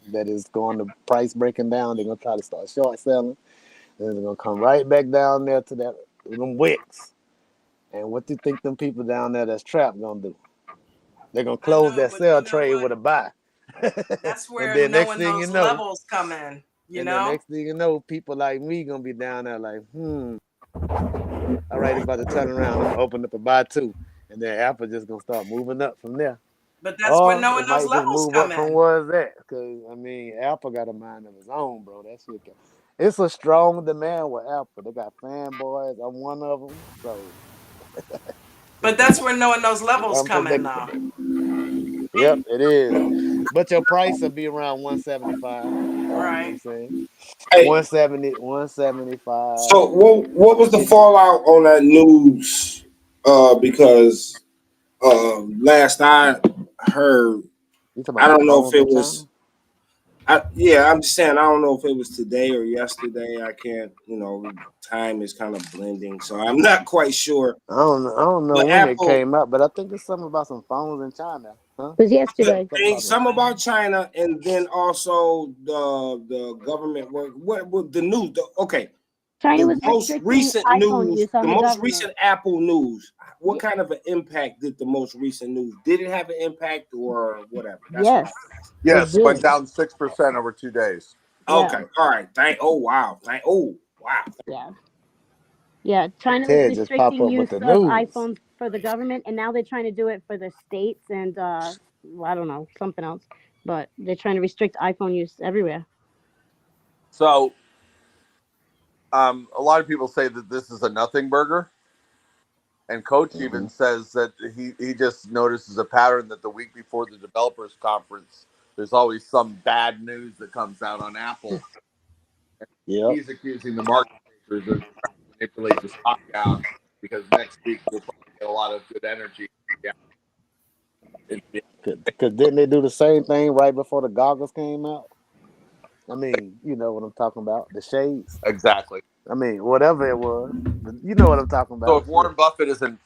that it's going to price breaking down. They're going to try to start short selling. Then they're going to come right back down there to them wicks. And what do you think them people down there that's trapped gonna do? They're gonna I close know, that but sell you know trade what? with a buy. That's and where then next knowing thing you those know, levels come in. You and then know. next thing you know, people like me gonna be down there like, all right, it's about to turn around. I'm gonna open up a buy too. And then Apple just gonna start moving up from there. But that's where Or knowing it those might just levels move come up from in. where it's at. Cause I mean, Apple got a mind of its own, bro. That shit it's a strong demand with Apple. They got fanboys. I'm one of them. So But that's where knowing those levels I'm come think in, they though. Yep, it is. But your price will be around 175. You know what I'm Right. saying? Hey, 170, 175. so what was the fallout on that news? Because last I heard, You talking I about the don't know if phones it in was. China? Yeah, I'm just saying. I don't know if it was today or yesterday. I can't. Time is kind of blending, so I'm not quite sure. I don't know But when it Apple, came out, but I think it's something about some phones in China, huh? It was yesterday. Something about some some about phones. China, and then also the government work. What the news? Okay, China the was most restricting recent iPhone news, use on the the most government. recent Apple news. What Y- kind of an impact did the most recent news? Did it have an impact or whatever? That's what yes, I'm. it Yes, went did. down 6% over 2 days. Yeah, Okay, all right. Thank. Oh wow. Thank. Oh wow. yeah, yeah. China was Ted just pop restricting up with use the of news. iPhones for the government, and now they're trying to do it for the states and well, I don't know, something else. But they're trying to restrict iPhone use everywhere. So, a lot of people say that this is a nothing burger, and Coach Hmm. even says that he just notices a pattern that the week before the developers conference, there's always some bad news that comes out on Apple. Yep. He's accusing the market makers of trying to manipulate the stock down because next week we'll probably get a lot of good energy. Yeah, Cause didn't they do the same thing right before the goggles came out? I mean, you know what I'm talking about. The shades. exactly. I mean, whatever it was. You know what I'm talking So about. if Shit. Warren Buffett isn't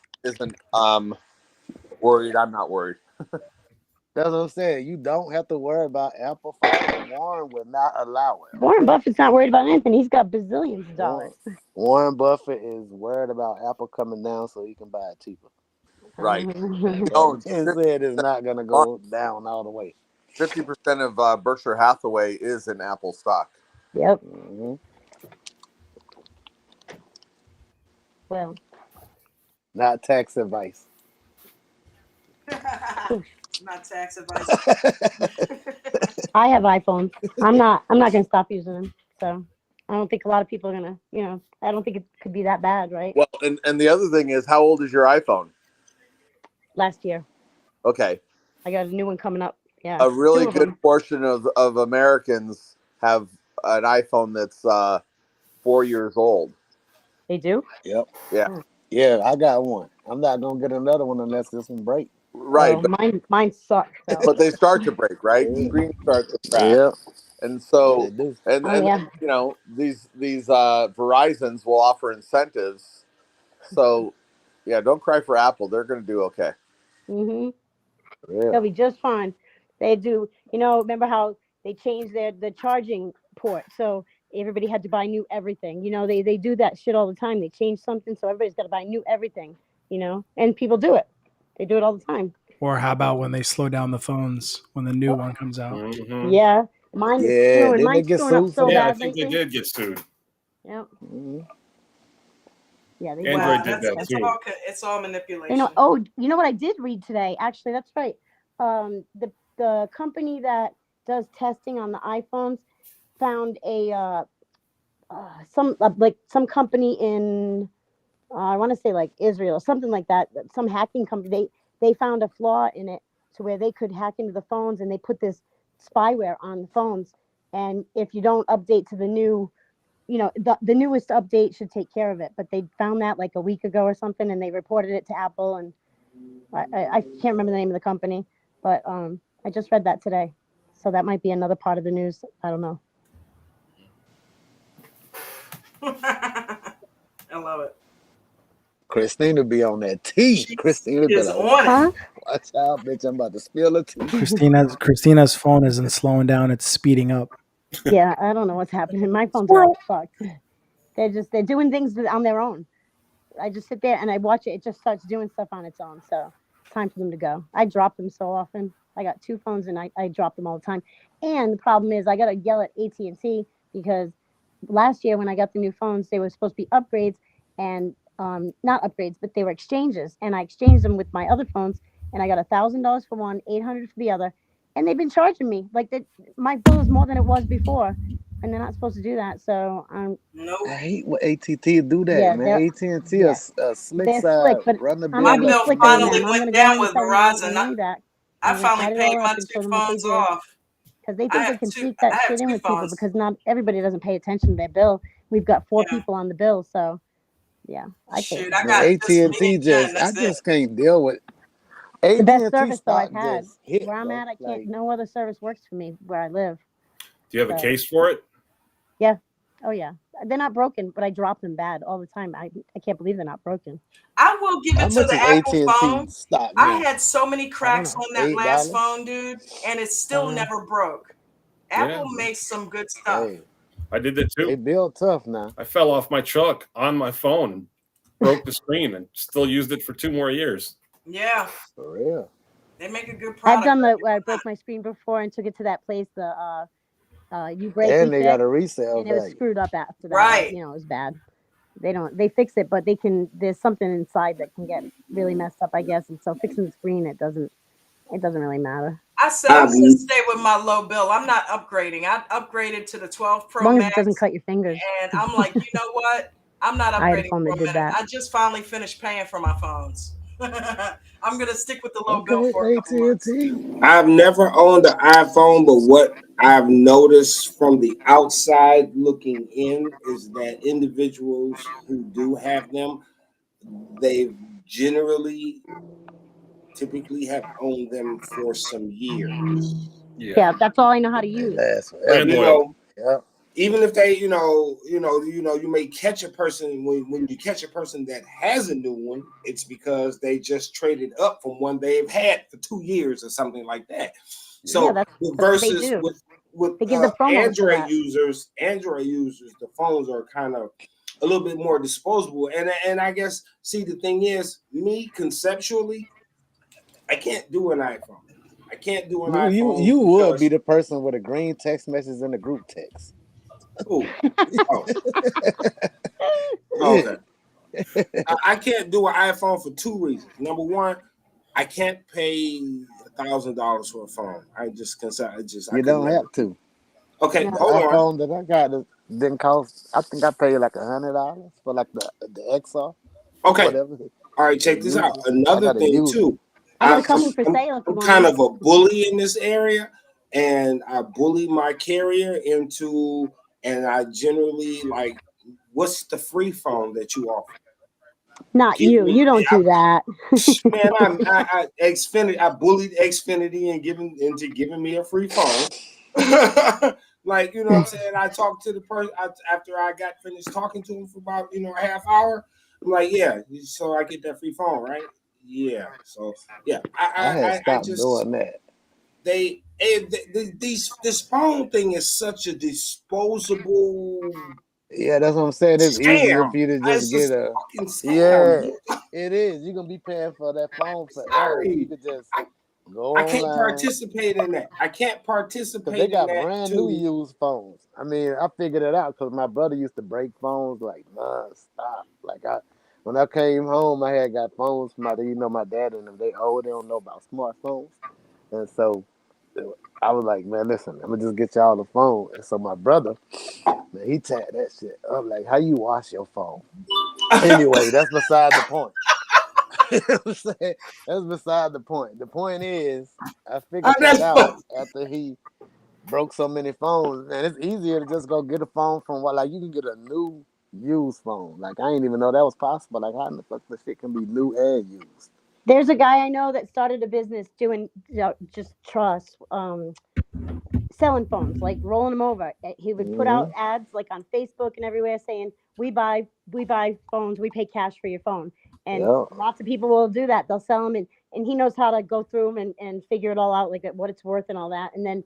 worried, I'm not worried. That's what I'm saying. You don't have to worry about Apple falling. Warren will not allow it. Warren Okay. Buffett's not worried about anything. He's got bazillions of Warren, dollars. Warren Buffett is worried about Apple coming down so he can buy it cheaper. Right. He And owns he said it's not gonna go down all the way. 50% of Berkshire Hathaway is in Apple stock. Yep. Hmm. Well, Not tax advice. Not tax advice. I have iPhones. I'm not gonna stop using them. So I don't think a lot of people are gonna. I don't think it could be that bad, right? Well, and the other thing is, how old is your iPhone? Last year, Okay, I got a new one coming up. Yeah, a two really of good them. portion of Americans have an iPhone that's 4 years old. They do. Yep. Yeah, Oh, Yeah, I got one. I'm not gonna get another one unless this one break. right. oh, mine sucks. So. But they start to break, right? Yeah. Screens start to crack, Yep. and They so do. and Oh and yeah. then these Verizons will offer incentives. So yeah, don't cry for Apple; they're going to do okay. Mhm. Yeah. They'll be just fine. They do. Remember how they changed the charging port, so everybody had to buy new everything. They do that shit all the time. They change something, so everybody's got to buy new everything. And people do it. They do it all the time. Or how about when they slow down the phones when the new one comes out? Hmm. Yeah, mine is Yeah. screwing. Didn't they Mine's get screwing up sued for so Yeah, that? I bad think they lately. did get sued. Yep. Hmm. Yeah, they do Wow, Android that did kind of that's that stuff. too. it's all manipulation. Oh, you know what I did read today? Actually, that's right. The company that does testing on the iPhones found a some company in I want to say like Israel or something like that. Some hacking company. They found a flaw in it to where they could hack into the phones, and they put this spyware on the phones. And if you don't update to the new, the newest update should take care of it. But they found that like a week ago or something, and they reported it to Apple. And I can't remember the name of the company, but I just read that today. So that might be another part of the news. I don't know. I love it. Christina be on that tea. She Christina be is like, on it. Huh? watch out, bitch. I'm about to spill the tea. Christina's phone isn't slowing down; it's speeding up. Yeah, I don't know what's happening. My phones are all Squirrel. fucked. They're doing things on their own. I just sit there and I watch it. It just starts doing stuff on its own. So it's time for them to go. I drop them so often. I got two phones and I drop them all the time. And the problem is I got to yell at AT&T because last year when I got the new phones, they were supposed to be upgrades and not upgrades, but they were exchanges. And I exchanged them with my other phones and I got $1,000 for one, 800 for the other. And they've been charging me like that. My bill is more than it was before. And they're not supposed to do that. So I Nope. hate when ATT do that, yeah, man. AT&T yeah, a slick they're side, slick, but run the I'm My gonna bill be up bill and slicker than then finally them. I'm went gonna go down in and with tell them you want Verizon. my money back. I And we finally tied it paid all up my and two told them what they phones did. off. Because they I think they have can two. sneak I that have shit in two with people phones. because not everybody doesn't pay attention to their bill. We've got 4 Yeah. people on the bill, so yeah, I pay Shoot, I attention. Man, got AT just and me T and I that's it. just can't deal with The AT best and T service though I've stock had. just hit, Where I'm bro. at, I can't. Like, No other service works for me where I live. Do you have a So case for it? yeah, oh yeah, they're not broken, but I drop them bad all the time. I can't believe they're not broken. I will give how it to much the is Apple AT and T phone. stock I now? had so many I don't cracks know. on that last $8? phone, dude, and it I still don't know. never broke. Yeah, Apple makes some good stuff. Hey, I did that they too. built tough now. I fell off my truck on my phone and broke the screen and still used it for 2 more years. Yeah, For real. they make a good I've product. done where I broke my screen before and took it to that place. You break, we And they got fix, a resale and it was value. screwed up after that. Right. It was bad. They fix it, but they can. There's something inside that can get really messed up, I guess. And so fixing the screen, it doesn't really matter. I said I'm I've gonna stay with my low bill. I'm not upgrading. I upgraded to the 12 As Pro long as Max, it doesn't cut your fingers. and I'm like, you know what? I'm not I had a upgrading phone for that a did minute. that. I just finally finished paying for my phones. I'm gonna stick with the low bill Okay, for a AT couple and months. T. I've never owned an iPhone, but what I've noticed from the outside looking in is that individuals who do have them, they generally typically have owned them for some years. Yeah. Yeah, that's all I know how to They use. last Brand forever. You loyal. know, Yep. even if they, you may catch a person when you catch a person that has a new one, it's because they just traded up from one they've had for 2 years or something like that. Yeah, So that's what they versus do. with They give the promos for that. Android users, the phones are kind of a little bit more disposable. And I guess see the thing is, me conceptually, I can't do an iPhone. I can't do an iPhone You would be because the person with a green text message in the group text. oh, oh, Yeah. okay. I can't do an iPhone for two reasons. Number one, I can't pay $1,000 for a phone. I just I You could don't never. have to. Okay, No. The hold on. iPhone that I got didn't cost. I think I paid like $100 for like the XR or Okay, whatever. all right. The Check this out. user. I Another got a thing user. too. I got a I'm couple I'm, for I'm, sale if you I'm want kind them. of a bully in this area, and I bully my carrier into, and I generally like, what's the free phone that you offer? Not Give you. me, You don't do that. man. I bullied Xfinity and giving me a free phone. Like, you know what I'm saying? I talked to the person after I got finished talking to him for about, a half hour. I'm like, yeah, so I get that free phone, right? Yeah. So yeah, I had I stopped just doing that. this phone thing is such a disposable Yeah, that's what I'm saying. It's easier scam. for you to just It's get just a. fucking scam. Yeah, it is. You're gonna be paying for that phone forever when you Sorry. could just I, go I can't online. participate in that. I can't Cause they participate in got that brand new too. used phones. I mean, I figured it out because my brother used to break phones like non-stop. When I came home, I had got phones from my dad and them. They old. They don't know about smartphones, and so I was like, man, listen, I'm gonna just get y'all the phone. And so my brother, man, he tagged that shit up. Like, how you wash your phone? Anyway, that's beside the point. You know what I'm saying? That's beside the point. The point is, I figured that out after he broke so many phones, and it's easier to just go get a phone from you can get a new used phone. Like, I didn't even know that was possible. Like, how in the fuck the shit can be new and used? There's a guy I know that started a business doing just trust. Selling phones, like rolling them over. He would put out Mm-hmm. ads like on Facebook and everywhere saying, "We buy phones. We pay cash for your phone." And Yeah, lots of people will do that. They'll sell them, and he knows how to go through them and figure it all out, like what it's worth and all that. And then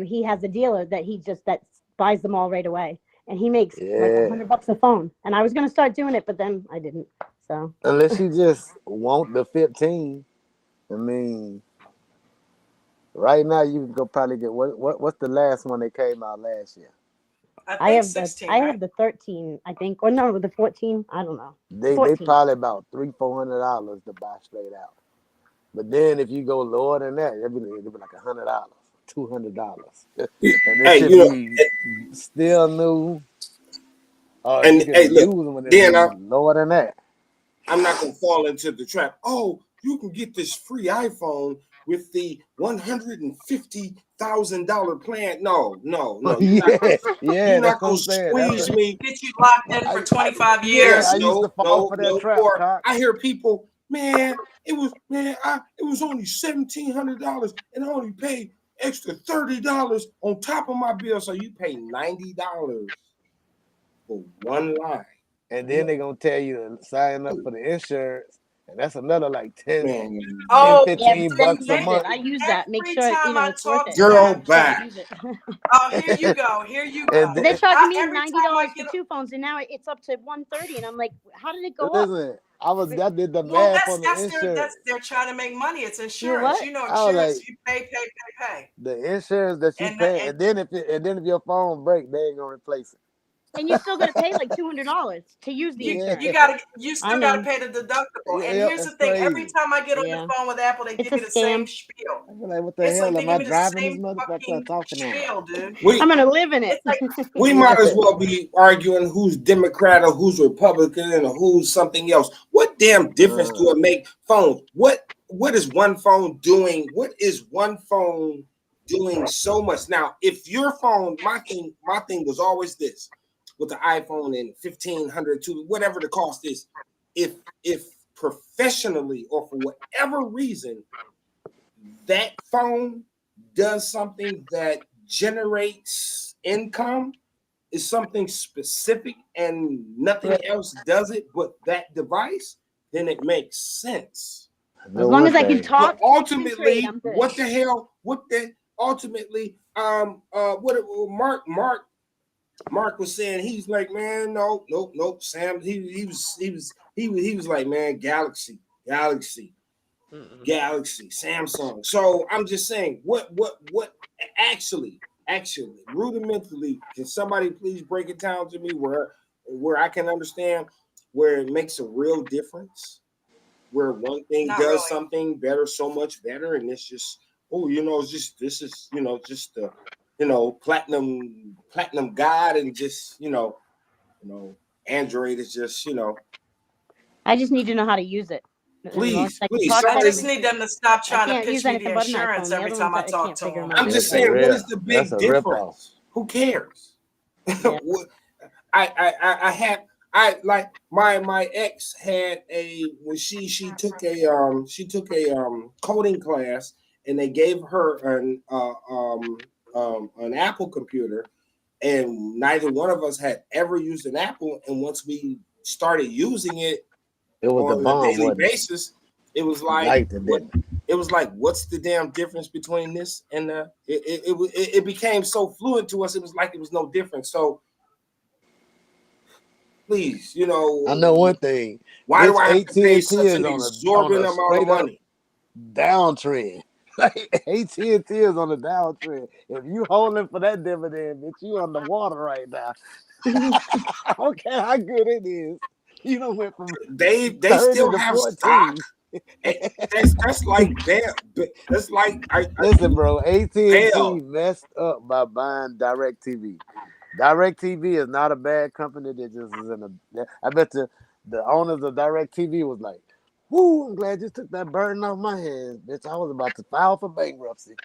he has a dealer that buys them all right away, and he makes like yeah. $100 a phone. And I was gonna start doing it, but then I didn't. So Unless you just want the 15. I mean, right now you can go probably get what's the last one that came out last year? I I think have the 16, I right? have the 13, I think, or no, the 14. I don't know. They 14. probably about $300-400 to buy straight out. But then if you go lower than that, it'd be like $100, $200, and it Hey, should be still new. Or if and you get a hey, look, used one, it'll then be lower than that. I'm not gonna fall into the trap. Oh, you can get this free iPhone with the $150,000 plan. No, Yeah, you're that's not what gonna I'm saying. squeeze me. Get you locked in for I 25 yeah, I years. used to No, fall for that trap, Or Cock. I hear people, man, it was only $1,700 and I only paid extra $30 on top of my bill. So you pay $90 for one line. And then they're gonna tell you to sign up for the insurance, and that's another like 10, Man, 10 Oh, Yeah, but 15 then bucks a use it. month. I use that. Make every sure time I it's worth talk it. to girl, them, So bye. use it. oh, here you go. Here you go. And But they're then, charging me Every $90 time I for get two phones, and now it's up to $130, and I'm like, how did it go up? listen, I did the well, math on the that's insurance. they're trying to make money. It's You insurance. what? You know, I was insurance. like, You pay. the insurance that you And pay, and and then if your phone break, they ain't gonna replace it. And you're still gonna pay like $200 to use the you Yeah, insurance. you I still got to know. pay the deductible. And yeah, here's the that's thing: every crazy. time I get on the Yeah, phone with Apple, they it's give a me the same scam. spiel. I be like, what the It's hell? like they Am I give me the driving this same motherfucker or fucking talking on? spiel, dude. We I'm gonna live in it. It's like we might as well be arguing who's Democrat or who's Republican or who's something else. What damn difference do it make? Phones. What is one phone doing? What is one phone doing so much? Now, if your phone, my thing was always this with the iPhone and 1500 to whatever the cost is. If professionally or for whatever reason that phone does something that generates income, is something specific and nothing else does it but that device, then it makes sense. I As know long one as I can thing. talk, But text, and trade, ultimately, I'm good. what the hell? What the ultimately? Mark was saying, he's like, man, nope. Sam, he was like, man, Galaxy, Samsung. So I'm just saying, what actually, rudimentarily, can somebody please break it down to me where I can understand where it makes a real difference, where one thing not does really. something better, so much better, and it's just, it's just this is, just the, platinum god, and just, Android is just, I just need to know how to use it. As long as please, I can please, talk I better somebody. just than need them trade. to stop I trying to can't use pitch me anything the but an insurance iPhone. The every other time ones I I talk can't to figure them them. out. I'm That's just a saying, what rip. is the That's big a rip off. difference? Who cares? Yeah. I had, I like my ex had a, when she took a coding class, and they gave her an Apple computer, and neither one of us had ever used an Apple, and once we started using it It was the on a bomb, daily wasn't it? basis, it was You like, liked it, what, didn't it was like, what's the damn difference between this and it became so fluent to us, it was like it was no different. So please, I know one thing. why do Bitch, I have to pay AT&T such is an on exorbitant a amount of straight up money? downtrend. Like AT&T is on a downtrend. If you holding for that dividend, bitch, you underwater right now. I don't care how good it is. You don't went from They 30 still to have stock. 14. That's like Bell. That's like Listen, bro, AT&T Bell. messed up by buying DirecTV. DirecTV is not a bad company. That just is in a. I bet the owners of DirecTV was like, "Whoo! I'm glad you took that burden off my hands, bitch. I was about to file for bankruptcy."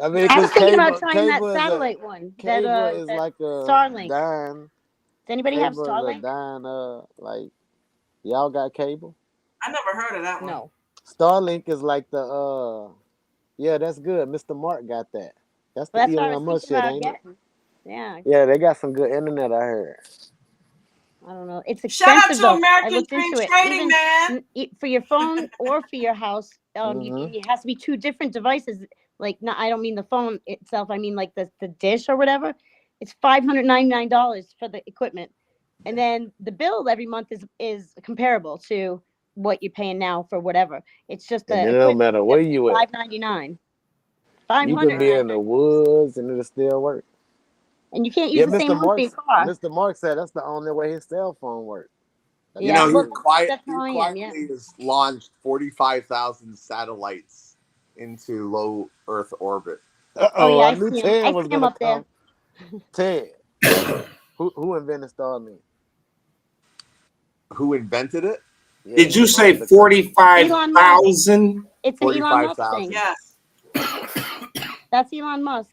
I mean, I because was thinking about trying that satellite one. cable is That like a Starlink. dime. Does anybody have Cable is a Starlink? dime. Like y'all got cable. I never heard of that one. No. Starlink is like the yeah, that's good. Mr. Mark got that. That's Well, the that's what I was Elon Musk thinking shit, about ain't it? getting. Yeah. Yeah, they got some good internet, I heard. I don't know. It's Shout out expensive to though. I American looked Dream into it. Trading, Even man. for your phone or for your house, Mm-hmm. it has to be two different devices. Like, no, I don't mean the phone itself. I mean like the dish or whatever. It's $599 for the equipment, and then the bill every month is comparable to what you're paying now for whatever. It's just And the it don't equipment matter where that's you at. $599, five You could hundred be nine in the ninety, woods and it'll still work. and you can't use Yeah, the same one for your car. Mr. Mark said that's the only way his cell phone works. That's You Yeah, know, the well, only. that's he how I am. Yeah. quietly has launched 45,000 satellites into low Earth orbit. Oh Uh-oh, yeah, I I knew see him. Ted I was see him gonna up there. come. Ted, who invented Starlink? Who invented it? Yeah, Did you say the 45,000? It's an Elon Musk 45,000. thing. Yes. That's Elon Musk.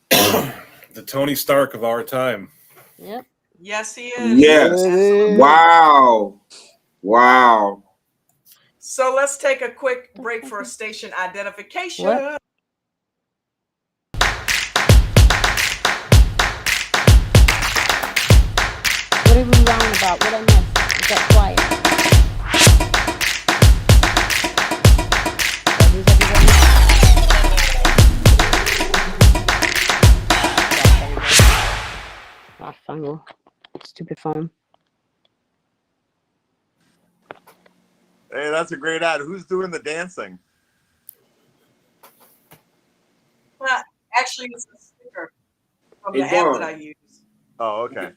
The Tony Stark of our time. Yep. Yes, he is. Yes. It Absolutely. is. Wow. Wow. So let's take a quick break for station identification. What? What are we wrong about? What I missed? It got quiet. Did I lose everybody? Ah, fungal. Stupid phone. Hey, that's a great ad. Who's doing the dancing? Well, actually, it's a sticker from Hey, the app Don. that I use. Oh, okay.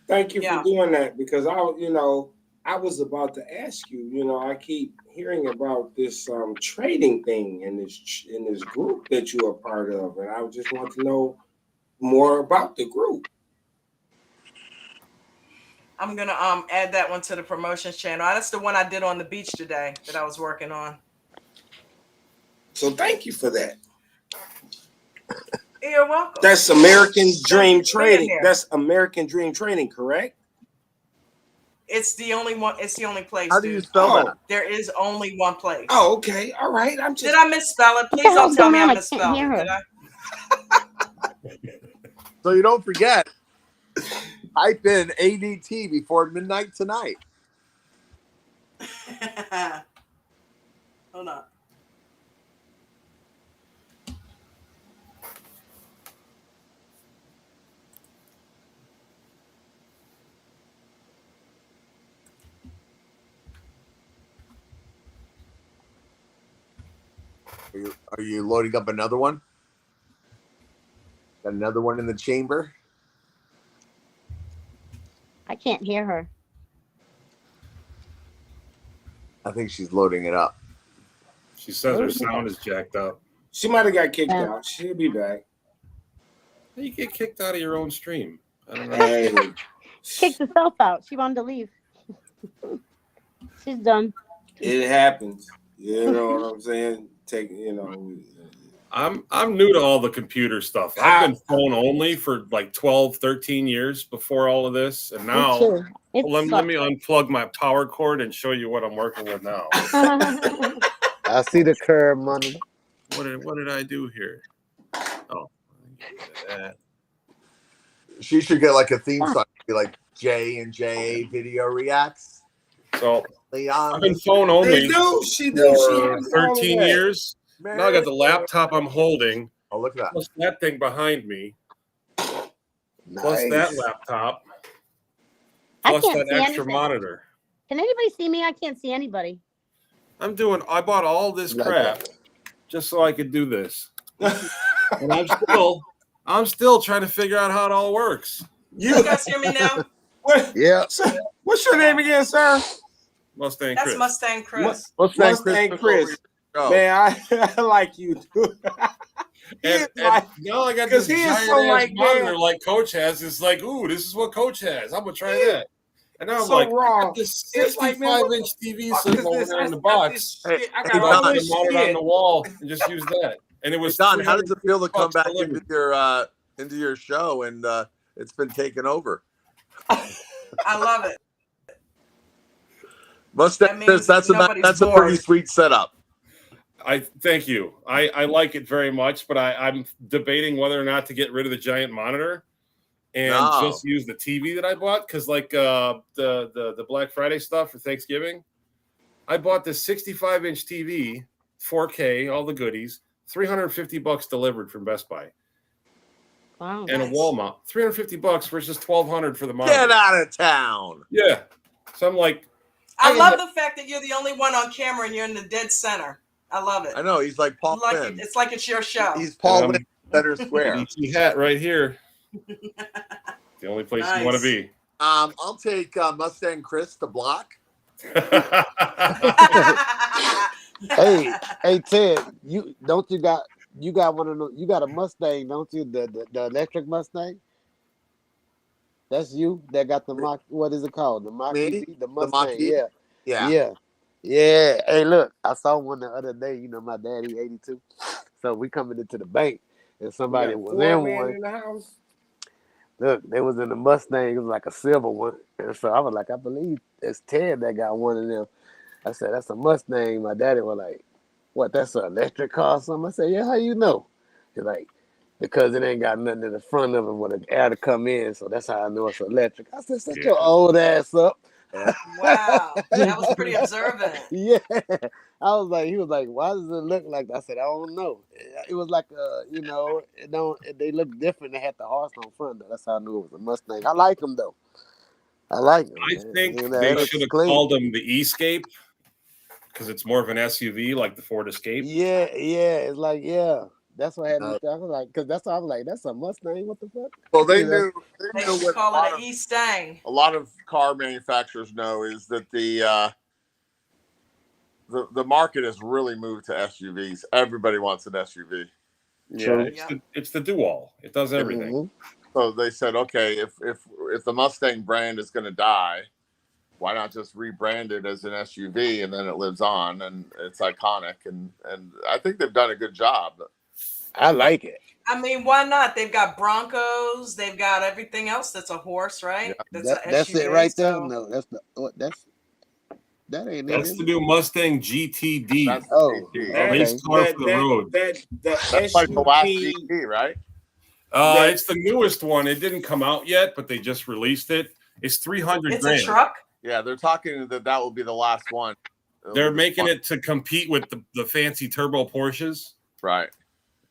Thank you Yeah. for doing that because I was about to ask you. I keep hearing about this trading thing in this group that you are part of, and I just want to know more about the group. I'm gonna add that one to the promotions channel. That's the one I did on the beach today that I was working on. So thank you for that. You're welcome. That's American Dream you for being Trading. here. That's American Dream Trading, correct? It's the only one. It's the only place, How do you dude. spell Oh. that? There is only one place. Oh, okay. All right. I'm just. Did I misspell it? What the Please don't hell's tell going me on? I I can't misspelled hear it. her. Did I? So you don't forget, type in ADT before midnight tonight. Hold on. Are you loading up another one? Got another one in the chamber? I can't hear her. I think she's loading it up. She says her sound is jacked up. She might have got kicked Yeah. out. She'll be back. How you get kicked out of your own stream? I don't know. Hey, Kicked herself out. She wanted to leave. She's done. it happens. You know what I'm saying? I'm new to all the computer stuff. I've been phone only for like 12, 13 years before all of this. And now Me too. It let me unplug my power cord and show you what I'm working with now. I see the curve monitor. What did I do here? Oh, that. She should get like a theme song, be like J and J video reacts. So Leon, I've been phone only She for has 13 all of that. years. Now I got the laptop I'm holding, Oh, look at that. plus that thing behind me, plus Nice. that laptop, I plus can't that see extra anything. monitor. Can anybody see me? I can't see anybody. I bought all this Like crap just so I could do this. And I'm still trying to figure out how it all works. You guys hear me now? What? Yeah. What's your name again, sir? Mustang That's Chris. Mustang Chris. Mustang Chris. Man, I like you, dude. And now I got this giant ass monitor like Coach has. It's like, ooh, this is what Coach has. I'm gonna try that. And now I'm so like, wrong. I got this It's like, man, 65-inch TV sitting over there in the box. Hey, I I got got all to this mount it on shit. the wall and just use that. And it was Don, how does it feel to come $350 back delivered. into your show and it's been taken over? I love it. Mustang That Chris, means nobody's that's a bored. pretty sweet setup. I thank you. I like it very much, but I'm debating whether or not to get rid of the giant monitor and just use the TV that I bought, because like the Black Friday stuff for Thanksgiving, I bought this 65-inch TV, 4K, all the goodies, $350 delivered from Best Buy. Wow. And a wall mount, $350 versus $1,200 for the monitor. Get out of town. Yeah. So I'm like, I love the fact that you're the only one on camera and you're in the dead center. I love it. I know, he's like Paul Lynn. It's like it's your show. He's Paul Lynn, Center Square. ADT hat right here. The only place you want to be. I'll take Mustang Chris to block. Hey, Ted, you got one of those, you got a Mustang, don't you? The electric Mustang? That's you that got the Mach, what is it called? The Mach Me? the Mustang, yeah. Yeah. Yeah. Hey, look, I saw one the other day. You know, my daddy 82. So we coming into the bank and We somebody got a was four in man one. in the house. Look, they was in the Mustang. It was like a silver one. And so I was like, I believe it's Ted that got one of them. I said, that's a Mustang. My daddy was like, what, that's an electric car or something? I said, yeah, how you know? He's like, because it ain't got nothing in the front of it with the air to come in. So that's how I know it's electric. I said, shut your old ass up. Wow, that was pretty observant. Yeah. I was like, he was like, why does it look like that? I said, I don't know. It was like you know, they look different. They had the horse on front though. That's how I knew it was a Mustang. I like them though. I like them. I think You know, they it should looks have clean. called them the Escape because it's more of an SUV like the Ford Escape. Yeah, it's like, yeah. That's what had me. I was like, because that's why I was like, that's a Mustang. What the fuck? Well, they You know? knew They should what call it an E-Stang. a lot of car manufacturers know is that the market has really moved to SUVs. Everybody wants an SUV. Yeah, it's the do-all. It does everything. Mhm. So they said, okay, if the Mustang brand is going to die, why not just rebrand it as an SUV and then it lives on and it's iconic and I think they've done a good job. I like it. I mean, why not? They've got Broncos. They've got everything else that's a horse, right? Yeah. That's a That's SUV. it right there. So No, that ain't it. That's Is the it? new Mustang GTD. That's Oh, GT. okay. Race car for the road. That's like the last GT, right? It's the newest one. It didn't come out yet, but they just released it. It's 300 it's grand. a truck. Yeah, they're talking that will be the last one. They're making it to compete with the fancy turbo Porsches, right,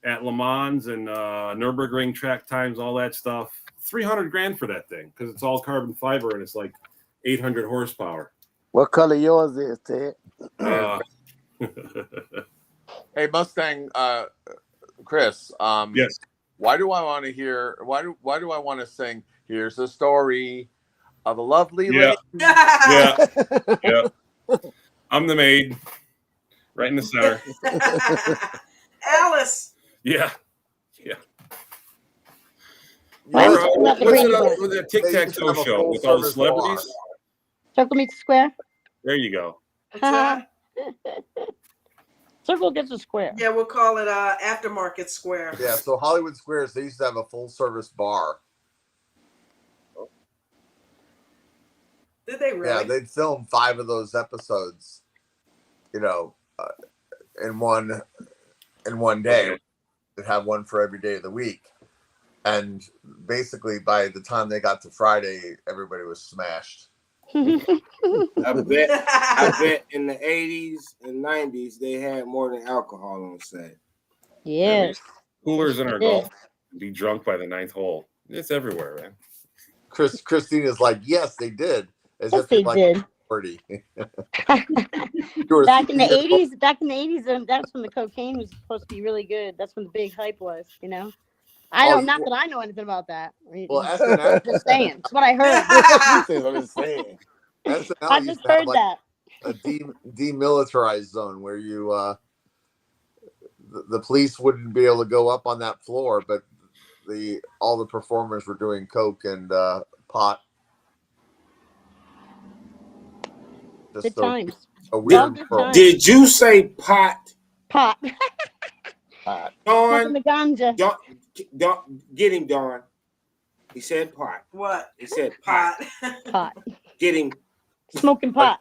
at Le Mans and Nürburgring track times, all that stuff. 300 grand for that thing because it's all carbon fiber and it's like 800 horsepower. What color yours is, Ted? Hey, Mustang, Chris. Yes. Why do I want to hear? Why do I want to sing? Here's the story of a lovely lady. Yeah. I'm the maid, right in the center. Alice. Yeah. What's What's it up with that tic-tac-toe show with all the celebrities? Circle meets square. There you go. Circle gets a square. Yeah, we'll call it Aftermarket Square. Yeah, so Hollywood Squares, they used to have a full-service bar. Did they really? Yeah, they'd film 5 of those episodes, you know, in one day. Okay. They'd have one for every day of the week. And basically, by the time they got to Friday, everybody was smashed. I bet in the 80s and 90s they had more than alcohol on set. Yes. Coolers in our golf. Be drunk by the 9th hole. It's everywhere, man. Christina's like, yes, they did. As Yes, if they like did. Party. Back in the 80s, that's when the cocaine was supposed to be really good. That's when the big hype was, you know. Not that I know anything about that. Well, SNL, just saying. It's what I heard. I'm just saying. SNL I used just to have, heard like, that. a demilitarized zone where you the police wouldn't be able to go up on that floor, but all the performers were doing coke and pot. Good times. A weird world. Did you say pot? Pot. Dawn, Smoking the ganja. Dawn, get him, Dawn. He said pot. What? He said pot. Pot. Get him. Smoking pot.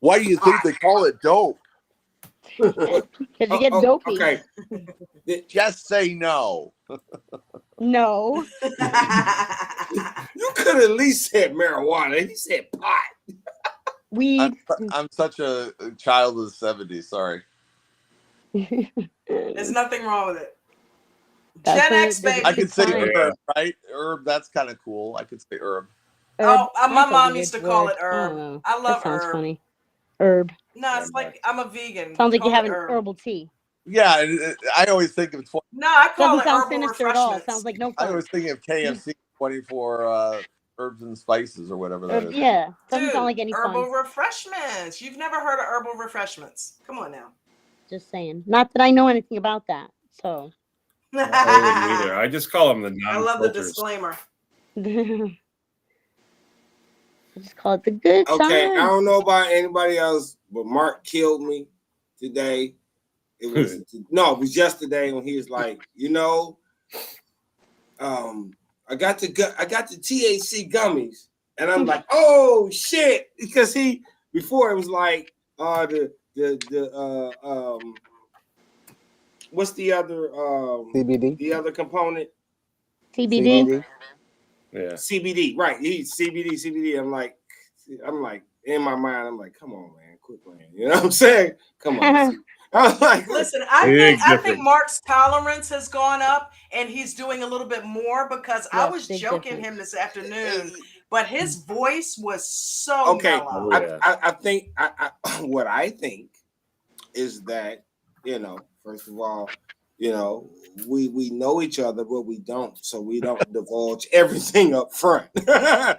Why do you think they call it dope? Because you get dopey. Okay. Just say no. No. You could at least said marijuana. He said pot. Weed. I'm such a child of the 70s. Sorry. There's nothing wrong with it. That's Gen a- X, that's a baby. I could say time. herb, right? Herb, that's kind of cool. I could say herb. Oh, Herb. my That's a mom weird used to call word. it herb. I don't know. I love that sounds herb. funny. Herb. No, it's like I'm a vegan. Sounds like Call you have it an herb. herbal tea. Yeah, I always think of No, I call Doesn't it sound herbal sinister at all. refreshments. Sounds like no I fun. was thinking of KFC 24 herbs and spices or whatever that is. Yeah. Doesn't Dude, sound like any herbal fun. refreshments. You've never heard of herbal refreshments? Come on now. Just saying. Not that I know anything about that. So. I wouldn't either. I just call them the I love the non-filters. disclaimer. I just call it the good Okay, I times. don't know about anybody else, but Mark killed me today. It was yesterday when he was like, I got the THC gummies, and I'm like, oh shit, because before it was like what's the other CBD, the other component? TBD. CBD. Yeah. CBD, right? He's CBD. I'm like in my mind, I'm like, come on, man, quit playing. You know what I'm saying? Come on. I'm like, Listen, Big I think difference. Mark's tolerance has gone up and he's doing a little bit more because I Yes, was big joking difference. him this afternoon, but his voice was so okay. mellow. Oh, yeah. I think what I think is that, first of all, we know each other, but we don't, so we don't divulge everything up front. You know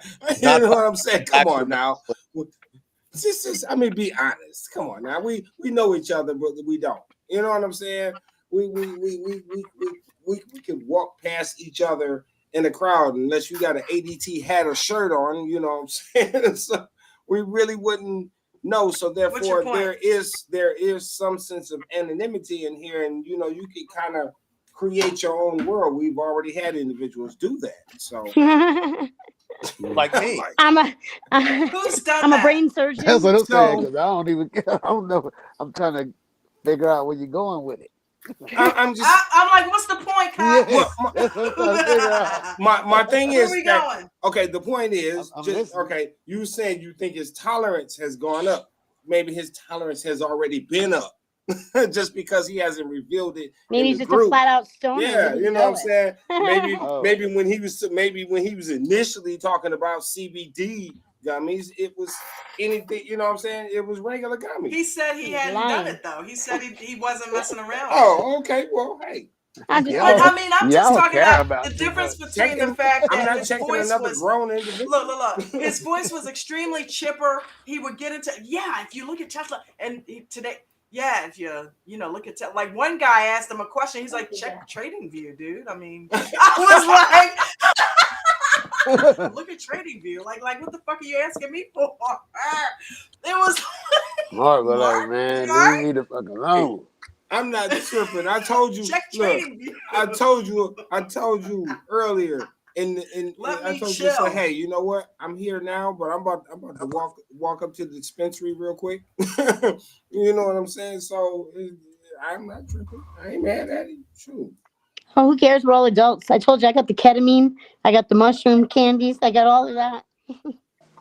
what I'm saying? Come on now. I mean, be honest. Come on now. We know each other, but we don't. You know what I'm saying? We can walk past each other in the crowd unless you got an ADT hat or shirt on. You know what I'm saying? So we really wouldn't know. So What's your therefore, point? there is some sense of anonymity in here, and you can kind of create your own world. We've already had individuals do that. So Like me. I'm Who's done a that? brain surgeon. That's what I'm saying. So Because I don't know. I'm trying to figure out where you're going with it. I'm just I'm like, what's the point, Cox? Yes, that's what I'm trying to figure out. my thing Where is we that going? okay. The point is I'm just listening. okay. You saying you think his tolerance has gone up? Maybe his tolerance has already been up, just because he hasn't revealed it Maybe in he's the just a group. flat out stoner. Yeah, Didn't you know know what I'm saying. Maybe it. maybe when he was initially talking about CBD gummies, it was anything. You know what I'm saying? It was regular gummies. He said he He's hadn't done lying. it though. He said he wasn't messing around with it. Oh, okay. Well, hey, I'm just But Y'all, I mean, I'm just y'all talking care about the about too difference much. between the fact I'm that not his checking voice another was grown individual. look. His voice was extremely chipper. He would get into if you look at Tesla and today, if you look at Tesla, like one guy asked him a question. He's like, check Trading View, dude. I mean, I was like, look at Trading View. Like what the fuck are you asking me for? It was Mark was like, Mark, man, you all leave right? me the fuck alone. I'm not tripping. I told you. Check Look, Trading View. I told you earlier. Let I me told you, say, chill. hey, you know what? I'm here now, but I'm about to walk up to the dispensary real quick. You know what I'm saying? So I'm not tripping. I ain't mad at him. Shoot. Oh, who cares? We're all adults. I told you I got the ketamine. I got the mushroom candies. I got all of that.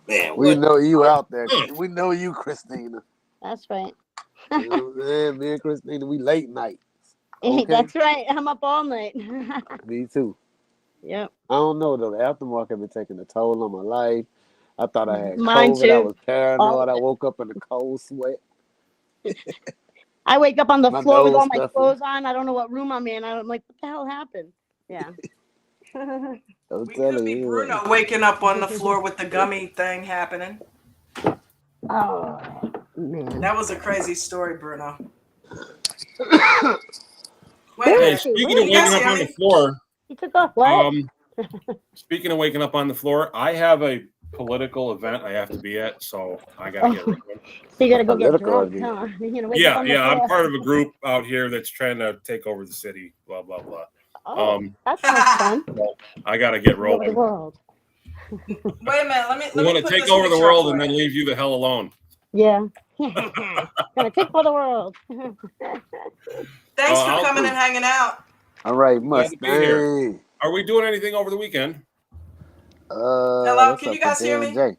Man, We what? know you out there. We know you, Christina. That's right. You know what I'm saying? Me and Christina, we late night. Okay. That's right. I'm up all night. Me too. Yep. I don't know though. The aftermarket been taking a toll on my life. I thought I had Mine COVID. I too. was All paranoid. of I it. woke up in a cold sweat. I wake up on the My floor with nose all my stuffy. clothes on. I don't know what room I'm in. I'm like, what the hell happened? Yeah. I'm We could telling be you. Bruno waking up on the floor with the gummy thing happening. Oh man. That was a crazy story, Bruno. Wait a Hey, minute. speaking of You guys waking up hear on the me? floor, He took off. What? speaking of waking up on the floor, I have a political event I have to be at, so I gotta get ready. So you gotta go get Political drunk, again. huh? You're gonna wake up Yeah, on the yeah, I'm floor. part of a group out here that's trying to take over the city. Blah blah blah. Oh, that sounds fun. I gotta get Take over the rolling. world. Wait a minute. Let We me want to put take this over the picture world up and for then you. leave you the hell alone. Yeah. Gonna take over the world. Thanks for I'll coming do. and hanging out. All right, Glad to be here. Mustang. Are we doing anything over the weekend? Hello, That's can you up to guys hear me? J&J.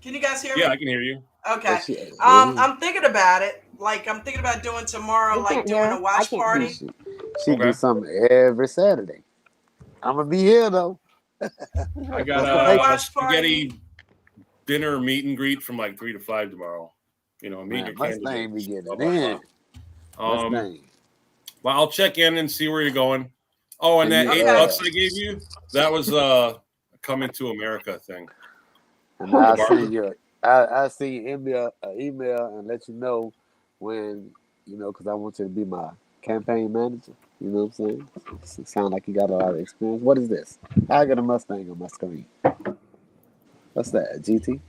Can you guys hear Yeah, me? I can hear you. Okay. Yeah. I'm thinking about it. Like I'm thinking about doing tomorrow, They like can't doing hear a us. I watch can't hear party. them. She do Okay. something every Saturday. I'm gonna be here though. I got Doing a a watch party. spaghetti dinner meet and greet from like 3 to 5 tomorrow. Meet your Man, Mustang be candidates. getting Blah it blah in. blah. Mustang. Well, I'll check in and see where you're going. Oh, and that And Okay. $8 I gave you, that was coming to America thing. and The I'll barber. send you. I'll send you an email and let you know when because I want you to be my campaign manager. You know what I'm saying? It sound like you got a lot of experience. What is this? I got a Mustang on my screen. What's that? GT?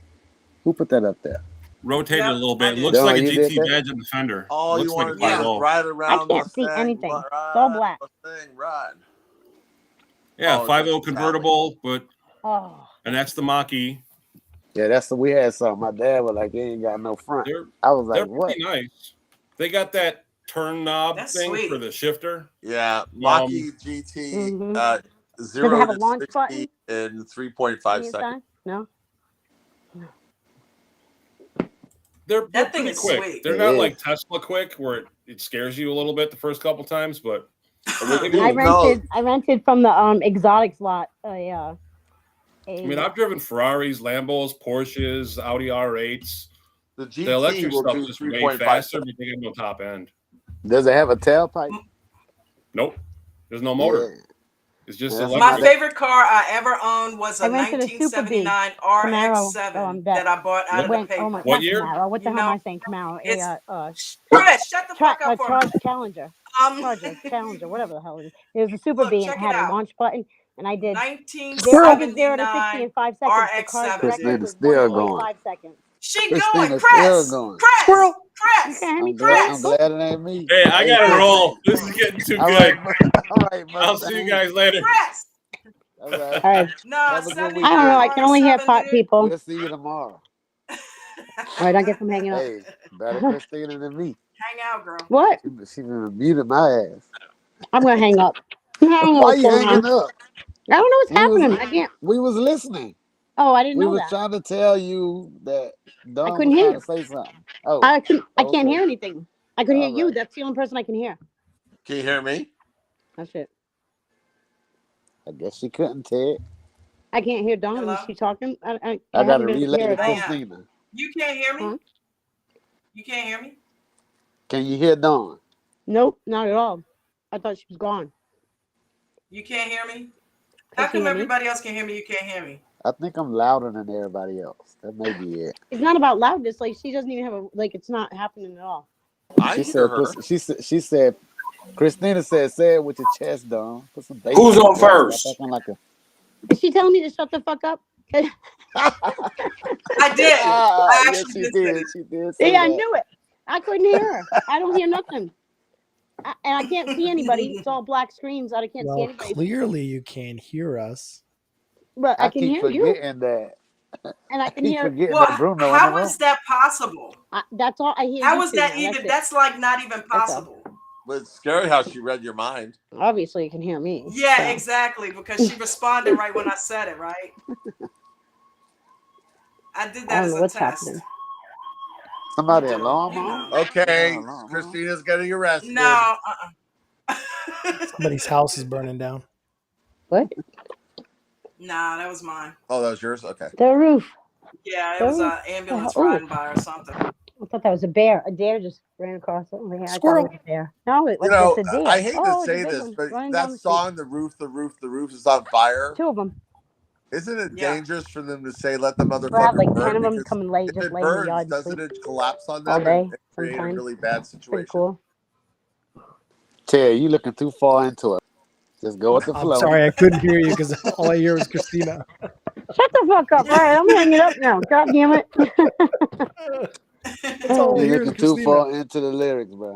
Who put that up there? Rotate it a little I bit. It did. looks like a You did GT that? badge and defender. All Looks you like a want to do is 5.0. ride I around can't see Mustang, anything. It's all ride black. Mustang, ride. Yeah, Oh, 5.0 that's convertible, but Oh, and that's the Mach-E. Yeah, that's the we had some. My dad was like, "He ain't got no front." They're I was like, they're "What?" pretty nice. They got that turn knob That's thing for sweet. the shifter. Yeah, Mach-E GT, hmm Does it 0 have a to launch 60 button in on 3.5 the seconds. inside? No. They're That thing pretty is quick. sweet. They're It not is. like Tesla quick where it scares you a little bit the first couple times, but Well, they I move. no, rented from the exotics lot I mean, I've driven Ferraris, Lambos, Porsches, Audi R8s. the The GT electric will stuff's do just way 3.5 faster, seconds. but they got no top end. Does it have a tailpipe? Nope. There's no Yeah, motor. It's just that's My electric. another. favorite car I ever owned was a I rented a Super B 1979 Camaro RX-7 that that I bought out What, of the went. Oh my, paper. what not year? Camaro. What the You hell am know, I saying? Camaro. it's A Chris, shut the fuck up for me. Challenger, Um, Challenger, whatever the hell it is. It was a Super look, B and it check it had a out. launch button, and I did. I did 0 to 60 1979 in 5 seconds. The car's RX-7, record dude. Christina's was still 1.5 going. seconds. She going, Christina's still Chris, going. Chris, You Chris, can't hear me? I'm Chris, glad it ain't me. Hey, I Hey, gotta roll. Christine. This is getting too All good. right, all right, I'll see you Mustang. guys later. Chris. All right. All right. No, Have a good 79 I don't know. weekend. I can only hear RX-7, dude. people. We'll see you tomorrow. All right, I guess I'm hanging up. Hey, better Christina than me. Hang out, girl. What? She been muted my ass. I'm gonna hang up. I don't know Why what's you going on. hanging up? I don't know what's We was happening. I can't. we was listening. Oh, I didn't We know was that. trying to tell you that I Don couldn't was hear trying you. to say something. Oh, I can't okay. hear anything. I could hear All you. right. That's the only person I can hear. Can you hear me? That's it. I guess she couldn't, Ted. I can't hear Dawn. Hello? Is she talking? I I got haven't to been able to relay hear to at all. Christina. You can't hear me? Huh? You can't hear me? Can you hear Dawn? Nope, not at all. I thought she was gone. You can't hear me? Can How she come hear me? everybody else can hear me? You can't hear me? I think I'm louder than everybody else. That may be it. It's not about loudness. Like she doesn't even have a like. It's not happening at all. I She hear said. her. She said. Christina said, "Say it with your chest, Dawn. Put some bass Who's in your on voice. Stop first? acting like a." Is she telling me to shut the fuck up? I did. I Yeah, actually she did say did. that. She did say Yeah, I that. knew it. I couldn't hear her. I don't hear nothing. And I can't see anybody. It's all black screens. I can't see Well, anybody. clearly you can't hear us. But I I can keep hear you, forgetting that. and I I can keep hear. forgetting Well, that Bruno in the how room. is that possible? That's all. I hear How you is two that now. even? That's it. That's like not even That's all. possible. But it's scary how she read your mind. Obviously, you can hear me. Yeah, so. exactly. Because she responded right when I said it, right? I did I that don't as know a what's test. happening. Somebody You do. alarm You on? know. Okay, Alarm on. Christina's getting arrested. No. Somebody's house is burning down. What? Nah, that was mine. Oh, that was yours? Okay. The roof. Yeah, it The was roof. an ambulance Oh, riding by or something. I thought that was a bear. A deer just ran across over here. I thought it Squirrel. was a bear. No, it You was know, just a deer. I hate to Oh, it's a say big this, one but running down that the street. song, the roof is on fire. 2 of them. Isn't it Yeah. dangerous for them to say let the I have motherfucker like 10 burn? of them Because come and lay, if just it lay in the burns, yard and doesn't sleep it collapse on all them day. and create a Sometimes. really bad Pretty situation? cool. Ted, you looking too far into it. Just go with the I'm flow. sorry, I couldn't hear you because all I hear was Christina. Shut the fuck up. All right, I'm hanging up now. God damn it. That's all I You're hear is looking too Christina. far into the lyrics, bro.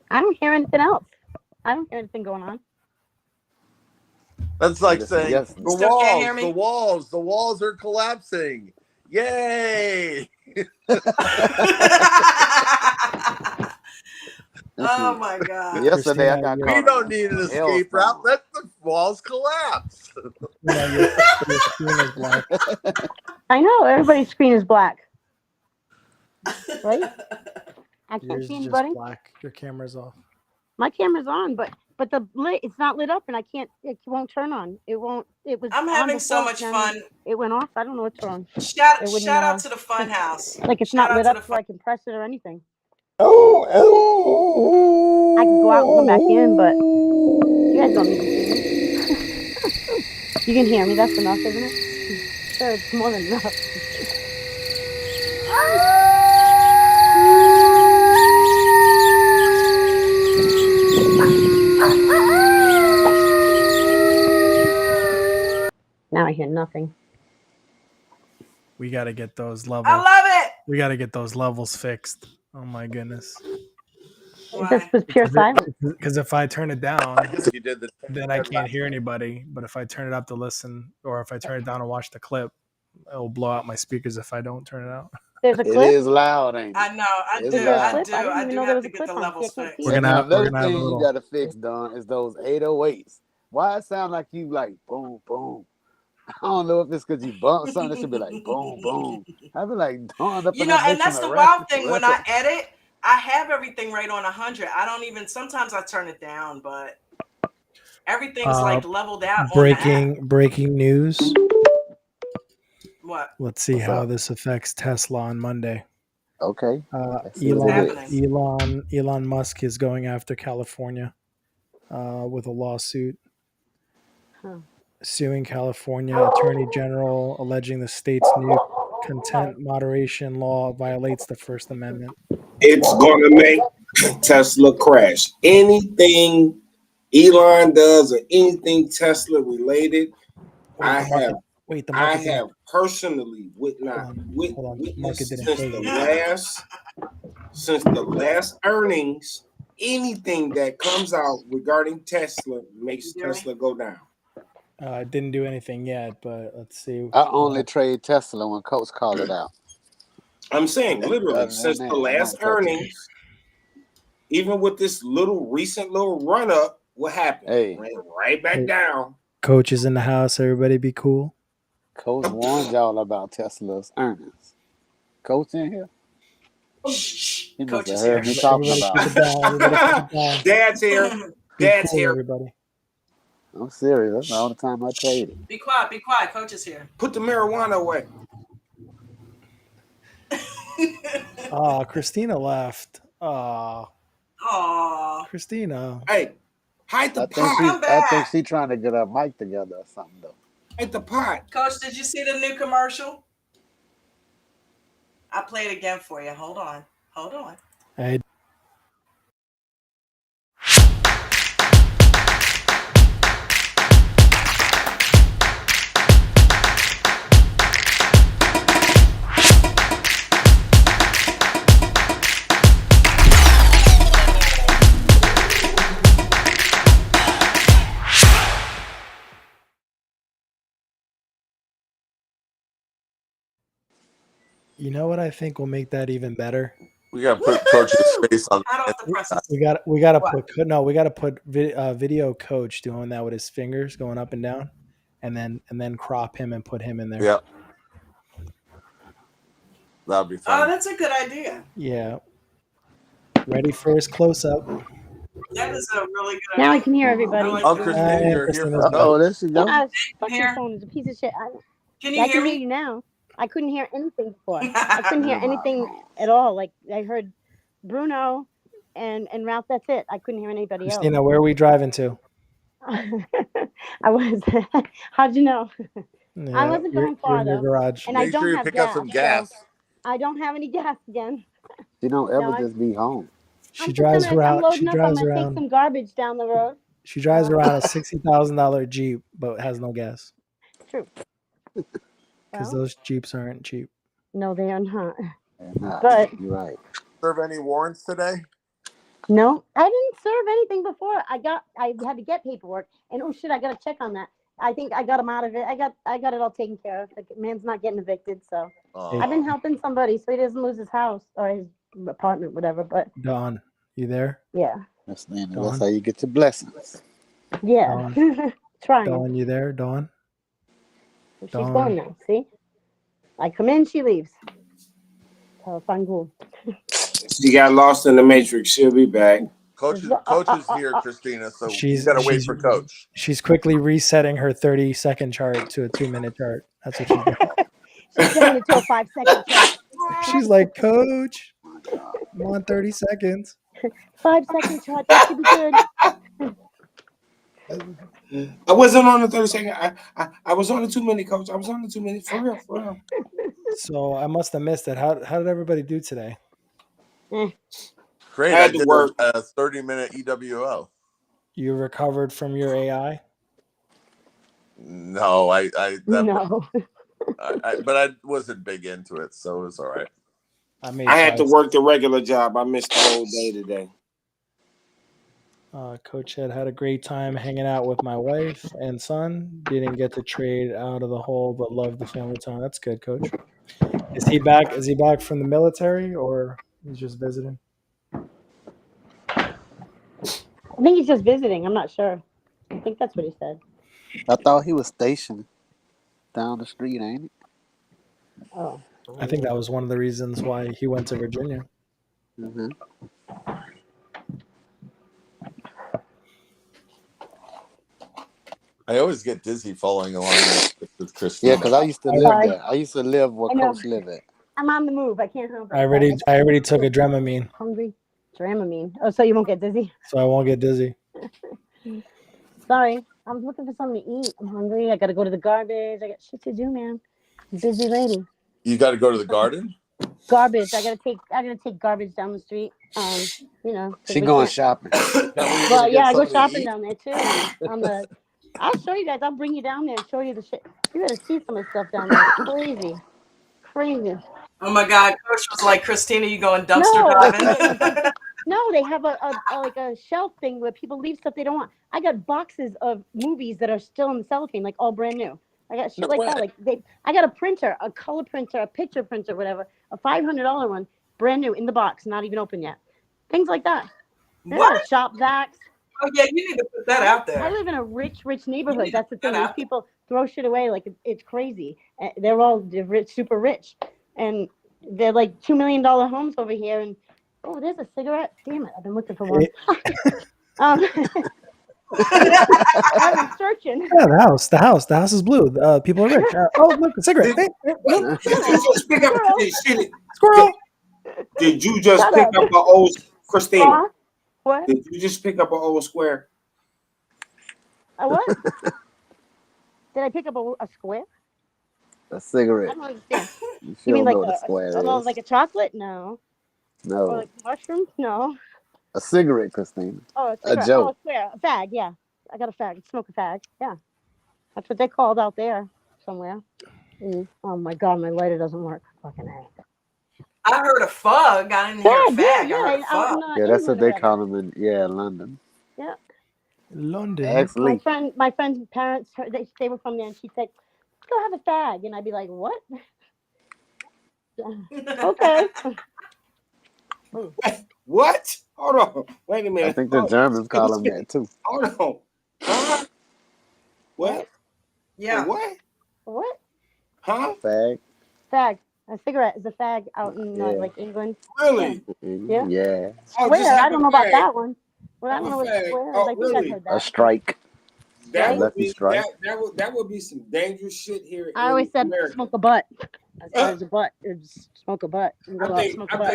I don't hear anything else. I don't hear anything going on. That's like Listen, saying yes. the Still can't hear walls, me? the walls are collapsing. Yay! Oh my God. Yesterday I Christina, got you're, We caught don't on need an a escape route. hailstorm. Let the walls collapse. your screen is black. I know. Everybody's screen is black. Right? I can't Yours see is just anybody. black. Your camera's off. My camera's on, but the lit, it's not lit up, and I can't. It won't turn on. It won't. It was. I'm on having so before, much then fun. It went off. I don't know what's wrong. Shout It wouldn't. out to the fun house. Like it's Shout not out lit to up the so fun. I can press it or anything. Oh, I can go out and come back in, but you guys don't need to see me. You can hear me. That's enough, isn't it? Sure, it's more than enough. Now I hear nothing. We got to get those levels. I love it. We got to get those levels fixed. Oh my goodness. It just Why? was pure silence. Because if I turn it down, I guess if you did the then I can't hear anybody. But if I turn it up to listen, or if I turn it down and watch the clip, it'll blow out my speakers if I don't turn it out. There's a It clip. is loud, ain't it? I know. I It's do. Is there a I loud. clip? do. I didn't I even do know there have was to a get clip the on. See, I levels can't see fixed. it. And now We're another gonna have a thing you little. got to fix, Don, is those 808s. Why it sound like you like boom, boom? I don't know if it's because you bump something. It should be like boom, boom. I be like, Don up You in know, there and mixing that's a the wild thing. When I record. edit, I have everything right on 100. I don't even. Sometimes I turn it down, but everything's like leveled out on the app. Breaking news. What? Let's see What's how up? this affects Tesla on Monday. Okay. Let's see what it is. Elon Musk is going after California with a lawsuit, Huh. suing California Attorney General, alleging the state's new content moderation law violates the First Amendment. It's gonna make Tesla crash. Anything Elon does or anything Tesla related, Wait, the market. Wait, the I market. have personally Hold on. The market witnessed didn't since pay the yet. last earnings, anything that comes out regarding Tesla makes Tesla go down. I didn't do anything yet, but let's see. I only trade Tesla when Coach call it out. I'm saying literally Other than since that, the I'm last not touching it. earnings, even with this recent little run up, what happened? Hey. Went right back down. Coach is in the house. Everybody be cool. Coach warned y'all about Tesla's earnings. Coach in here? He must Coach have is heard here. me talking Everybody about keep it down. Everybody keep it down. Dad's here. Be Dad's cool, here. everybody. I'm serious. That's all the time I traded. Be quiet. Be quiet. Coach is here. Put the marijuana away. Christina left. Aww. Christina. Hey, hide the I pot. think she trying to get her mic together or something though. Hide the pot. Coach, did you see the new commercial? I'll play it again for you. Hold on. Hold on. Hey. You know what I think will make that even better? We gotta put Coach's face on. I don't have to press it. We gotta put video Coach doing that with his fingers going up and down, and then crop him and put him in there. Yeah, that'd be Oh, fun. that's a good idea. Yeah. Ready for his close up. That is a really good Now I idea. can hear everybody. I like Oh, that. Christine, you're here Christina's for back. Oh, there she go. Yeah, fucking Here. phone is a piece of shit. Can you I hear can hear me? you now. I couldn't hear anything before. I couldn't hear anything at all. Like I heard Bruno and Ralph. That's it. I couldn't hear anybody Christina, where are we driving to? else. I was. How'd you know? Yeah, I wasn't you're going far in your though, garage. and I Make don't sure you have pick gas. up some gas. So I don't have any gas again. She don't ever No, just be home. She drives I'm around. loading She up. I'm drives gonna take around. some garbage down the road. She drives around a $60,000 Jeep, but has no gas True. because Well, those Jeeps aren't cheap. no, they are not. Nah, But you're right. Serve any warrants today? no, I didn't serve anything before. I had to get paperwork, and oh shit, I got to check on that. I think I got him out of it. I got it all taken care of. The man's not getting evicted, so I've been helping somebody so he doesn't lose his house or his apartment, whatever. But Dawn, you there? yeah, That's how you get your blessings. yeah, trying. Dawn, you there? Dawn? She's gone now. See, I come in, she leaves. Tell her I'm cool. She got lost in the matrix. She'll be back. Coach is here, Christina. So you gotta wait for Coach. She's quickly resetting her 30-second chart to a 2-minute chart. That's what she's doing. She's setting it to a 5-second chart. She's like, Coach, I'm on 30 seconds. 5-second chart. That should be good. I wasn't on the 30-second. I was on the 2-minute, Coach. I was on the 2-minute for real. So I must have missed it. How did everybody do today? Great. I did a 30-minute EWO. You recovered from your AI? No, No. But I wasn't big into it, so it was all right. I had to work the regular job. I missed the whole day today. Coach had a great time hanging out with my wife and son. Didn't get to trade out of the hole, but loved the family time. That's good, Coach. Is he back? Is he back from the military, or he's just visiting? I think he's just visiting. I'm not sure. I think that's what he said. I thought he was stationed down the street, ain't it? Oh. I think that was one of the reasons why he went to Virginia. Mm-hmm. I always get dizzy following along with Christina. Yeah, because I used to live there. I used to live where I know. Coach lived at. I'm on the move. I can't help it. I already took a Dramamine, Hungry. Dramamine. Oh, so you won't get dizzy? so I won't get dizzy. Sorry. I was looking for something to eat. I'm hungry. I got to go to the garbage. I got shit to do, man. I'm a busy lady. You got to go to the garden? Garbage. I gotta take garbage down the street. You know. 'cause She we going can't- shopping. Well, yeah, I go shopping down there too. I'll show you guys. I'll bring you down there and show you the shit. You gotta see some of the stuff down there. It's crazy. Oh my God, Coach was like, Christina, you going dumpster diving? No, they have a like a shelf thing where people leave stuff they don't want. I got boxes of movies that are still in the cellophane, like all brand new. I got shit like that. Like I got a printer, a color printer, a picture printer, whatever, a $500 one, brand new in the box, not even open yet. Things like that. What? Shop vacs. Oh yeah, you need to put that out there. I live in a rich neighborhood. That's the thing. These people throw shit away like it's crazy. They're rich, super rich, and they're like $2 million homes over here. And oh, there's a cigarette. Damn it! I've been looking for one. I've been searching. Yeah, the house is blue. People are rich. Oh, look, a cigarette. Hey, Did you just pick up squirrel? Did you just pick up an old Christina? What? Did you just pick up an old square? A what? Did I pick up a square? A I cigarette. don't understand. You You mean know like what a square is. like a chocolate? No. No. Or like mushrooms? No. A cigarette, Christina. Oh, a A cigarette. joke. Oh, a square. A fag, yeah. I got a fag. Smoke a fag. Yeah. That's what they called out there somewhere. Oh my God, my lighter doesn't work. Fucking A. I heard a fug. I didn't hear a fag. I heard a fug. Yeah, that's what they call them in London. Yeah. London. Actually, My friend's parents, they were from there, and she said, "Go have a fag," and I'd be like, "What?" Okay. What? Hold on. Wait a minute. I think the Germans call them that too. Hold on. Huh? What? Yeah. What? What? Huh? Fag. Fag. A cigarette is a fag out in like England. Really? Yeah. Yeah. Oh, Square. just have I don't a know about fag. that one. Well, I Have don't a know what fag. square is. Oh, I think really? I've heard that. A strike. That Right? would Lucky be strike. that would be some dangerous shit here I always in said America. smoke a butt. I said it's a butt. It's smoke a butt. And go out, smoke a butt.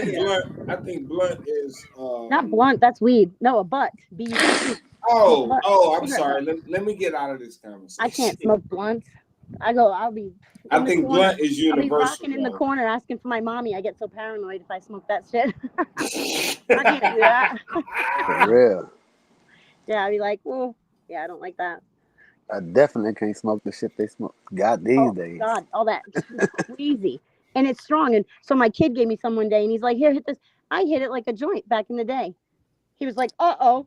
I think blunt is Not blunt. That's weed. No, a butt. B-U-T-T. I'm Cigarette sorry. butt. Let me get out of this conversation. I can't smoke blunts. I'll be. I think blunt is I'll be universal. rocking in the corner asking for my mommy. I get so paranoid if I smoke that shit. I can't do that. For real. Yeah, I'd be like, well, yeah, I don't like that. I definitely can't smoke the shit they smoke. God, these days. God, all that crazy. And it's strong. And so my kid gave me some one day and he's like, here, hit this. I hit it like a joint back in the day. He was like, uh-oh.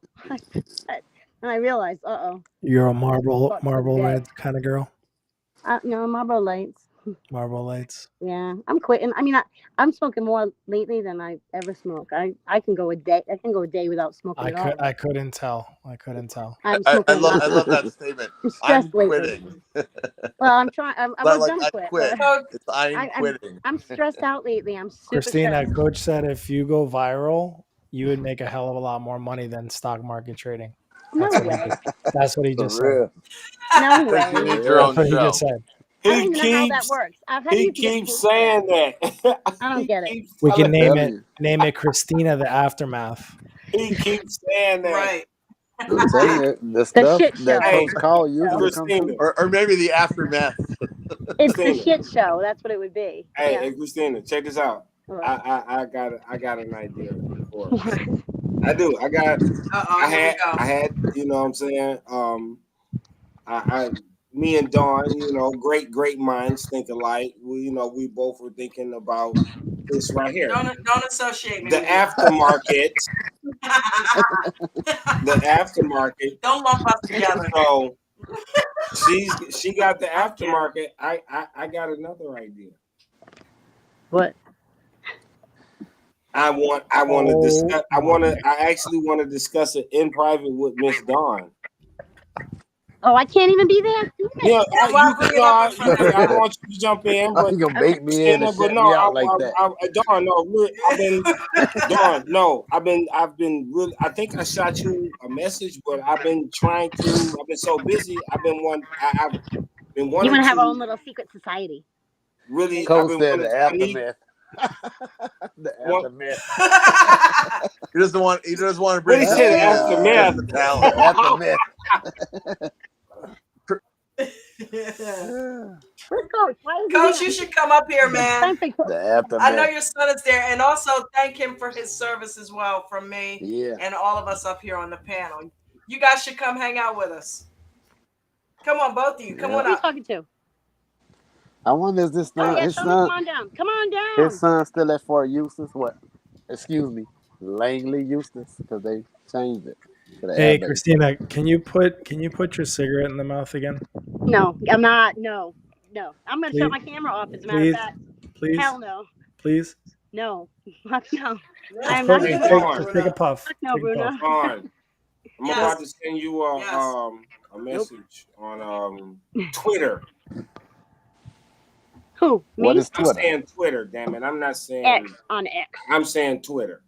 And I realized, uh-oh. You're a Marlboro Yeah. Red kind of girl. No, Marlboro Lights. Marlboro Lights. Yeah, I'm quitting. I mean, I'm smoking more lately than I ever smoke. I can go a day. I can go a day without smoking at all. I couldn't tell. I'm I smoking. love that statement. I'm I'm stressed lately. quitting. Well, I'm trying. I'm Not well, like done I quit. quit. but It's I'm quitting. I'm stressed out lately. I'm super Christina, stressed. Coach said if you go viral, you would make a hell of a lot more money than stock market trading. No That's way. what he just For said. real. No Because you way. need your own That's what he show. just said. I don't even know how that works. How do He you get paid keeps for saying that. I don't get it. We can telling name you. it Christina the Aftermath. He keeps saying that. Right. I'm telling you, the stuff shit that show. Coach Call usually comes Christina. through. Or maybe the aftermath. It's the Christina. shit show. That's what it would be. Hey, Yeah. hey, Christina, check this out. What? I got an idea for it. I do. I Uh-oh, here we go. had, you know what I'm saying? me and Dawn, great minds think alike. We both were thinking about this right here. Don't associate me The with you. aftermarket. The aftermarket. Don't lump us together. So she got the aftermarket. I got another idea. What? I want to discuss. I actually want to discuss it in private with Miss Dawn. Oh, I can't even be there. Yeah, That's why I bring it up in front of I don't want you to jump in, Oh, but you gonna bait me in and but shut no, me out like that? Dawn, no, really, Dawn, no, I've been really. I think I shot you a message, but I've been so busy. I've been I've been You wanting want to have our own to little secret society. really. I've Coach been said wanting. the I need. aftermath. The aftermath. He doesn't want to What bring he just said, the aftermath. just the talent. The aftermath. Where's Coach? Why is he Coach, here? you should come up here, man. Time for The I know aftermath. your son is there, and also thank him for his service as well from me Yeah. and all of us up here on the panel. You guys should come hang out with us. Come on, both of you. Come Yeah. on Who are you up. talking to? I wonder is this Oh son, yeah, his tell him to son, come on down. Come on down. his son still at Fort Eustis? What? Excuse me, Langley Eustis, because they changed it to the air Hey, base. Christina, can you put your cigarette in the mouth again? No, I'm not. No. I'm gonna shut Please, my camera off. As a matter of fact. please, Hell no. please. No. Fuck no. I Yes, am not Hey, doing please, that. Dawn, Just take a puff. Fuck no, Take a Bruno. puff. Dawn, I'm Yes. about to send you Yes. a message on Twitter. Who? What Me? is I'm Twitter? saying Twitter, damn it. I'm not saying. X on X. I'm saying Twitter.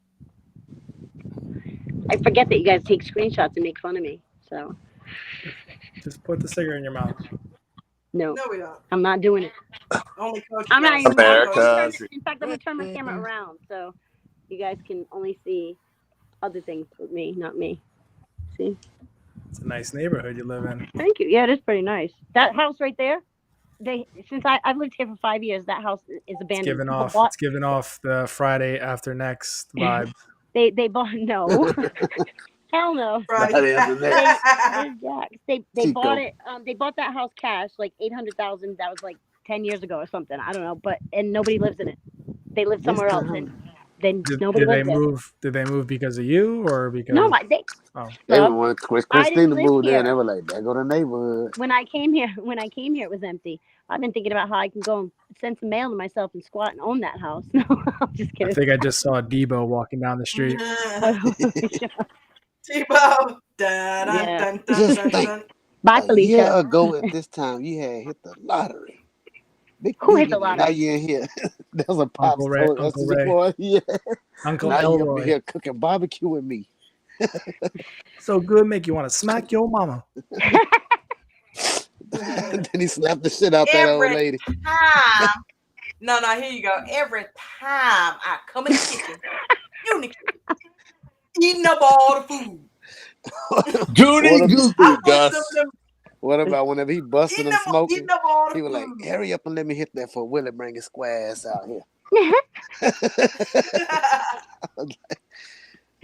I forget that you guys take screenshots and make fun of me. So Just put the cigarette in your mouth. no, No, we don't. I'm not doing it. Only Coach I'm not does. even. America. In fact, I'm gonna turn my camera around so you guys can only see other things with me, not me. See? It's a nice neighborhood you live in. Thank you. Yeah, it is pretty nice. That house right there. I've lived here for 5 years, that house is It's abandoned. giving People off. bought- It's giving off the Friday after next vibe. They bought no. Hell no. Friday. Not after next. There's Jax. They Chico. bought it. They bought that house cash, like 800,000. That was like 10 years ago or something. I don't know, and nobody lives in it. They live somewhere else, and then nobody Did they lives there. move? Did they move because of you or because? No, Oh. They Look, when I Christina didn't live moved in, here. they were like, "There go the neighborhood." When I came here, it was empty. I've been thinking about how I can go and send some mail to myself and squat and own that house. No, I'm just I kidding. think I just saw Debo walking down the street. Tebow. Dun, dun, Yeah. dun, dun, Just dun, think. dun. Bye, A year Felicia. ago at this time, you had hit the lottery. Big Who hit the million. Now lottery? you in here. There's a pops Uncle Ray. told us Uncle to Ray. boy. Yeah. Uncle Now you up Elroy. here cooking barbecue with me. So good, make you want to smack your mama. Then he slapped the shit out that old Every lady. time. No, here you go. Every time I come in the kitchen, you in the kitchen, eating up all the food. Judy What, Goofy, I want Gus. some of them what about whenever he busted eating him up smoking? all the He was like, food. hurry up and let me hit that for Willie bring his square ass out here.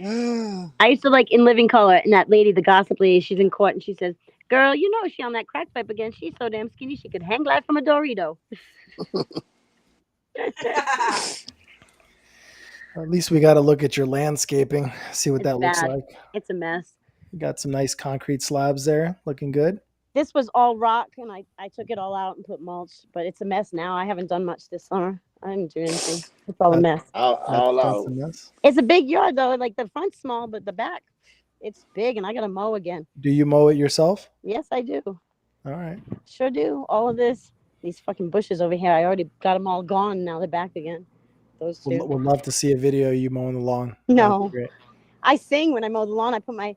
I used to like in living color, and that lady, the gossip lady, she's in court, and she says, "Girl, you know she on that crack pipe again. She's so damn skinny she could hang glide from a Dorito." At least we got to look at your landscaping, see what It's that looks bad. like. It's a mess. You got some nice concrete slabs there, looking good. This was all rock, and I took it all out and put mulch, but it's a mess now. I haven't done much this summer. I didn't do anything. It's all a mess. all That's out. a mess. It's a big yard though. Like the front's small, but the back, it's big, and I gotta mow again. Do you mow it yourself? Yes, I do. All right. Sure do. All of these fucking bushes over here. I already got them all gone. Now they're back again. Those two. Would love to see a video of you mowing the lawn. No. That'd be great. I sing when I mow the lawn. I put my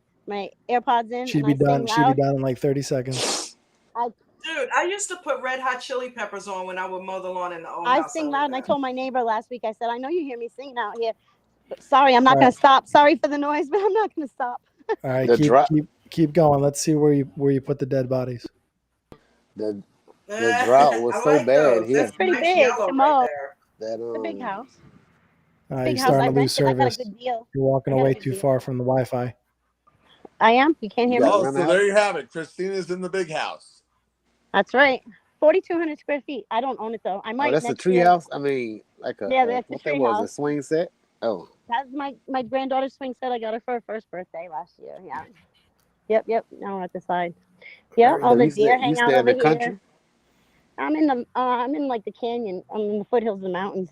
AirPods in. She'd and be I done. Sing She'd loud. be done in like 30 seconds. Dude, I used to put Red Hot Chili Peppers on when I would mow the lawn in the old I house. sing I loud, lived and I in. told my neighbor last week. I said, "I know you hear me singing out here. But sorry, I'm not All gonna right. stop. Sorry for the noise, but I'm not gonna stop." All right, The drought- keep going. Let's see where you put the dead bodies. The drought was I so like bad those. here. That's It's pretty nice big yellow to right mow. there. That It's a big house. You're Big house. starting I to lose rented. I got a service. good deal. You're walking I got a away good too deal. far from the Wi-Fi. I am. You can't hear You me. got Oh, run so out? there you have it. Christina's in the big house. That's right. 4,200 square feet. I don't own it though. I Oh, might that's a next tree year. house. I mean, like Yeah, that's a what that tree was, a house. swing set. Oh, That's my granddaughter's swing set. I got her for her first birthday last year. Yeah. Yep, yep. Now we're at the side. Yeah, Very all so the you nice. deer stay hang out in over the here. country? I'm in like the canyon. I'm in the foothills of the mountains.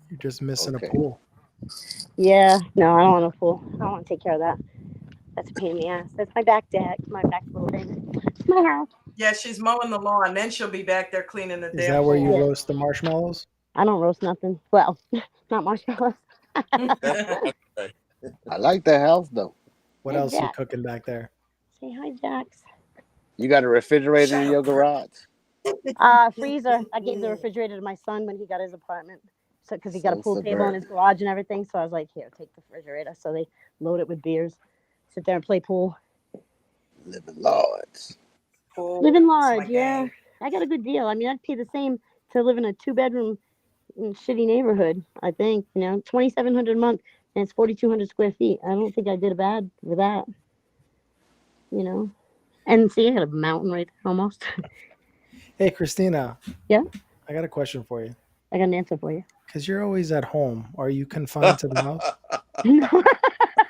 You're just missing a Okay. pool. Yeah, no, I don't want a pool. I don't want to take care of that. That's a pain in the ass. That's my back deck, my back little thing. It's my house. Yeah, she's mowing the lawn. Then she'll be back there cleaning the Is damn that where you Yeah, pool. roast the marshmallows? I don't roast nothing. Well, not marshmallows. Okay. I like that house though. What Hey, else you Jack. cooking back there? Say hi, Jax. You got a refrigerator Shut in up, your Chris. garage? Freezer. I gave the refrigerator to my son when he got his apartment. So, because he got a So pool table in suburban. his garage and everything. So I was like, here, take the refrigerator. So they load it with beers, sit there and play pool. Living large. Pool. Living It's my large, yeah. game. I got a good deal. I mean, I'd pay the same to live in a 2 bedroom in a shitty neighborhood. I think 2,700 a month, and it's 4,200 square feet. I don't think I did a bad for that. You know, and see, I got a mountain right there almost. Hey, Christina. Yeah, I got a question for you. I got an answer for you. Because you're always at home. Are you confined to the house? No,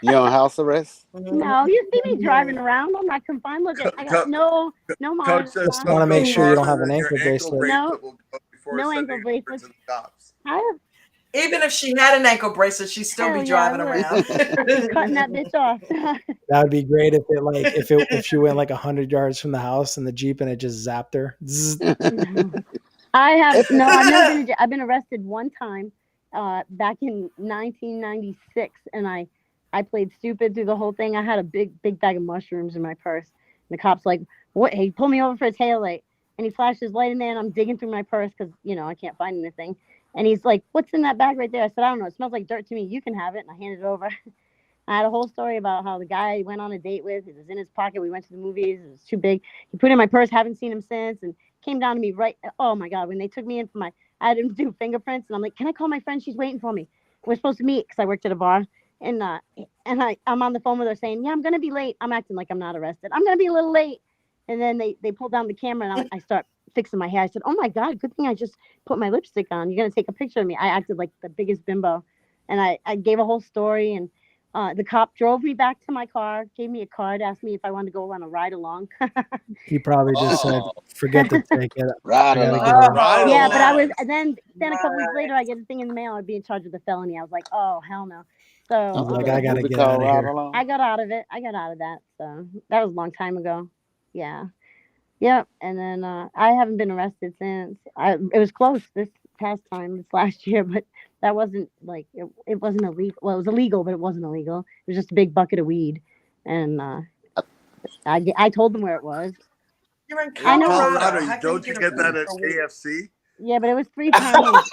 You on house arrest? no, you see me driving around. I'm not confined. Look at, I got no Coach monitor. says Just don't want to go make sure you don't farther have an than your ankle ankle bracelet. No, bracelet will go before no sending ankle it over bracelets. to the cops. I have, Even if she had an ankle bracelet, she'd still be hell yeah, I driving would. around. Be cutting that bitch off. That would be great if she went like 100 yards from the house in the Jeep and it just zapped her. Zzz. I have no. I've never been. I've been arrested one time, back in 1996, and I played stupid through the whole thing. I had a big bag of mushrooms in my purse. And the cop's like, "What?" He pulled me over for his taillight, and he flashed his light in there, and I'm digging through my purse because I can't find anything. And he's like, "What's in that bag right there?" I said, "I don't know. It smells like dirt to me. You can have it." And I handed it over. I had a whole story about how the guy I went on a date with, it was in his pocket. We went to the movies. It was too big. He put it in my purse. Haven't seen him since. And came down to me right. Oh my God! When they took me in for I had him do fingerprints, and I'm like, "Can I call my friend? She's waiting for me. We're supposed to meet because I worked at a bar." And I'm on the phone with her saying, "Yeah, I'm gonna be late." I'm acting like I'm not arrested. I'm gonna be a little late. And then they pulled down the camera, and I start fixing my hair. I said, "Oh my God! Good thing I just put my lipstick on. You're gonna take a picture of me." I acted like the biggest bimbo, and I gave a whole story. And the cop drove me back to my car, gave me a card, asked me if I wanted to go on a ride along. He probably just said, Oh, "Forget the ticket. Right I gotta along. get over." right Oh, Yeah, but I nice. was, along. and then a couple weeks Nice. later, I get a thing in the mail. I'd be in charge of the felony. I was like, oh hell no. So You He's look like, at a "I gotta movie get out called of Ride here." Along. I got out of it. I got out of that. So that was a long time ago. Yeah. Yep. And then I haven't been arrested since. It was close this past time, this last year, but that wasn't like it wasn't illegal. Well, it was illegal, but it wasn't illegal. It was just a big bucket of weed, and I told them where it was. You're in I In know. Colorado. Colorado, How can you don't you get get that arrested at for weed? KFC? Yeah, but it was 3 pounds.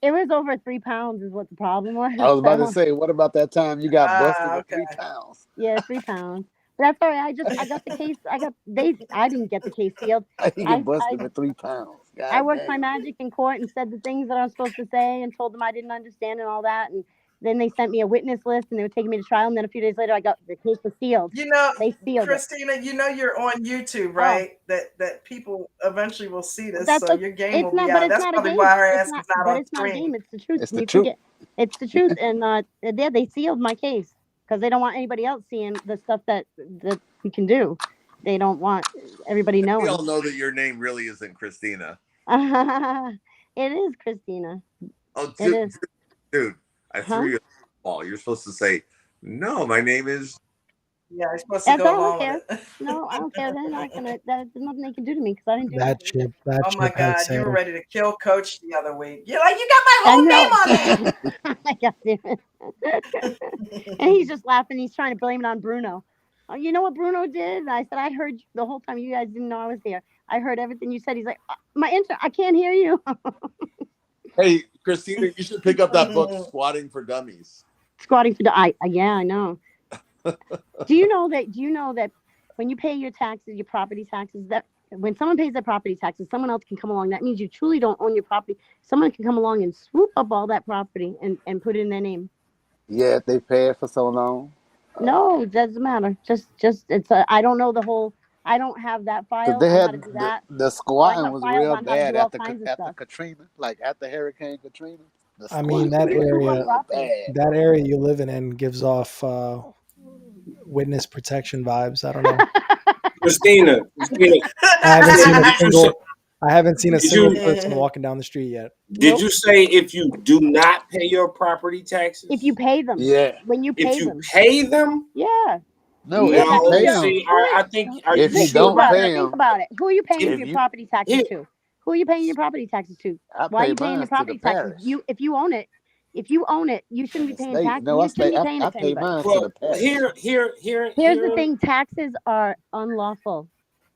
It was over 3 pounds is what the problem was. I was about to So say, what about that time you got busted Ah, with okay. 3 pounds? yeah, 3 pounds. But that's all right. I got the case. I didn't get the case sealed. How you get I I busted with 3 pounds? I God worked my damn. magic in court and said the things that I was supposed to say and told them I didn't understand and all that. And then they sent me a witness list and they were taking me to trial. And then a few days later, I got the case was sealed. You know, They sealed it. Christina, you're on YouTube, Oh, right? That people eventually will see this, that's so okay. your game It's will be not, but out. it's That's not a probably game. why her It's ass not, is not but on it's not a screen. game. It's the truth. It's the You truth. forget. It's the truth. And yeah, they sealed my case because they don't want anybody else seeing the stuff that we can do. They don't want everybody We knowing. all know that your name really isn't Christina. It is Christina. Oh, It is. dude, I Huh? threw you a ball. You're supposed to say, no, my name is. Yeah, you're supposed to That's go all. I don't along with care. it. No, I don't care. They're not gonna. There's nothing they can do to me because I didn't do That nothing. chip, that Oh my chip had God, you were sale. ready to kill Coach the other week. You're like, you got my I whole know. name on I got it. And he's just laughing. He's trying to blame it on Bruno. Oh, you know what Bruno did? I said, I heard you the whole time. You guys didn't know I was there. I heard everything you said. He's like, my intern, I can't hear you. Hey, Christina, you should pick up that book, there. Squatting for Dummies. Squatting for the yeah, I know. Do you know that? When you pay your taxes, your property taxes, that when someone pays their property taxes, someone else can come along. That means you truly don't own your property. Someone can come along and swoop up all that property and put it in their name. Yeah, if they pay it for so long. No, it doesn't matter. Just it's I don't know the whole I don't have that Cause file they on how had to do that. the But I squatting have was files real on how to bad do all after kinds of after stuff. Katrina, like after Hurricane Katrina. The I mean, squatting that Who was has area, real property? bad, that bro. area you live in gives off witness protection vibes. I don't know. Christina, I haven't seen a did you say, single. I haven't seen a did single you person walking down the street yet. did Nope. you say if you do not pay your property If you taxes? pay them, Yeah. when you If pay you them, pay them? yeah, No, yeah. if you That means pay No. you're them, See, I correct. think are if you you Think sure? don't about it. pay Think them, about it. Who are you paying If for if your you, property taxes here, to? Who are you paying your property taxes to? I Why are pay you paying your mine to the property taxes? parish If you own it, you shouldn't and be the paying state. tax. No, You shouldn't be paying I it to pay anybody. mine to well, the parish. Here's the here. thing: taxes are unlawful.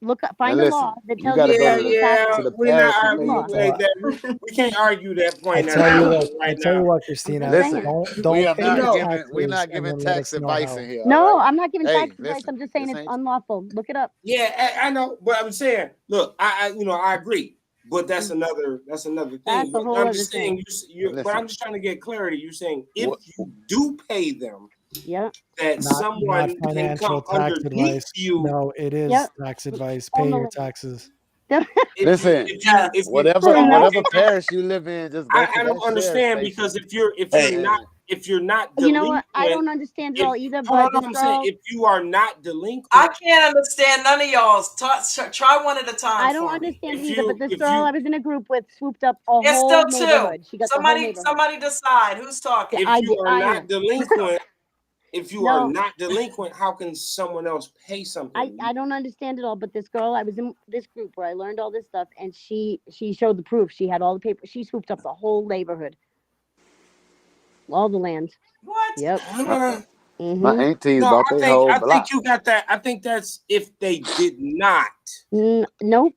And Find a listen, law that you tells got you to you go Yeah, got to to pay yeah. taxes. the We're not parish to Find a pay your law. arguing taxes. that. We can't argue that I point tell you what. I right tell you now. what, I'm Christina. just Listen, saying. we Don't are pay not your No, giving we're taxes not and giving then let tax us know advice in how. here. All No, right. I'm not giving Hey, tax advice. listen, I'm just saying this it's ain't unlawful. Look it up. yeah, I know, but I'm saying, look, I agree, but that's another thing. That's a But whole I'm other just saying, thing. but listen. I'm just trying to get clarity. You're saying if What, you do pay them, Yep. that Not someone can come financial tax underneath advice. you. No, it is Yep. tax advice. Pay On the your land. taxes. If you listen, if you if you whatever Fair enough. whatever parish you live in, just go to I that don't sheriff understand because station if you're not and You know what? I delinquent, don't understand it if all either. hold on, But no, this I'm saying girl, if you are not I delinquent, can't understand none of y'all's. Try one at a time I don't for me. understand it if either. But you this if girl I you was in a group with swooped up a It's whole still two. neighborhood. She got the whole neighborhood. Somebody decide who's talking. if you are I not am. delinquent, if you are No, not delinquent, how can someone else pay something? I don't understand it all. But this girl, I was in this group where I learned all this stuff, and she showed the proof. She had all the paper. She swooped up the whole neighborhood, all the land. What? Yep. my, my Mm-hmm. aunties No, bought their whole I think block. you got that. I think that's if they did not. Nope.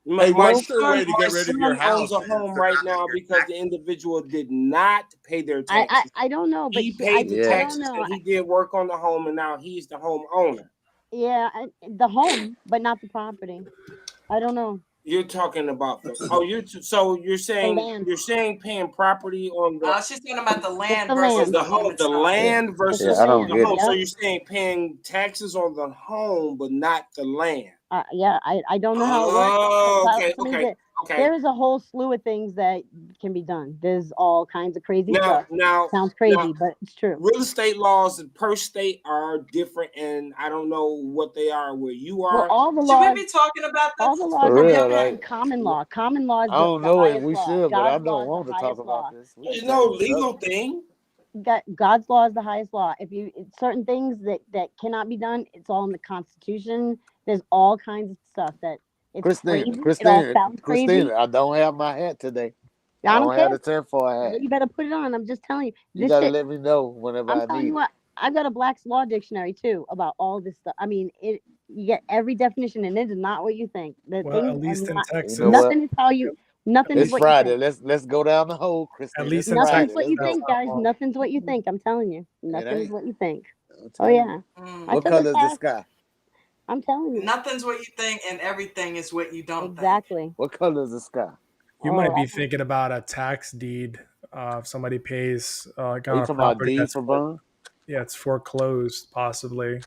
Hey, Nope. what's the way to My get rid of your son owns house a then? home So right now now your because the individual did not pay their taxes. I don't know, but He she I paid the I Yeah. don't taxes know. and he did work on the home, and now he's the homeowner. Yeah, the home, but not the property. I don't know. You're talking about the oh, so The land. you're saying paying property on the She's talking about the Just land the versus land. the home the itself. Yeah. land Just the Yeah, I versus don't land. the get home. it. So Yep. you're saying paying taxes on the home, but not the land. Yeah, I don't know how it works. Oh, okay, Somebody okay, did. okay. There is a whole slew of things that can be done. There's all kinds of crazy Now, stuff. Sounds crazy, but it's true. real estate laws per state are different, and I don't know what they are where you Well, are. all the Should we laws, be talking about all the this? laws For are real, based like on common law. Common law is I don't the know if highest we law. should, but I God's law don't is the want to talk highest about law. this. We can There's no change the legal subject. thing. God's law is the highest law. If you certain things that cannot be done, it's all in the Constitution. There's all kinds of stuff that it's Christina, crazy. It all sounds crazy. Christina, I don't have my hat today. I I don't don't have care. the 10-4 Well, hat. you better put it on. I'm just telling you. You This gotta shit. let me know whenever I'm I telling you need it. what. I've got a Black's Law dictionary too about all this stuff. I mean, it. You get every definition, and it is not what you think. The Well, things at are least in not. You know Texas, what? Nothing is how you. Nothing is It's what you Friday. think. Let's go down the hole, at Christina. least It's in Nothing's Friday. what Texas, you Let's that's go. think, not guys. law. Nothing's what you think. I'm telling you. It Nothing is ain't. what you think. I'm Oh telling you. yeah, I What took a color is the test. sky? I'm telling you. Nothing's what you think, and everything is what you don't think. Exactly. What color is the sky? You Oh, might be thinking about a tax deed. If somebody pays like Are on you a talking about property D for burn? it's foreclosed, possibly.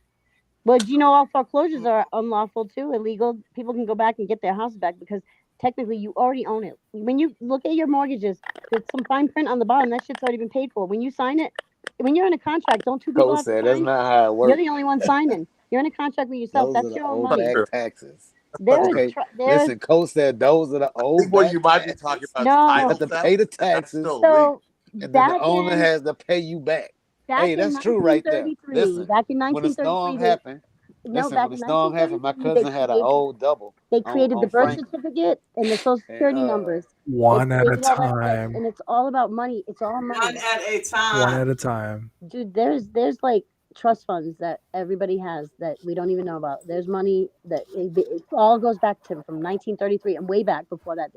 but you know, all foreclosures are unlawful too, illegal. People can go back and get their house back because technically you already own it. When you look at your mortgages, there's some fine print on the bottom. That shit's already been paid for. When you sign it, when you're in a contract, don't two people Cole have to said that's sign? not how it You're works. the only one signing. You're in a contract with yourself. Those are That's the your own old money. back true. taxes. There is Okay. there's Listen, Cole said those are the I old think what back you might be talking taxes. about is You no. have title to theft, pay the and that's taxes, still illegal. So and then the back owner in has to pay you back. back Hey, in that's true right there. 1933, Listen, back in when the storm 1933, they happened, no, listen, back when the in storm happened, my 1933, they cousin had an created old double on the birth Franklin. certificate and the social And security numbers. They One at a created all that stuff, time. and it's all about money. It's all One money, at a One at time. a time. dude. There's like trust funds that everybody has that we don't even know about. There's money that it all goes back to from 1933 and way back before that.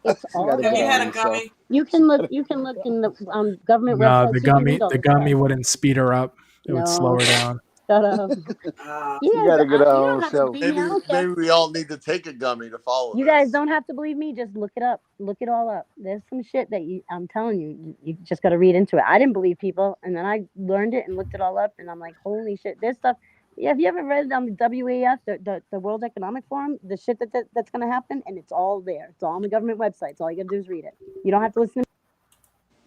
It's she all got a Have good you there. had a old self. gummy? You can look. You can look in the government No, websites. You can read all the this stuff. gummy wouldn't speed her up. It would slow No, her down. shut up. She got to get her You own don't have to shelf. believe me. I don't care. Maybe we all need to take a gummy to follow You guys this. don't have to believe me. Just look it up. Look it all up. There's some shit that I'm telling you, you just got to read into it. I didn't believe people, and then I learned it and looked it all up, and I'm like, holy shit, there's stuff. Yeah, have you ever read on the WEF, the World Economic Forum, the shit that's going to happen, and it's all there. It's all on the government websites. All you got to do is read it. You don't have to listen to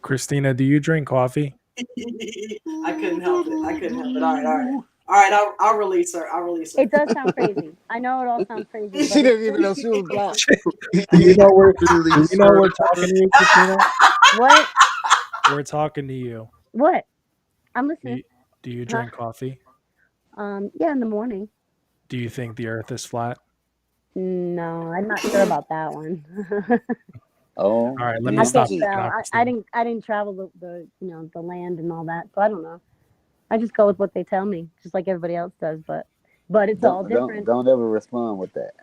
Christina, do you drink coffee? I couldn't help it. I couldn't help it. All right, all right, all right. I'll release her. I'll release her. It does sound crazy. I know it all sounds crazy, but She didn't even know she was black. Do you know we're talking to you, Christina? What? We're talking to you. What? I'm Do listening. you, do you Huh? drink coffee? Yeah, in the morning. Do you think the Earth is flat? No, I'm not sure about that one. Oh, All right, let me I stop can't picking tell. on I Christina. didn't travel the the land and all that, so I don't know. I just go with what they tell me, just like everybody else does. But it's all different. don't ever respond with that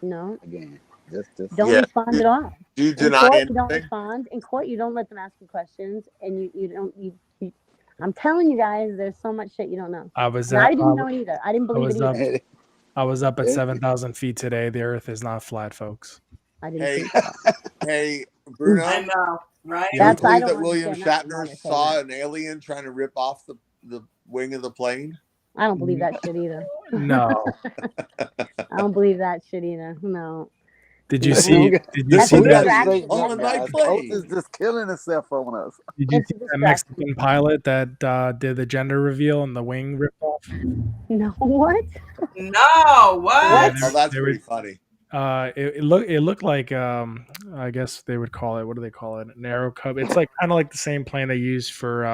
No, again. Just don't Yeah. respond at all. Do you In deny court, you don't anything? respond. In court, you don't let them ask you questions, and you don't you. I'm telling you guys, there's so much shit you don't know. I was And at I didn't know it either. I didn't I believe it was up either. I was up at 7,000 feet today. The Earth is not flat, folks. I didn't Hey, think so. hey, I Bruno. know, right? Do you That's I believe don't that William understand nothing why Shatner they're saying saw that. an alien trying to rip off the wing of the plane? I don't believe that shit either. No. I don't believe that shit either. No. Did you No. see That's a we got to Footage distraction. straighten on up, a That's night guys. Coach plane. is just killing himself on us. Did you it's see a that distraction. Mexican pilot that did the gender reveal and the wing ripped off? No, what? No, Yeah, what? Oh, that's they were. pretty funny. It looked like I guess they would call it, what do they call it? An aero cub. It's like kind of like the same plane they use for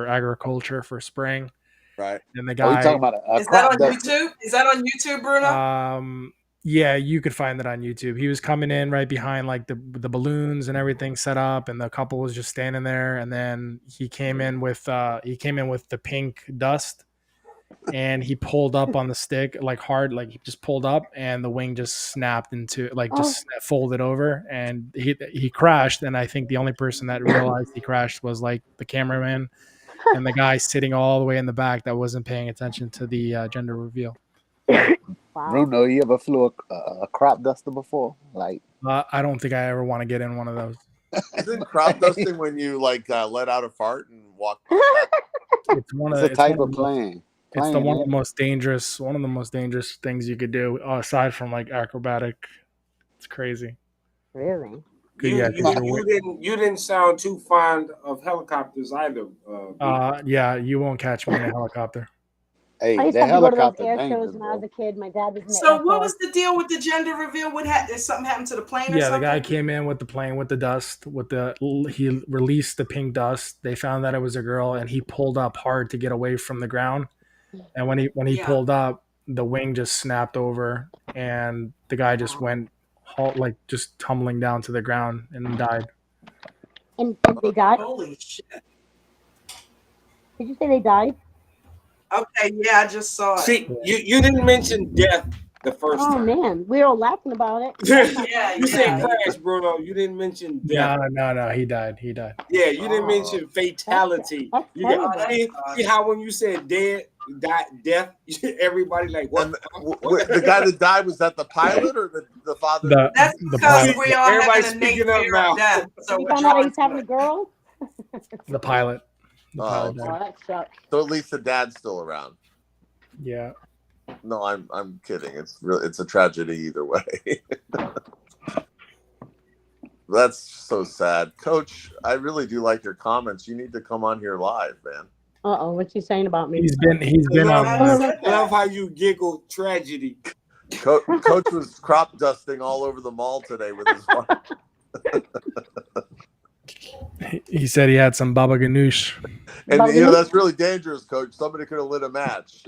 agriculture for spraying. Right. And the Oh, you guy talking about a Is that crop on duster? YouTube? Is that on YouTube, Bruno? Yeah, you could find it on YouTube. He was coming in right behind like the balloons and everything set up, and the couple was just standing there. And then he came in with the pink dust, and he pulled up on the stick like hard, like he just pulled up, and the wing just snapped into like Oh, just folded over, and he crashed. And I think the only person that realized he crashed was like the cameraman and the guy sitting all the way in the back that wasn't paying attention to the gender reveal. wow. Bruno, you ever flew a crop duster before? Like, I don't think I ever want to get in one of those. Isn't crop dusting when you like let out a fart and walk back? It's one it's of a it's one type of of the most, plane. it's the Plane, ain't it? one of the most dangerous things you could do aside from like acrobatic. It's crazy. Really? Yeah, because You didn't sound too fond of helicopters either. yeah, you won't catch me in a helicopter. I Hey, used to the have to go to those helicopter air shows dangerous, when I was bro. a kid. My dad was in the So Air what Force. was the deal with the gender reveal? Did something happen to the plane or Yeah, the guy something? came in with the plane with the dust, he released the pink dust. They found that it was a girl, and he pulled up hard to get away from the ground. And when he Yeah. pulled up, the wing just snapped over, and the guy just went like just tumbling down to the ground and died. And they died? Holy shit. Did you say they died? Okay, yeah, I just saw it. See, you didn't mention death the first Oh time. man, we were all laughing about it. That's not Yeah, You said yeah. crash, Bruno. You didn't mention death. No, he died. He died. Yeah, you didn't Oh, mention fatality. that's You got oh, terrible. that's see how when you said death, everybody like what? And the guy that died, was that the pilot or the father? That's The because pilot. we all have Everybody's an innate speaking up fear now. of death. So You we're found out drawn he's to having a it. girl? The pilot. The Oh, pilot okay. Oh, died. that sucks. So at least the dad's still around. Yeah. No, I'm kidding. It's a tragedy either way. That's so sad, Coach. I really do like your comments. You need to come on here live, man. Uh-oh, what's he saying about me? He's been on Love, live. love how you giggle tragedy. Coach was crop dusting all over the mall today with his wife. He said he had some baba ganoush. And Baba you know ganoush? that's really dangerous, Coach. Somebody could have lit a match.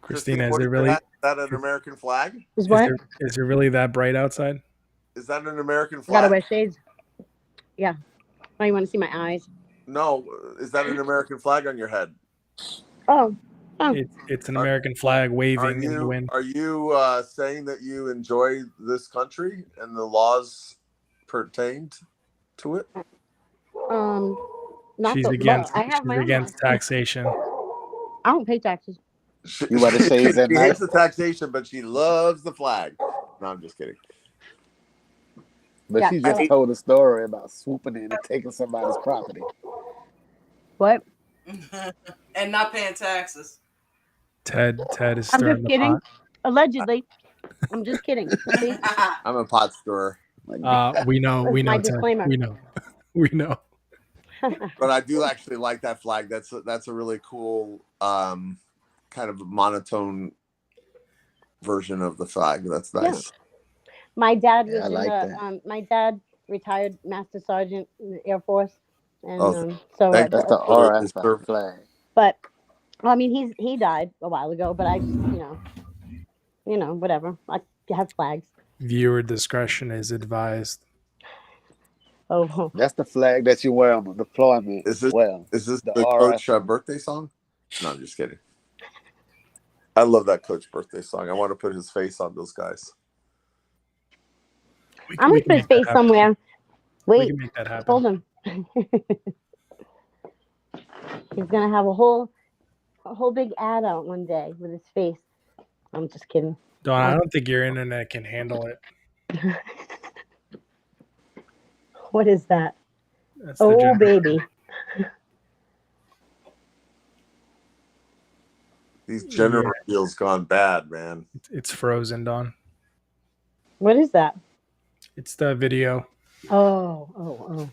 Christina, is what it your really hat? Is that an American flag? Is what? is it really that bright outside? Is that an American I gotta flag? wear shades. Yeah. Oh, you want to see my eyes? No. Is that an American flag on your head? Oh. It's an American flag waving in the wind. Are you saying that you enjoy this country and the laws pertained to it? Not She's so. against Well, I have my own against laws. taxation. I don't pay taxes. You about to say is that She nice? hates the taxation, but she loves the flag. No, I'm just kidding. But Yeah. she just told a story about swooping in and taking somebody's property. What? And not paying taxes. Ted is I'm stirring just the kidding. pot. Allegedly. I'm just kidding. See? I'm a pot stirrer, Like, We know, That's my Ted. disclaimer. We know, we know. but I do actually like that flag. That's a really cool kind of monotone version of the flag. That's Yeah. nice. My dad yeah, was I in like the that. my dad retired master sergeant in the Air Force, and Oh, so thank That's God the for his RF service. flag. but well, I mean he died a while ago, but I just whatever. I have flags. Viewer discretion is advised. Oh, That's the flag that you wear on the deployment. Is this Well, the the RF coach one. birthday song? No, I'm just kidding. I love that coach birthday song. I want to put his face on those guys. I'm gonna We put can his make that face happen. somewhere. We Wait, can make that happen. hold him. He's gonna have a whole big ad out one day with his face. I'm just kidding. Dawn, I don't think your internet can handle it. What is that? That's the Oh generator. baby. These general deals gone bad, man. It's frozen, Dawn. What is that? It's the video. Oh.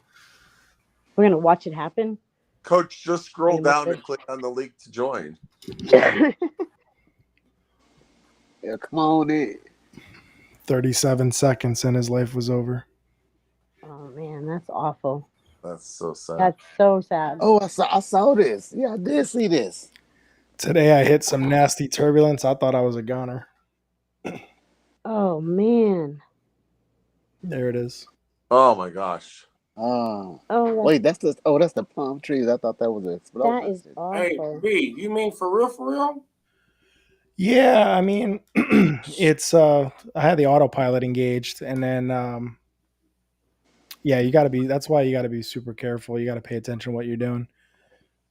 We're gonna watch it happen. Coach, just scroll Wait a down minute. and click on the link to join. Yeah, come on in. 37 seconds and his life was over. Oh man, that's awful. That's so sad. That's so sad. Oh, I saw this. Yeah, I did see this. Today I hit some nasty turbulence. I thought I was a goner. Oh man. There it is. Oh my gosh. Oh, Wait, that's the palm trees. I thought that was an explosion. that is Hey, awful. B, you mean for real, for real? Yeah, I mean, it's I had the autopilot engaged, and then yeah, that's why you got to be super careful. You got to pay attention to what you're doing.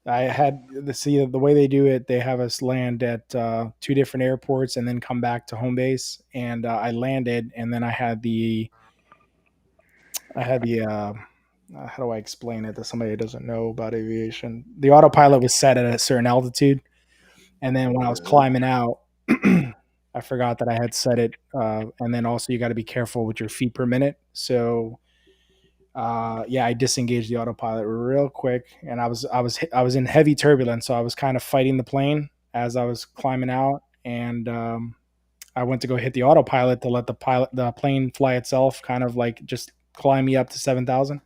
I had the way they do it. They have us land at 2 different airports and then come back to home base. And I landed, and then I had the how do I explain it to somebody who doesn't know about aviation? The autopilot was set at a certain altitude, and then when I was climbing out, I forgot that I had set it. And then also you got to be careful with your feet per minute. So yeah, I disengaged the autopilot real quick, and I was in heavy turbulence, so I was kind of fighting the plane as I was climbing out, and I went to go hit the autopilot to let the plane fly itself, kind of like just climb me up to 7,000.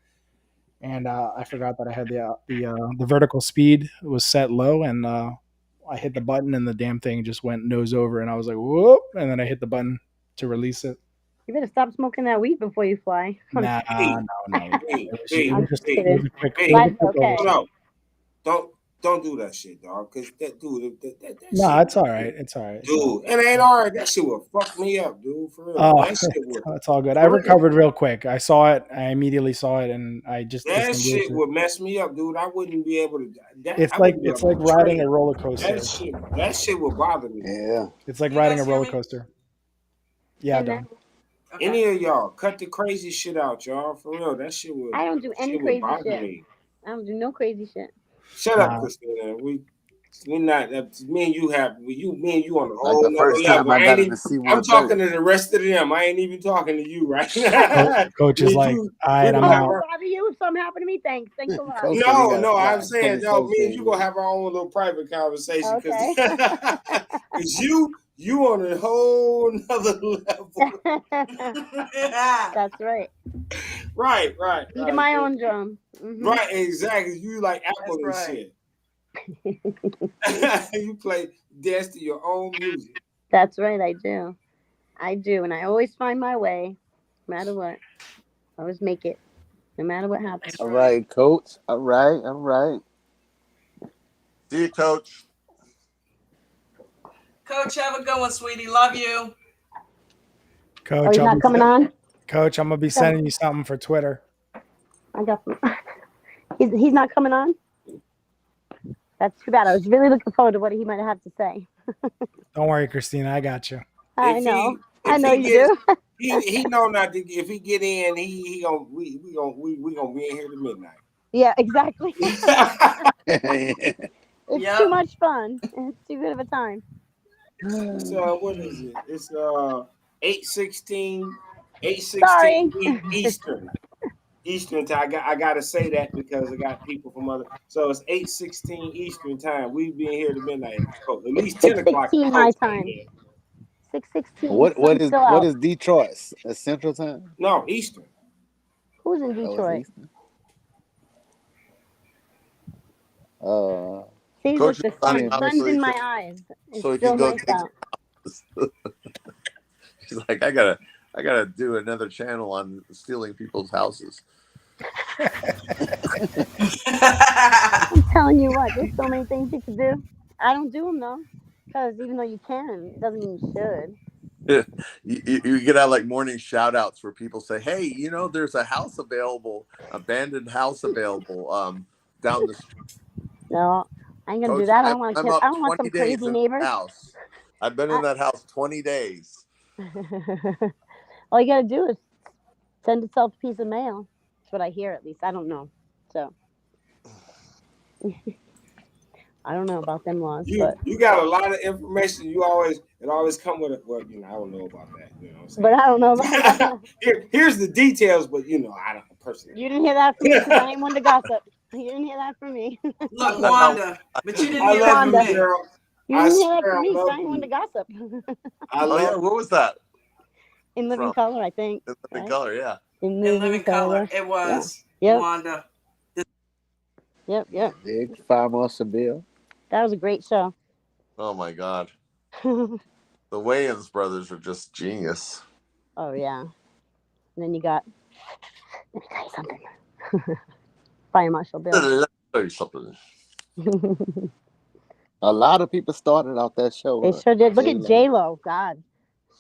And I forgot that I had the vertical speed was set low, and I hit the button, and the damn thing just went nose over, and I was like, whoop, and then I hit the button to release it. You better stop smoking that weed before you fly. Nah, no. B, I'm just It kidding. was a quick, B, Glad- quick okay. oversight. Don't do that shit, dog. Cause that dude, that No, shit, it's all right. It's all right. dude. It ain't all right. That shit will fuck me up, dude. For real. Oh, That shit would. it's all good. I For real. recovered real quick. I saw it. I immediately saw it, and I just That disengaged shit it. would mess me up, dude. I wouldn't be able to. It's I like wouldn't be it's able like to riding train. a roller coaster. That shit would bother me. Yeah. It's like You riding guys a hear roller me? coaster. Yeah, And Don. then Okay. Any of y'all, cut the crazy shit out, y'all. For real, that shit would. I don't do any shit would crazy bother shit. me. I don't do no crazy shit. Shut up, Nah. Christina. We not. Me and you have. Me and you on a Like whole the nother first time level. I got in Even, the C-130. I'm talking to the rest of them. I ain't even talking to you, right? Coach is Me and like, you, all we right, I'm gonna Oh, have out. our, bother you if something happened to me? Thanks a lot. Coach said he no, gotta no. fly I'm and saying, pull no. his Me and soul you gonna in. have our own little private conversation Okay. because you on a whole nother level. That's right. Right. Beating my own drum. Mhm. Right, exactly. You like Apple That's and right. shit. You play dance to your own music. That's right. I do, and I always find my way, no matter what. I always make it, no matter what happens. That's All right. right, coach. All right. See you, coach. Coach, have a good one, sweetie. Love you. Oh, Coach, he's not coming on. Coach, I'm gonna be sending you something for Twitter. I got. He's not coming on. That's too bad. I was really looking forward to what he might have to say. Don't worry, Christina, I got you. I know. I if know he you get do. he know not to. If he get in, we gonna be in here to midnight. Yeah, exactly. Yeah. It's too Yep. much fun. It's too good of a time. It's what is it? It's 8:16 Sorry. Eastern. Eastern time. I gotta say that because I got people from other. So it's 8:16 Eastern time. We be in here to midnight. At It's least 10 o'clock. 6:16 my Coach got time. here. 6:16. What Sun's is still what out. is Detroit? A Central Time? No, Eastern. Who's in Oh, it's Detroit? Eastern. See, Coach look, is the signing sun, Me and off sun's so Michigan. he in can my eyes. It's he can still go nice take. out. She's like, I gotta do another channel on stealing people's houses. I'm telling you what, there's so many things you could do. I don't do them though, because even though you can, it doesn't mean you should. You get out like morning shout outs where people say, hey, there's a house available, abandoned house available down the street. No, I ain't gonna do Coach, that. I I'm, don't want I'm to. up I don't want 20 some days crazy in that neighbors. house. I've been in I, that house 20 days. all you gotta do is send itself a piece of mail. That's what I hear, at least. I don't know. So I don't know about them laws, but You got a lot of information. It always come with it. Well, I don't know about that. You know what I'm but I don't know about saying? that. Here's the details, but I don't personally. You didn't hear that from me because I ain't one to gossip. You didn't hear that from me. Look, That's not what Wanda, but you didn't I hear that love from you, Wanda, me. girl. you I didn't hear that swear from I me because love I ain't one to you. gossip. I Oh yeah, love what was that? In living From color, I think. In Living Right? Color, yeah. In In living living color, color. it Yeah. was Yep. Wanda. Yep. Big Fire Marshal Bill. That was a great show. Oh my God. Oh The Wayans brothers are just genius. yeah. And then you got. Let me tell you something. Fire Marshal Bill. Let me tell you something. A lot of people started off that show. They sure did. Look at J-Lo. J-Lo. God,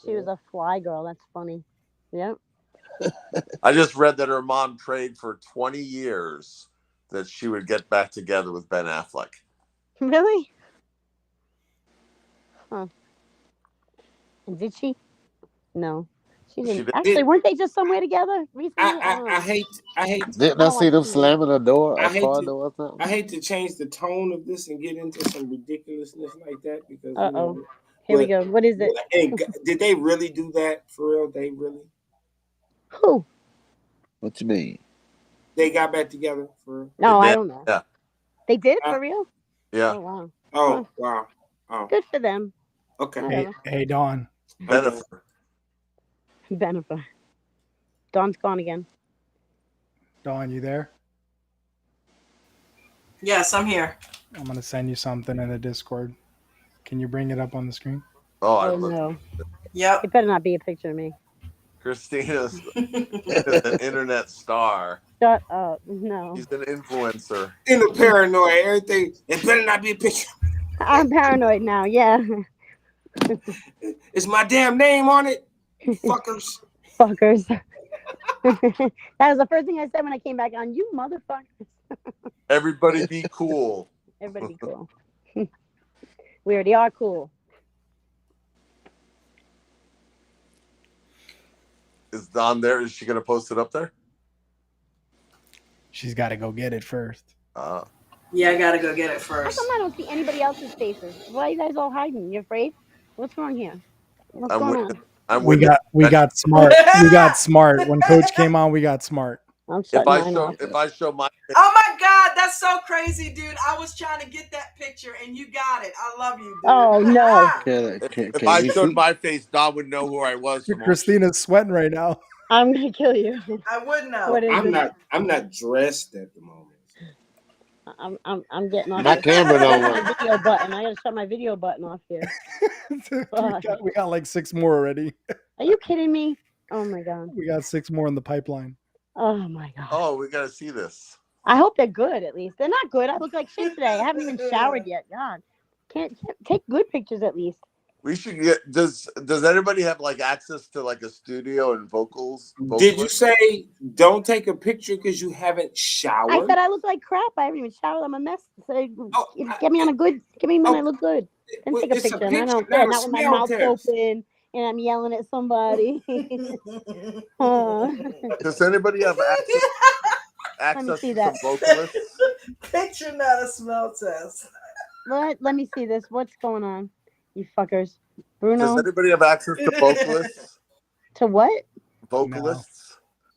she was Yeah. a fly girl. That's funny. Yep. I just read that her mom prayed for 20 years that she would get back together with Ben Affleck. Really? Huh. And did she? No, she She didn't. did. Actually, weren't they just somewhere together recently? I don't I know. hate Didn't I I don't see watch them TV. slamming a door, I a hate car to door or I something? hate to change the tone of this and get into some ridiculousness like that because Uh-oh. Here we but go. What is it? and did they really do that for real? They really Who? What you mean? they got back together for real? No, I did. don't know. Yeah. They did it Uh, for real? Yeah. Oh wow. oh wow. Oh Good for them. okay. Hey, hey, Dawn. Benefit. Benefit. Dawn's gone again. Dawn, you there? Yes, I'm here. I'm gonna send you something in the Discord. Can you bring it up on the screen? Oh, Oh no. Yep. It better not be a picture of me. Christina's an internet star. Shut up. No. She's an influencer. In the paranoid, everything. It better not be a picture. I'm paranoid now. Yeah. It's my damn name on it, fuckers. Fuckers. That was the first thing I said when I came back on. You motherfuckers. Everybody be cool. Everybody be cool. We already are cool. Is Don there? Is she going to post it up there? She's got to go get it first. Yeah, I gotta go get it How first. come I don't see anybody else's faces? Why are you guys all hiding? You afraid? What's wrong here? What's I'm going witness. on? I'm We witness. got smart. We got smart. When Coach came on, we got smart. I'm If shutting I mine show off. my Oh my God, that's so crazy, dude. I was trying to get that picture and you got it. I love you, dude. Oh no. if I you showed see? my face, Don would know who I was. From Christina's sweating right now. I'm gonna kill you. I would know. What is it? I'm not dressed at the moment. I'm getting off My this. camera don't My work. video button. I gotta shut my video button off here. we got like 6 more already. Are you kidding me? Oh my God. We got 6 more in the pipeline. Oh my God. Oh, we got to see this. I hope they're good at least. They're not good. I look like shit today. I haven't even showered yet. God. Can't take good pictures at least. We should get. Does anybody have like access to like a studio and vocals? Did you say don't take a picture because you haven't showered? I said I look like crap. I haven't even showered. I'm a mess. So get me on a good. Give me when I look good. Then take a it's a picture. And I picture, don't not care. a Not with my smell mouth test. open and I'm yelling at somebody. Uh, Does anybody have Let me access see to that. some vocalists? Picture, not a smell test. Let me see this. What's going on, you fuckers? Does Bruno, anybody have access to vocalists? to what? Vocalists?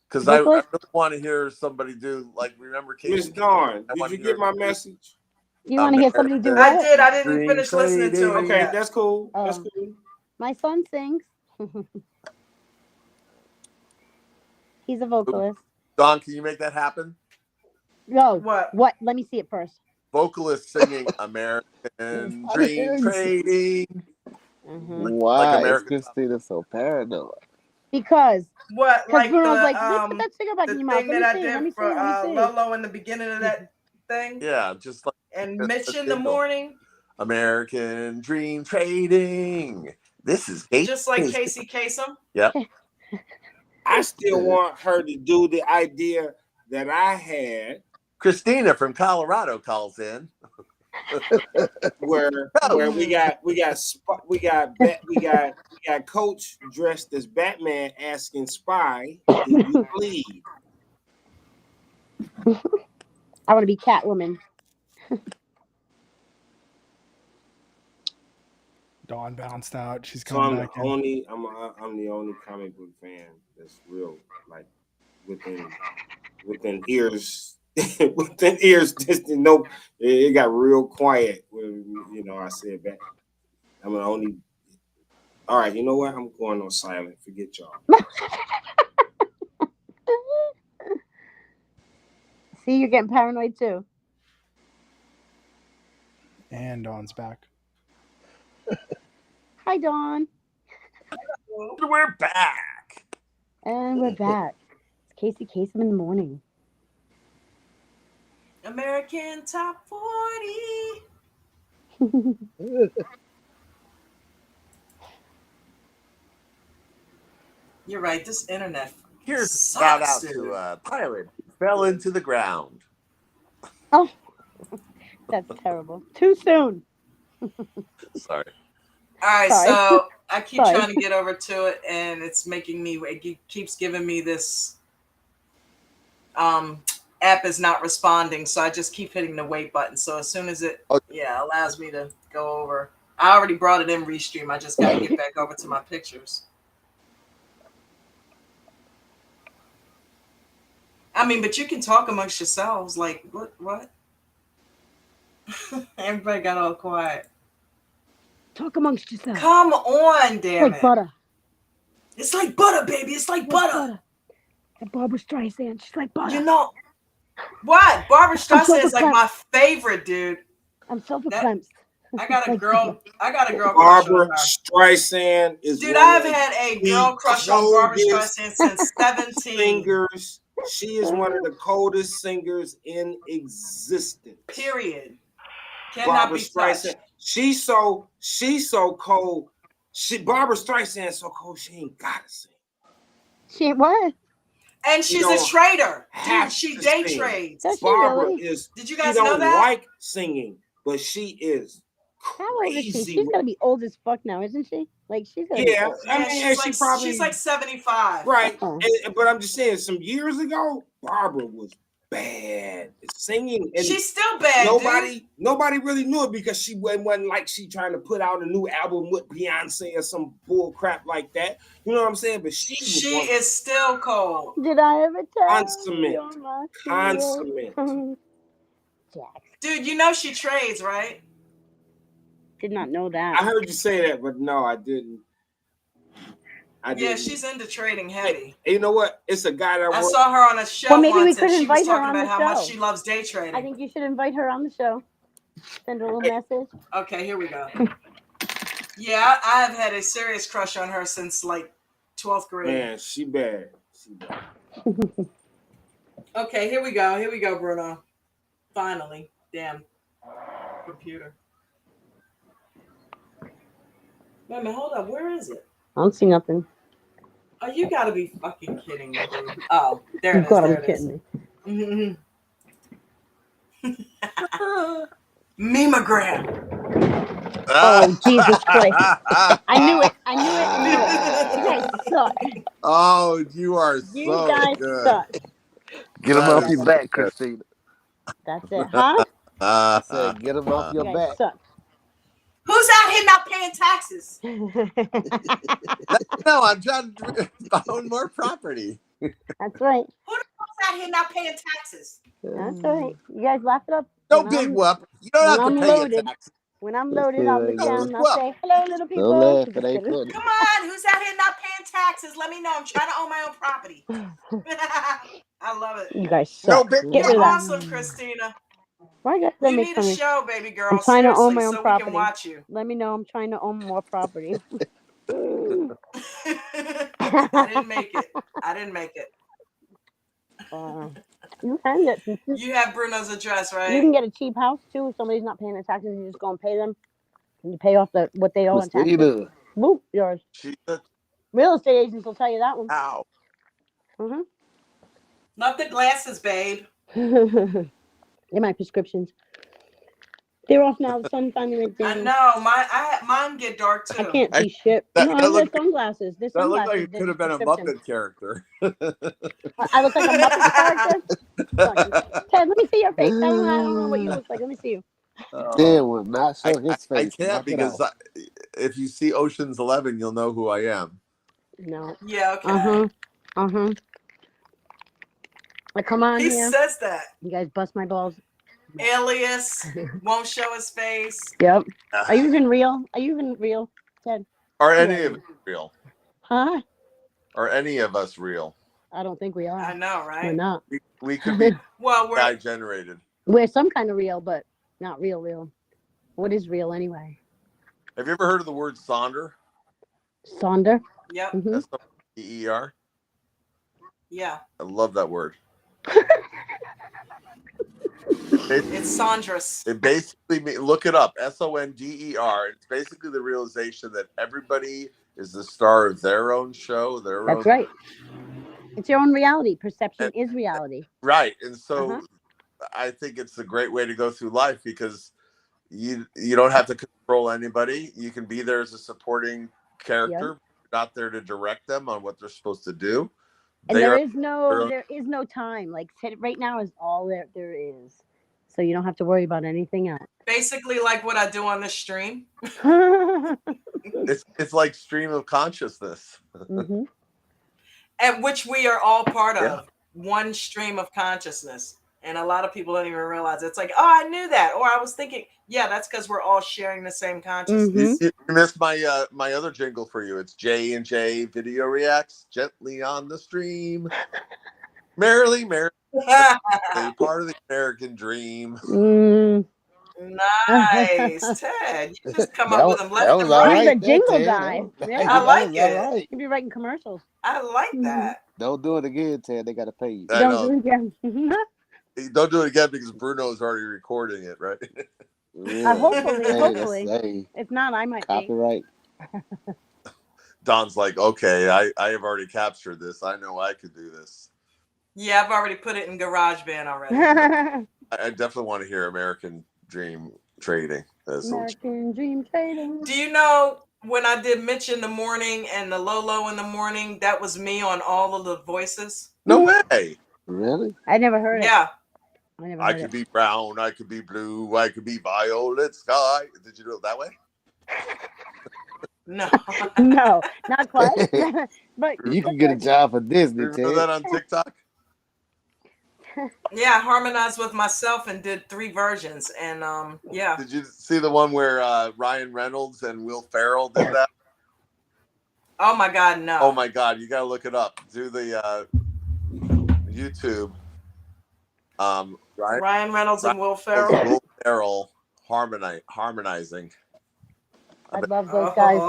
Because I Vocalist? really want to hear somebody do, like, remember Miss Casey? Dawn, I did want you to get hear my him do message? You want to hear somebody do what? I did. I didn't Dream finish listening to it Trading. Okay, yet. that's cool. That's Oh. cool. My son sings. He's a vocalist. Don, can you make that happen? No. What? What? Let me see it first. Vocalist singing American Dream Trading. Why Like is American Christina so paranoid? Because What? Like Bruno's the like, put that cigarette back in the your mouth. thing Let that me I see. Let me did see. for Let me see. Lolo in the beginning of that thing. Yeah, just like And a Mitch in the jingle. morning. American Dream Trading. This is Casey. Just like Casey Kasem. Yep. I still want her to do the idea that I had. Christina from Colorado calls in. where we got Coach dressed as Batman asking Spy, "Do you bleed?" I want to be Catwoman. Dawn bounced out. She's So coming I'm back the in. only comic book fan that's real, like within ears. Within ears, distant. No, it got real quiet when I said that. I'm the only. All right, you know what? I'm going on silent. Forget y'all. See, you're getting paranoid too. And Dawn's back. Hi, Dawn. We're back. And we're back. It's Casey Kasem in the morning. American Top 40. You're right. This internet. Here's sucks, a shout out dude. to a pilot who fell into the ground. Oh, that's terrible. Too soon. Sorry. All right, Sorry. so I keep Sorry. trying to get over to it, and it's making me. It keeps giving me this. App is not responding, so I just keep hitting the wait button. So as soon as it, allows me to go over. I already brought it in Restream. I just got to get back over to my pictures. I mean, but you can talk amongst yourselves. Like, what? Everybody got all quiet. Talk amongst yourselves. Come on, damn like it. butter. It's like butter, baby. It's like butter. And Barbara Streisand, she's like butter. You know what? Barbara Streisand is like my favorite, dude. I'm so verklempt. I got a girl crush on Barbara her. Streisand is Dude, one I've of had a the girl crush on Barbara coldest Streisand since 17. singers. She is one of the coldest singers in existence. Period. Cannot Barbara be touched. Streisand. She's so cold. Barbara Streisand is so cold. She ain't gotta sing. She ain't what? And she's a trader. Dude, she day sing. trades. Does she Barbara really? is. Did you guys she know don't that? like singing, but she is How old is she? crazy. She's gotta be old as fuck now, isn't she? Like she's gotta be old. I mean, she's like 75. right. Oh. But I'm just saying, some years ago, Barbara was bad at singing, and She's still bad. nobody really knew it because she wasn't like she trying to put out a new album with Beyonce or some bull crap like that. You know what I'm saying? But she is still cold. Did I ever tell consummate. you my Consummate. Jack. Dude, you know she trades, right? Did not know that. I heard you say that, but no, I didn't. Yeah, she's into trading heavy. You know what? It's a guy that I saw her on a show maybe we once, could and she was invite her talking on about the how show. much she loves day trading. I think you should invite her on the show. Send her a little message. Okay, here we go. Yeah, I have had a serious crush on her since like 12th grade. Man, she bad. She bad. Okay, here we go. Here we go, Bruno. Finally. Damn. Computer. Wait a minute, hold up. Where is it? I don't see nothing. Oh, you gotta be fucking kidding me, dude. Oh, there it is. God, There I'm it is. kidding me. Memogram. Oh, Jesus Christ. I knew it. suck. Oh, you are You so guys good. suck. Get them That off is your so back, good. Christina. That's it, huh? I said, get them off You your guys back. suck. Who's out here not paying taxes? No, I'm trying to own more property. That's right. Who the fuck's out here not paying taxes? That's right. You guys laugh it up. No When big I'm whoop. You don't when have to I'm pay your loaded, taxes. when I'm This loaded, shit I'll look ain't No down good. and big I'll whoop. say, "Hello, little Don't people." laugh. I'm It just ain't kidding. funny. Come on, who's out here not paying taxes? Let me know. I'm trying to own my own property. I love it. You guys No suck. big Get You're rid of that. awesome, Christina. Why you guys You make need fun a of me? show, baby I'm girl. trying to own Seriously, my own so we can property. watch you. Let me know. I'm trying to own more property. I didn't make it. I didn't make it. You can get You have Bruno's address, you right? can get a cheap house too. If somebody's not paying their taxes, you just go and pay them, and you pay off what they owe in taxes. Christina. Boop, yours. She said, Real estate agents will tell you that one. ow. Not the glasses, babe. They're my prescriptions. They're off now. The sun finally went I down. know. Mine get dark I too. can't see shit. That, No, I that wear looked sunglasses. They're that looked like sunglasses. it They're could have just been a prescription. Muppet character. I look like a Muppet character. Funny. Ted, let me see your face. I don't know what you look like. Let me see you. Ted will not I, show his I face. can't Knock it because off. if you see Ocean's 11, you'll know who I am. No. Yeah, okay. I come on He here. says that. You guys bust my balls. Alias won't show his face. Yep. Are you even real? Are you even real, Ted? Are Who any are of you? us real? Huh? Are any of us real? I don't think we are. I know, We're right? not. We could be Well, we're AI generated. We're some kind of real, but not real. What is real anyway? Have you ever heard of the word sonder? Sonder? yep, Mm-hmm. S-O-N-D-E-R? yeah. I love that word. It's Sandra's. It basically look it up. S-O-N-D-E-R. It's basically the realization that everybody is the star of their own show, That's right. It's your own reality. Perception is reality. Right. And so I think it's a great way to go through life because you don't have to control anybody. You can be there as a supporting character, not there to direct them on what they're supposed to do. And there is no time. Like right now is all there is. So you don't have to worry about anything else. Basically like what I do on this stream. It's like stream of consciousness. Mm-hmm. At which we are all part of. One stream of consciousness. And a lot of people don't even realize it. It's like, oh, I knew that. Or I was thinking, yeah, that's because we're all sharing the same consciousness. You missed my my other jingle for you. It's J&J Video Reacts gently on the stream. Merrily, part of the American dream. Nice, Ted. You just come up with them left and all right. He's a jingle guy. I like it. All right. He'd be writing commercials. I like that. Don't do it again, Ted. They gotta pay you. I know. Do it again. Don't do it again because Bruno is already recording it, right? Yeah. Hopefully. If not, I might copyright. Don's like, okay, I have already captured this. I know I could do this. Yeah, I've already put it in GarageBand already. I definitely want to hear American Dream Trading. American Dream Trading. Do you know when I did Mitch in the morning and the Lolo in the morning, that was me on all of the voices? No way. Really? I never heard it. Yeah. I could be brown, I could be blue, I could be violet sky. Did you do it that way? No. No, not quite. But you can get a job for Disney, Ted. Remember that on TikTok? Yeah, I harmonized with myself and did 3 versions. And yeah. Did you see the one where Ryan Reynolds and Will Ferrell did that? Oh my God, no. Oh my God, you gotta look it up. Do the YouTube. Ryan Reynolds and Will Ferrell. Will Ferrell harmonizing. I love those guys.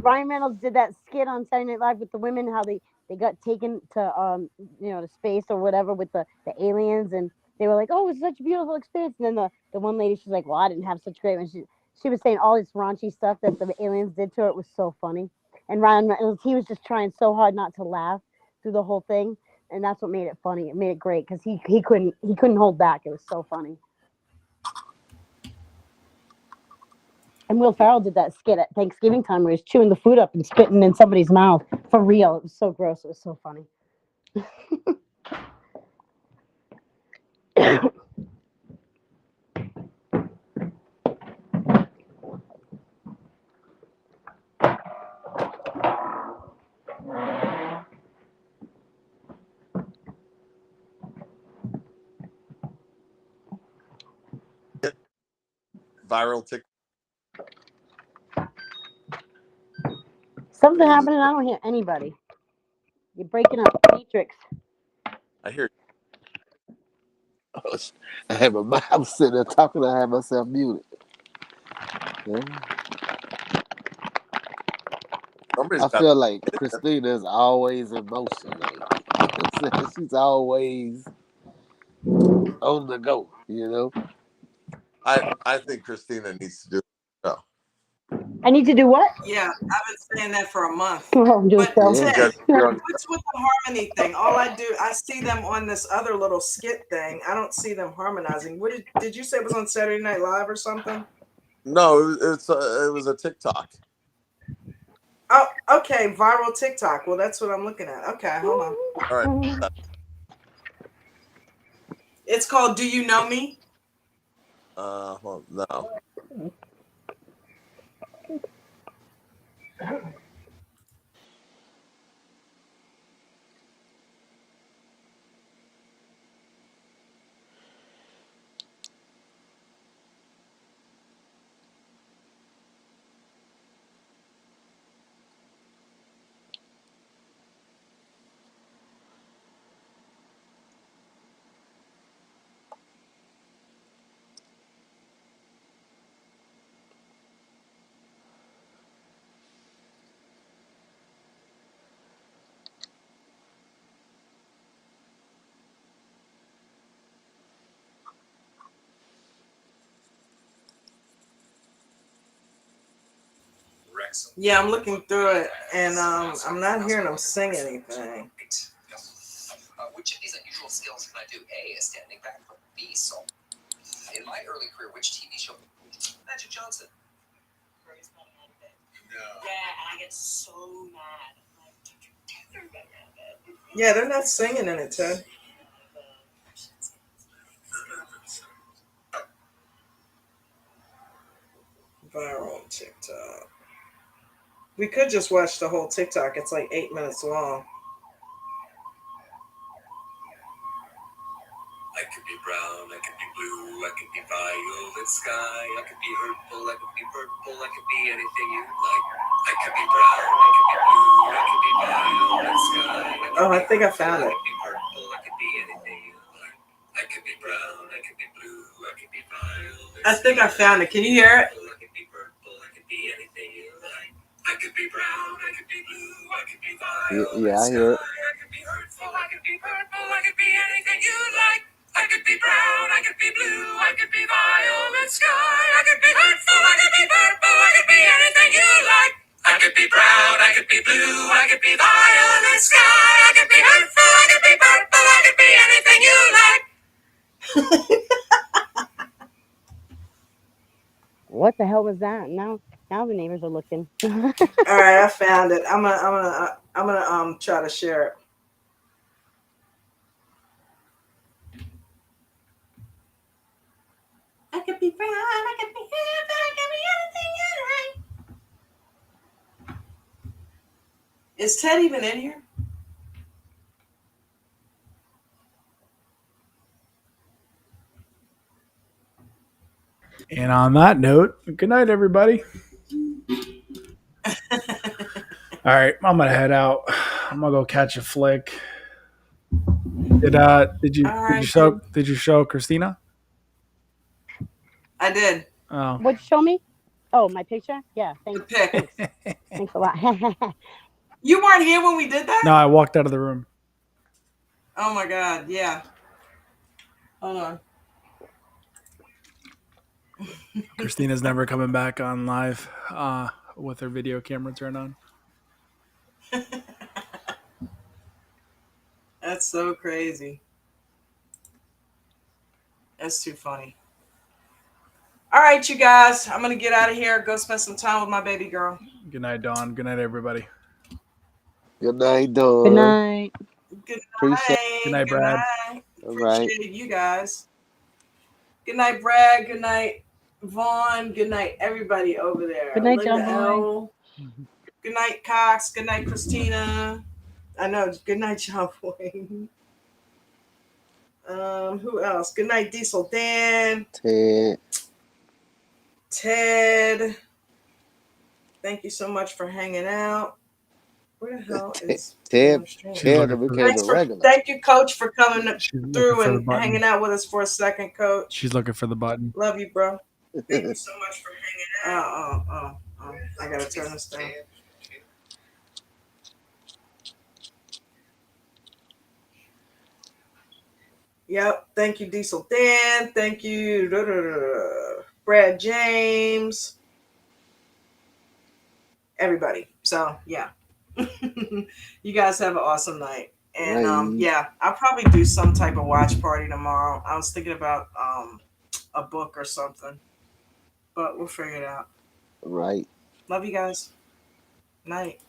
Ryan Reynolds did that skit on Saturday Night Live with the women, how they got taken to to space or whatever with the aliens, and they were like, oh, it was such a beautiful experience. And then the one lady, she's like, well, I didn't have such great ones. She was saying all this raunchy stuff that the aliens did to her. It was so funny. And Ryan Reynolds, he was just trying so hard not to laugh through the whole thing, and that's what made it funny. It made it great because he couldn't hold back. It was so funny. And Will Ferrell did that skit at Thanksgiving time where he's chewing the food up and spitting in somebody's mouth for real. It was so gross. It was so funny. Viral tick. Something happening. I don't hear anybody. You're breaking up. Matrix. I hear. I had my mouth sitting there talking. I had myself muted. Yeah. Somebody's I got. feel like Christina is always in motion lately. She's always on the go, you know. I think Christina needs to do. Oh, I need to do what? Yeah, I've been saying that for a month. Oh, do But so. you Yeah. Ted, got. You're on. what's with the harmony thing? All I do, I see them on this other little skit thing. I don't see them harmonizing. What did you say it was on Saturday Night Live or something? No, it was a TikTok. Oh, okay, viral TikTok. Well, that's what I'm looking at. Okay, hold on. All right. It's called "Do You Know Me?" Well, no. Yeah, I'm looking through it, and I'm not hearing them sing anything. Which of these unusual skills can I do? A, a standing backflip. B, salt. In my early career, which TV show? Magic Johnson. No. Yeah, and I get so mad. Yeah, they're not singing in it, Ted. Viral TikTok. We could just watch the whole TikTok. It's like 8 minutes long. I could be brown, I could be blue, I could be violet sky, I could be hurtful, I could be purple, I could be anything you like. I could be brown, I could be blue, I could be violet sky. Oh, I think I found it. I could be purple, I could be anything you like. I could be brown, I could be blue, I could be violet. I think I found it. Can you hear it? I could be purple, I could be anything you like. I could be brown, I could be blue, I could be violet. Yeah, I hear it. I could be hurtful, I could be purple, I could be anything you like. I could be brown, I could be blue, I could be violet sky. I could be hurtful, I could be purple, I could be anything you like. I could be brown, I could be blue, I could be violet sky. I could be hurtful, I could be purple, I could be anything you like. What the hell was that? Now the neighbors are looking. All right, I found it. I'm gonna try to share it. I could be brown, I could be happy, I could be anything you like. Is Ted even in here? And on that note, good night, everybody. All right, I'm gonna head out. I'm gonna go catch a flick. Did you show Christina? I did. Oh, What'd you show me? Oh, my picture? Yeah, The thanks. pic. Thanks a lot. You weren't here when we did that? no, I walked out of the room. Oh my god, yeah. Hold on. Christina's never coming back on live with her video camera turned on. That's so crazy. That's too funny. All right, you guys. I'm gonna get out of here. Go spend some time with my baby girl. Good night, Dawn. Good night, everybody. Good night, Good Dawn. night. Good Appreciate. Good night. night, Good Brad. night. All right. Appreciate you guys. Good night, Brad. Good night, Vaughn. Good night, everybody over there. Good night, Linda John Boy. L. Good night, Cox. Good night, Christina. I know. Good night, John Boy. Who else? Good night, Diesel Dan. Ted. Ted. Thank you so much for hanging out. Where the hell is Ted. damn stream? She's Ted looking for became a regular. Thank you, Coach, for coming she's looking through for the and button. hanging out with us for a second, Coach. She's looking for the button. Love you, bro. Thank you so much for hanging out. I gotta turn this down. Yep. Thank you, Diesel Dan. Thank you, Brad James. Everybody. So yeah. You guys have an awesome night. And Right. yeah, I'll probably do some type of watch party tomorrow. I was thinking about a book or something. But we'll figure it out. Right. Love you guys. Night.